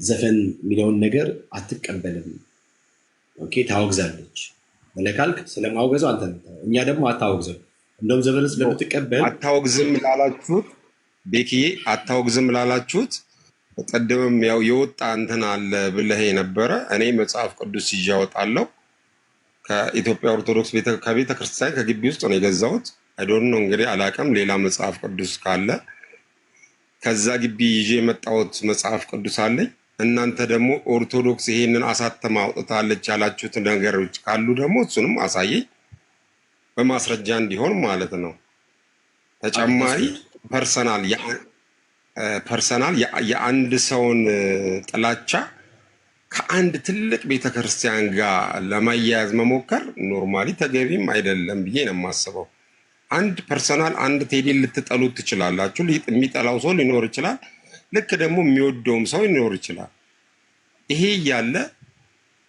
ዘፈን የሚለውን ነገር አትቀበልም፣ ኦኬ ታወግዛለች። መለካልክ ስለማውገዘው አንተ እኛ ደግሞ አታወግዘው። እንደውም ዘመን ስለምትቀበል አታወግዝም ላላችሁት ቤኪዬ አታወግዝም ላላችሁት ቀደምም ያው የወጣ እንትን አለ ብለህ የነበረ እኔ መጽሐፍ ቅዱስ ይዤ አወጣለሁ ከኢትዮጵያ ኦርቶዶክስ ከቤተ ክርስቲያን ከግቢ ውስጥ ነው የገዛሁት። አይዶን ነው እንግዲህ አላቅም፣ ሌላ መጽሐፍ ቅዱስ ካለ ከዛ ግቢ ይዤ የመጣሁት መጽሐፍ ቅዱስ አለኝ። እናንተ ደግሞ ኦርቶዶክስ ይሄንን አሳተማ አውጥታለች ያላችሁት ነገሮች ካሉ ደግሞ እሱንም አሳየኝ በማስረጃ እንዲሆን ማለት ነው። ተጨማሪ ፐርሰናል የአንድ ሰውን ጥላቻ ከአንድ ትልቅ ቤተክርስቲያን ጋር ለማያያዝ መሞከር ኖርማሊ ተገቢም አይደለም ብዬ ነው የማስበው። አንድ ፐርሰናል አንድ ቴዲን ልትጠሉት ትችላላችሁ። የሚጠላው ሰው ሊኖር ይችላል፣ ልክ ደግሞ የሚወደውም ሰው ሊኖር ይችላል። ይሄ እያለ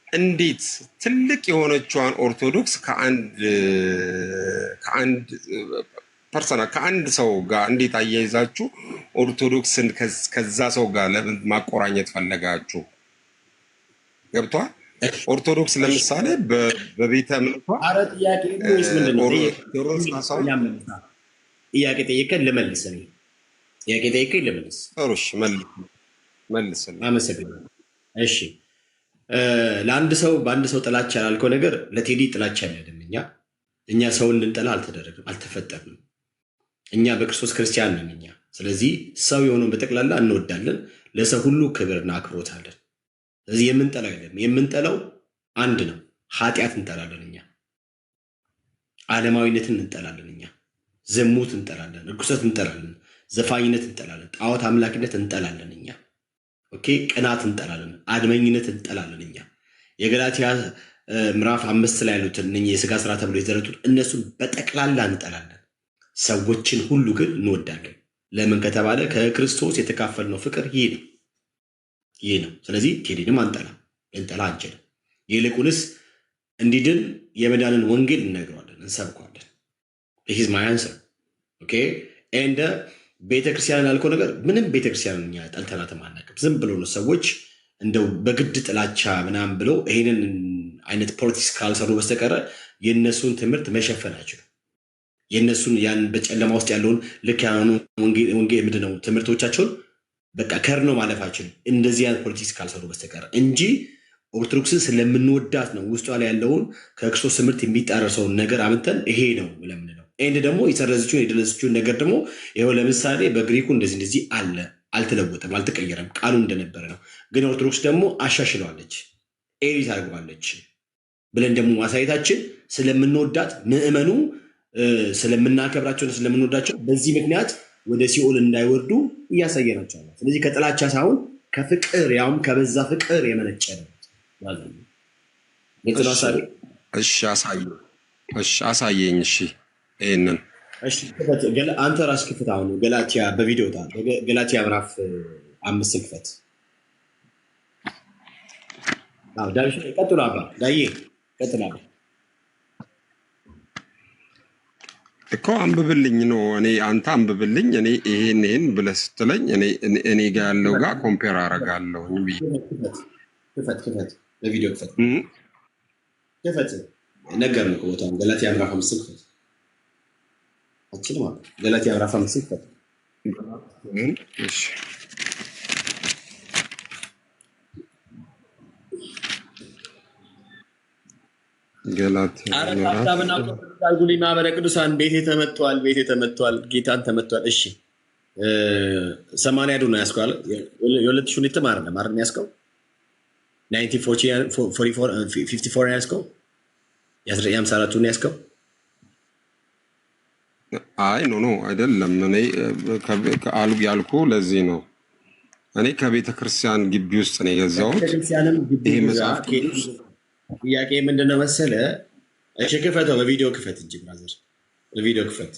እንዴት ትልቅ የሆነችዋን ኦርቶዶክስ ከአንድ ፐርሰናል ከአንድ ሰው ጋር እንዴት አያይዛችሁ ኦርቶዶክስን ከዛ ሰው ጋር ለምን ማቆራኘት ፈለጋችሁ? ገብቷል? ኦርቶዶክስ ለምሳሌ በቤተ እምነቷ ጥያቄ ጠይቀን ልመልስ። ጥያቄ ጠይቀኝ ልመልስ። ጥሩሽ መልስ። አመሰግናለሁ። እሺ ለአንድ ሰው በአንድ ሰው ጥላቻ ያላልከው ነገር ለቴዲ ጥላቻ አይደለም። እኛ ሰውን ልንጠላ አልተደረግም፣ አልተፈጠርንም። እኛ በክርስቶስ ክርስቲያን ነን እኛ። ስለዚህ ሰው የሆነውን በጠቅላላ እንወዳለን፣ ለሰው ሁሉ ክብርና አክብሮት አለን። ስለዚህ የምንጠላው አይደለም። የምንጠላው አንድ ነው። ኃጢአት እንጠላለን እኛ፣ ዓለማዊነትን እንጠላለን እኛ፣ ዝሙት እንጠላለን፣ ርኩሰት እንጠላለን፣ ዘፋኝነት እንጠላለን፣ ጣዖት አምላክነት እንጠላለን እኛ። ኦኬ፣ ቅናት እንጠላለን፣ አድመኝነት እንጠላለን እኛ። የገላትያ ምዕራፍ 5 ላይ ያሉትን የስጋ ስራ ተብሎ የተዘረቱት እነሱን በጠቅላላ እንጠላለን። ሰዎችን ሁሉ ግን እንወዳለን። ለምን ከተባለ ከክርስቶስ የተካፈልነው ፍቅር ይህ ነው። ስለዚህ ቴዲንም አንጠላም፣ ልንጠላ አንችልም። ይልቁንስ እንዲድን የመዳንን ወንጌል እንነግረዋለን፣ እንሰብከዋለን። ይህ ማይ አንሰር። ኦኬ ኤንድ ቤተክርስቲያን ያልከው ነገር ምንም ቤተክርስቲያን እኛ ጠልተናትም አናውቅም። ዝም ብሎ ነው ሰዎች እንደው በግድ ጥላቻ ምናምን ብለው ይሄንን አይነት ፖለቲክስ ካልሰሩ በስተቀረ የእነሱን ትምህርት መሸፈን አይችሉም። የእነሱን ያን በጨለማ ውስጥ ያለውን ልክ ያኑ ወንጌል ምንድን ነው ትምህርቶቻቸውን በቃ ከርነው ማለፍ አይችሉም፣ እንደዚህ አይነት ፖለቲክስ ካልሰሩ በስተቀረ እንጂ ኦርቶዶክስን ስለምንወዳት ነው ውስጧ ላይ ያለውን ከክርስቶስ ትምህርት የሚጣረሰውን ነገር አምተን ይሄ ነው ለምንለው። ኤንድ ደግሞ የሰረዘችውን የደለሰችውን ነገር ደግሞ ይኸው ለምሳሌ በግሪኩ እንደዚህ አለ፣ አልተለወጠም፣ አልተቀየረም፣ ቃሉ እንደነበረ ነው። ግን ኦርቶዶክስ ደግሞ አሻሽለዋለች፣ ኤዲት አድርገዋለች ብለን ደግሞ ማሳየታችን ስለምንወዳት ምዕመኑ ስለምናከብራቸውና ስለምንወዳቸው በዚህ ምክንያት ወደ ሲኦል እንዳይወርዱ እያሳየናቸው ነው። ስለዚህ ከጥላቻ ሳይሆን ከፍቅር ያውም ከበዛ ፍቅር የመነጨ ነው። አሳየኝ። እሺ ይሄንን አንተ ራስ ክፍት። አሁን ገላትያ በቪዲዮ ገላትያ ምዕራፍ 5 ክፈት። ዳሽ ቀጥሎ አባ ዳዬ ቀጥሎ እኮ አንብብልኝ ነው። አንተ አንብብልኝ፣ እኔ ይሄን ብለህ ስትለኝ እኔ ጋር ያለው ጋር ኮምፔር አደርጋለሁ። ክፈት በቪዲዮ ክፈት ነገር ነው ቦታውን ገላትያ ምዕራፍ 5 ክፈት። አችልም ገላትያ ምዕራፍ 5 ክፈት። እሺ ገላትያ ማህበረ ቅዱሳን ቤቴ ተመቷል፣ ጌታን ተመቷል። እሺ 80 ነው ያስከው አለ የ2000 የተማረ ነው ማረም ያስከው 1954 ያስከው የ54 ነው ያስከው። አይ ኖ አይደለም። እኔ ያልኩ ለዚህ ነው። እኔ ከቤተ ክርስቲያን ግቢ ውስጥ ነው የገዛሁት። ይሄ መጽሐፍ ጥያቄ ምንድነው መሰለ? እሺ ክፈተው፣ በቪዲዮ ክፈት እንጂ ብራዘር፣ በቪዲዮ ክፈት።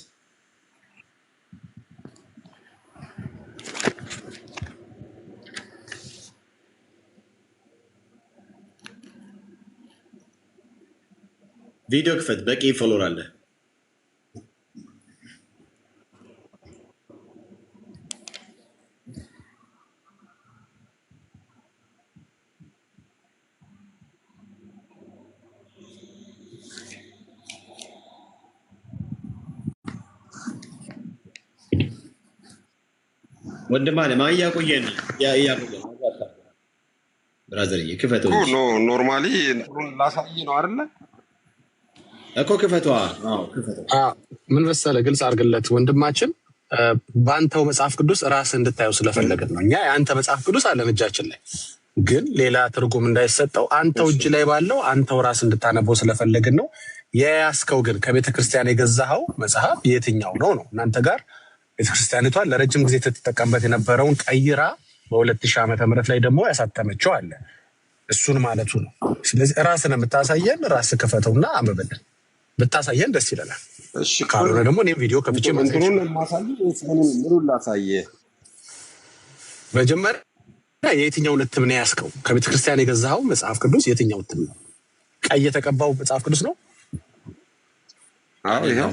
ቪዲዮ ክፈት። በቂ ፎሎወር አለ። ወንድም አለ ማን ያቆየን ያቆየን ብራዘር ክፈተው ኖ ኖርማሊ እንትኑን ላሳይ ነው አይደለ እኮ ክፈተው ክፈተው ምን መሰለህ ግልጽ አድርግለት ወንድማችን ባንተው መጽሐፍ ቅዱስ ራስ እንድታየው ስለፈለግን ነው እኛ ያንተ መጽሐፍ ቅዱስ አለ እጃችን ላይ ግን ሌላ ትርጉም እንዳይሰጠው አንተው እጅ ላይ ባለው አንተው ራስ እንድታነበው ስለፈለግን ነው የያስከው ግን ከቤተ ክርስቲያን የገዛኸው መጽሐፍ የትኛው ነው እናንተ ጋር ቤተ ክርስቲያኒቷ ለረጅም ጊዜ ተጠቀምበት የነበረውን ቀይራ በ2000 ዓመተ ምህረት ላይ ደግሞ ያሳተመችው አለ እሱን ማለቱ ነው ስለዚህ ራስን የምታሳየን ራስ ከፈተውና አንብበልን ብታሳየን ደስ ይላል እሺ ካልሆነ ደግሞ እኔም ቪዲዮ ከፍቼ እንትኑን ማሳየው ምኑን ላሳየ መጀመሪያ የትኛው እትም ነው ያስከው ከቤተ ክርስቲያን የገዛኸው መጽሐፍ ቅዱስ የትኛው እትም ነው ቀይ የተቀባው መጽሐፍ ቅዱስ ነው አዎ ይሄው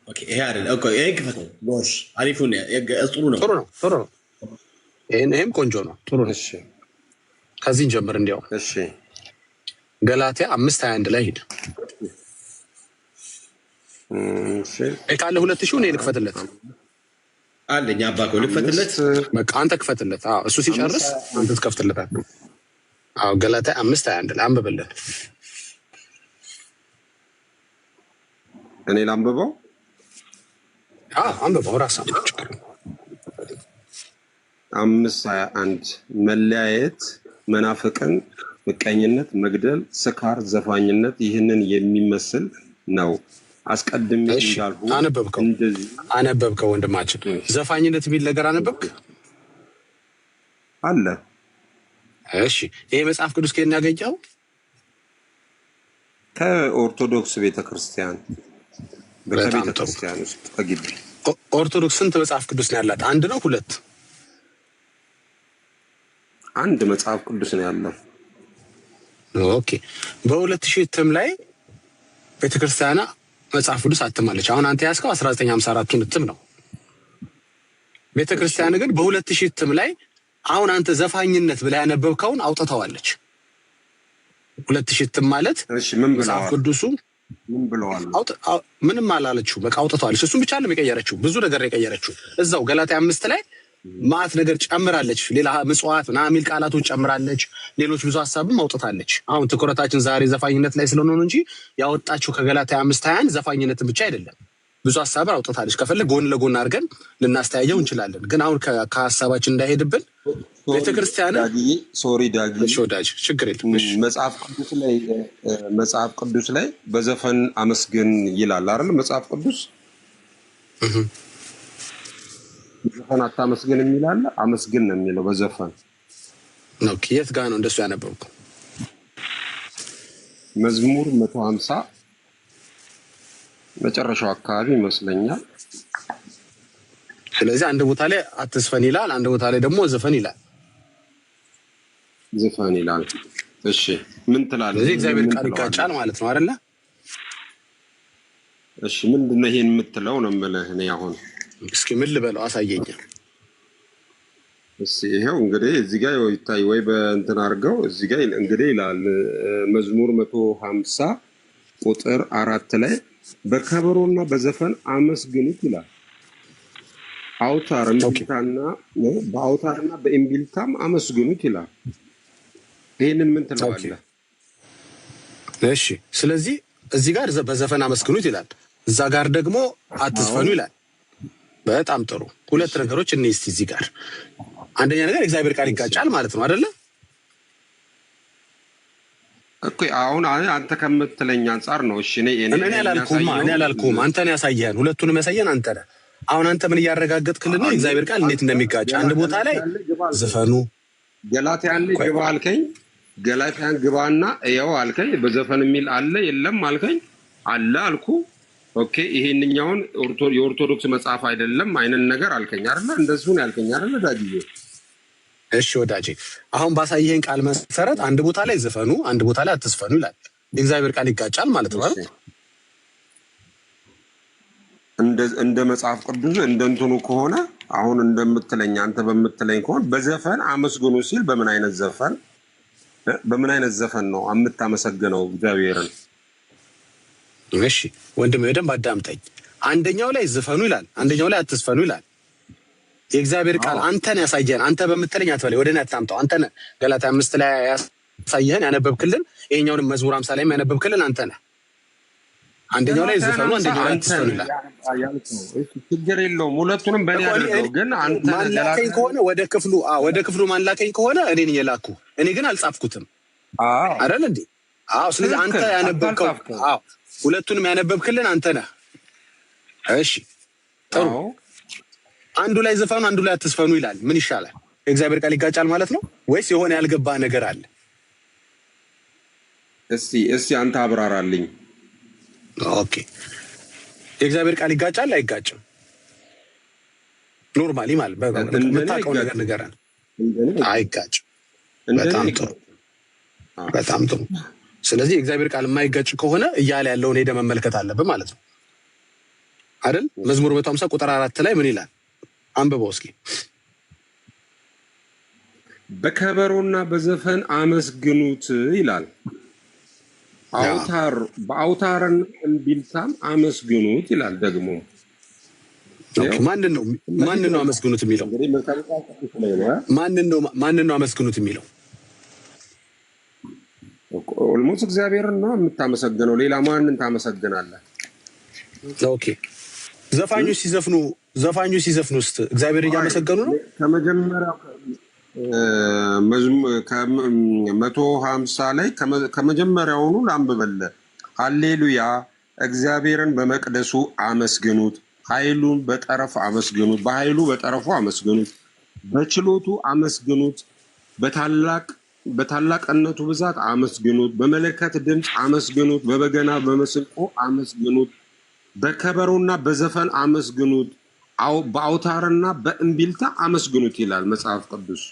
ኦኬ ይሄ አይደል ኦኬ ይሄ ክፈተው ጎሽ አሪፉን ጥሩ ነው ይሄም ቆንጆ ነው ጥሩ ነው እሺ ከዚህ ጀምር እንዲያው እሺ ገላትያ 5:21 ላይ ሄድ እሺ ካለ 2000 ነው ልክፈትለት አለኛ አባኮ ልክፈትለት በቃ አንተ ክፈትለት እሱ ሲጨርስ አንተ ትከፍትለታል ገላትያ 5:21 ላይ አንብበለት እኔ ላንብበው አንብበው ራስህ 5:21 መለያየት መናፍቅን ምቀኝነት መግደል ስካር ዘፋኝነት ይህንን የሚመስል ነው አስቀድሜ እንዳልሁ አነበብከው ወንድማችን ዘፋኝነት ቢል ነገር አነበብክ አለ እሺ ይሄ መጽሐፍ ቅዱስ ከየት ያገኘው ከኦርቶዶክስ ቤተክርስቲያን በቤተክርስቲያን ውስጥ ተግቢ ኦርቶዶክስ ስንት መጽሐፍ ቅዱስ ነው ያላት አንድ ነው ሁለት አንድ መጽሐፍ ቅዱስ ነው ያለው ኦኬ በ2000 እትም ላይ ቤተክርስቲያና መጽሐፍ ቅዱስ አትማለች አሁን አንተ ያስከው 1954 እትም ነው ቤተክርስቲያን ግን በ2000 እትም ላይ አሁን አንተ ዘፋኝነት ብላ ያነበብከውን አውጥተዋለች 2000 እትም ማለት እሺ ምን መጽሐፍ ቅዱሱ ምን ብለዋል ምንም አላለችው በቃ አውጥተዋለች እሱን ብቻ ነው የቀየረችው ብዙ ነገር የቀየረችው እዛው ገላትያ 5 ላይ ማት ነገር ጨምራለች ሌላ ምጽዋት ምናምን ቃላቶች ጨምራለች ሌሎች ብዙ ሐሳብም አውጥታለች አሁን ትኩረታችን ዛሬ ዘፋኝነት ላይ ስለሆነ ነው እንጂ ያወጣችው ከገላትያ 5:21 ዘፋኝነትን ብቻ አይደለም ብዙ ሐሳብ አውጥታለች ከፈለግ ጎን ለጎን አድርገን ልናስተያየው እንችላለን ግን አሁን ከሐሳባችን እንዳይሄድብን ቤተክርስቲያን ሶሪ ዳጊ ወዳጅ ችግር የለም መጽሐፍ ቅዱስ ላይ በዘፈን አመስግን ይላል አይደል መጽሐፍ ቅዱስ ዘፈን አታመስግን የሚላል አመስግን ነው የሚለው በዘፈን ነው ከየት ጋር ነው እንደሱ ያነበብኩ መዝሙር 150 መጨረሻው አካባቢ ይመስለኛል ስለዚህ አንድ ቦታ ላይ አትስፈን ይላል አንድ ቦታ ላይ ደግሞ ዘፈን ይላል እሺ ምን ትላለህ ስለዚህ እግዚአብሔር ቃል ይጋጫል ማለት ነው አይደለ እሺ ምንድነው ይሄን የምትለው ነው የምልህ እኔ አሁን እስኪ ምን ልበለው አሳየኝ እሺ ይሄው እንግዲህ እዚህ ጋር ይታይ ወይ በእንትን አድርገው እዚህ ጋር እንግዲህ ይላል መዝሙር 150 ቁጥር 4 ላይ በከበሮና በዘፈን አመስግኑት ይላል በአውታርና በእምቢልታም አመስግኑት ይላል ይሄንን ምን ትላለህ እሺ ስለዚህ እዚህ ጋር በዘፈን አመስግኑት ይላል እዛ ጋር ደግሞ አትስፈኑ ይላል በጣም ጥሩ ሁለት ነገሮች እንይስት እዚህ ጋር አንደኛ ነገር እግዚአብሔር ቃል ይጋጫል ማለት ነው አይደለ እኮ አሁን አንተ ከምትለኝ አንፃር ነው እሺ እኔ አላልኩም አንተን ያሳየህን ሁለቱንም ያሳየን አንተ ነህ አሁን አንተ ምን ያረጋግጥክልን ነው እግዚአብሔር ቃል እንዴት እንደሚጋጭ አንድ ቦታ ላይ ዘፈኑ ገላትያን ግባ አልከኝ ገላትያን ግባና ያው አልከኝ በዘፈን የሚል አለ የለም አልከኝ አለ አልኩ ኦኬ ይሄንኛውን የኦርቶዶክስ መጽሐፍ አይደለም አይነን ነገር አልከኝ አይደል እንደሱ ነው ያልከኝ አይደል ዳጊዬ እሺ ወዳጄ አሁን ባሳየህን ቃል መሰረት አንድ ቦታ ላይ ዘፈኑ አንድ ቦታ ላይ አትስፈኑ ይላል የእግዚአብሔር ቃል ይጋጫል ማለት ነው አይደል እንደ መጽሐፍ ቅዱስ እንደንተኑ ከሆነ አሁን እንደምትለኝ አንተ በመትለኝ ከሆነ በዘፈን አመስግኑ ሲል በምን አይነት ዘፈን ነው የምታመሰግነው እግዚአብሔርን እሺ ወንድሜ በደንብ አዳምጠኝ አንደኛው ላይ ዘፈኑ ይላል አንደኛው ላይ አትስፈኑ ይላል የእግዚአብሔር ቃል አንተን ያሳየን። አንተ በምትለኝ አትበለኝ፣ ወደ እኔ አታምጣው። አንተን ገላትያ 5 ላይ ያሳየህን ያነበብክልን፣ ይሄኛውንም መዝሙር 50 ላይ ያነበብክልን አንተ ነህ። አንደኛው ላይ ዘፈኑ አንደኛው ላይ ተስተው ይላል። ችግር የለውም ሁለቱንም በእኔ አድርገው። ግን አንተ ማላከኝ ከሆነ ወደ ክፍሉ ማላከኝ ከሆነ እኔ ነኝ የላኩ። እኔ ግን አልጻፍኩትም አይደል እንዴ? ስለዚህ አንተ ያነበብከው ሁለቱንም ያነበብክልን አንተ ነህ። እሺ ጥሩ። አንዱ ላይ ዘፈኑ አንዱ ላይ አትስፈኑ ይላል። ምን ይሻላል? የእግዚአብሔር ቃል ይጋጫል ማለት ነው ወይስ የሆነ ያልገባ ነገር አለ? እስቲ አንተ አብራራልኝ። ኦኬ፣ የእግዚአብሔር ቃል ይጋጫል አይጋጭም? ኖርማሊ ማለት በምታውቀው ነገር ንገረን። አይጋጭም። በጣም ጥሩ። ስለዚህ የእግዚአብሔር ቃል የማይጋጭ ከሆነ እያለ ያለውን ሄደ መመልከት አለብን ማለት ነው አይደል? መዝሙር 150 ቁጥር 4 ላይ ምን ይላል? አንብበው እስኪ። በከበሮና በዘፈን አመስግኑት ይላል። በአውታርና እምቢልታም አመስግኑት ይላል። ደግሞ ማንን ነው አመስግኑት የሚለው? ማንን ነው አመስግኑት የሚለው? ኦልሞስ እግዚአብሔርን ነው የምታመሰግነው። ሌላ ማንን ታመሰግናለህ? ኦኬ፣ ዘፋኞች ሲዘፍኑ ውስጥ እግዚአብሔር እያመሰገኑ ነው? ከመጀመሪያው 150 ላይ ከመጀመሪያውኑ ላንብበልህ። ሃሌሉያ፣ እግዚአብሔርን በመቅደሱ አመስግኑት፣ ኃይሉን በጠረፍ አመስግኑት፣ በኃይሉ በጠረፉ አመስግኑት፣ በችሎቱ አመስግኑት፣ በታላቅነቱ ብዛት አመስግኑት፣ በመለከት ድምፅ አመስግኑት፣ በበገና በመስንቆ አመስግኑት፣ በከበሮና በዘፈን አመስግኑት፣ በአውታርና በእምቢልታ አመስግኑት ይላል መጽሐፍ ቅዱስ።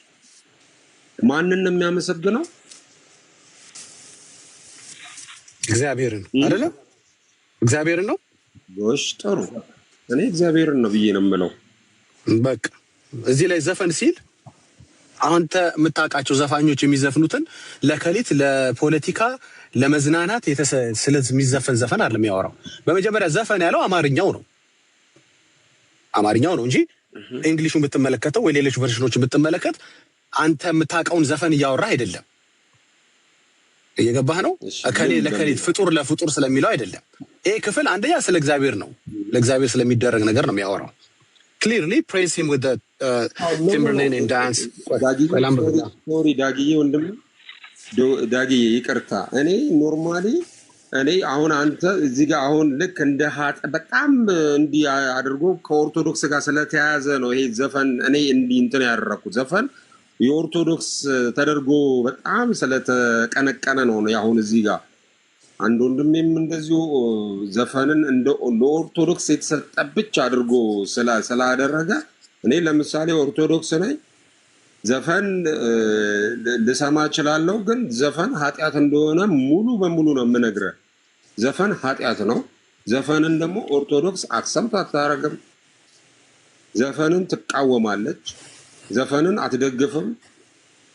ማንን ነው የሚያመሰግነው? እግዚአብሔርን አይደለ? እግዚአብሔርን ነው። ጎሽ፣ ጥሩ። እኔ እግዚአብሔርን ነው ብዬ ነው የምለው። በቃ እዚህ ላይ ዘፈን ሲል አንተ የምታውቃቸው ዘፋኞች የሚዘፍኑትን ለከሊት ለፖለቲካ ለመዝናናት ስለዚህ የሚዘፈን ዘፈን አይደለም የሚያወራው። በመጀመሪያ ዘፈን ያለው አማርኛው ነው እንጂ እንግሊሹን ብትመለከተው ወይ ሌሎች ቨርሽኖችን ብትመለከት አንተ የምታውቀውን ዘፈን እያወራ አይደለም። እየገባህ ነው? ለከሊት ፍጡር ለፍጡር ስለሚለው አይደለም። ይሄ ክፍል አንደኛ ስለ እግዚአብሔር ነው፣ ለእግዚአብሔር ስለሚደረግ ነገር ነው የሚያወራው። clearly praise him with the Timberlane and dance. ሶሪ ዳጊዬ፣ ወንድም ዳጊዬ ይቅርታ። እኔ ኖርማሊ አሁን አንተ እዚህ ጋር አሁን ልክ እንደ በጣም እንዲህ አድርጎ ከኦርቶዶክስ ጋር ስለተያያዘ ነው ይሄ ዘፈን እኔ እንዲህ እንትን ያደረኩት። ዘፈን የኦርቶዶክስ ተደርጎ በጣም ስለተቀነቀነ ነው አሁን እዚህ ጋር አንድ ወንድሜም እንደዚሁ ዘፈንን ለኦርቶዶክስ የተሰጠ ብቻ አድርጎ ስላደረገ እኔ ለምሳሌ ኦርቶዶክስ ነኝ፣ ዘፈን ልሰማ እችላለሁ፣ ግን ዘፈን ኃጢአት እንደሆነ ሙሉ በሙሉ ነው የምነግርህ። ዘፈን ኃጢአት ነው። ዘፈንን ደግሞ ኦርቶዶክስ አክሰምት አታረግም። ዘፈንን ትቃወማለች። ዘፈንን አትደግፍም፣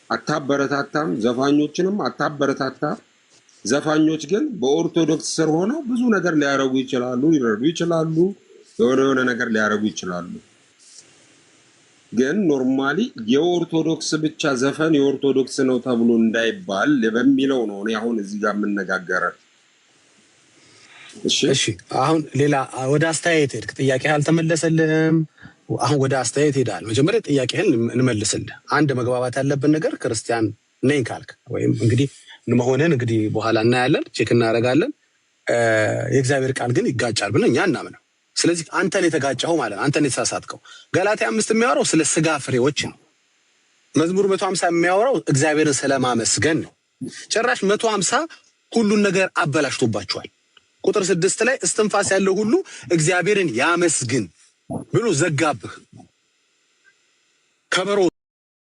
አታበረታታም፣ ዘፋኞችንም አታበረታታም። ዘፋኞች ግን በኦርቶዶክስ ስር ሆነው ብዙ ነገር ሊያረጉ ይችላሉ፣ ሊረዱ ይችላሉ፣ የሆነ ነገር ሊያረጉ ይችላሉ። ግን ኖርማሊ የኦርቶዶክስ ብቻ ዘፈን የኦርቶዶክስ ነው ተብሎ እንዳይባል በሚለው ነው እኔ አሁን እዚህ ጋር የምነጋገረው። እሺ፣ አሁን ሌላ ወደ አስተያየት ሄድክ። ጥያቄ አልተመለሰልህም። አሁን ወደ አስተያየት ሄዳል። መጀመሪያ ጥያቄህን እንመልስልህ። አንድ መግባባት ያለብን ነገር ክርስቲያን ነኝ ካልክ ወይም እንግዲህ መሆንን እንግዲህ በኋላ እናያለን፣ ቼክ እናደርጋለን። የእግዚአብሔር ቃል ግን ይጋጫል ብለን እኛ እናምነው። ስለዚህ አንተን የተጋጨኸው ማለት አንተን የተሳሳትከው። ገላትያ 5 የሚያወራው ስለ ስጋ ፍሬዎች ነው። መዝሙር 150 የሚያወራው እግዚአብሔርን ስለማመስገን ነው። ጭራሽ 150 ሁሉን ነገር አበላሽቶባቸዋል። ቁጥር 6 ላይ እስትንፋስ ያለው ሁሉ እግዚአብሔርን ያመስግን ብሎ ዘጋብህ። ከበሮ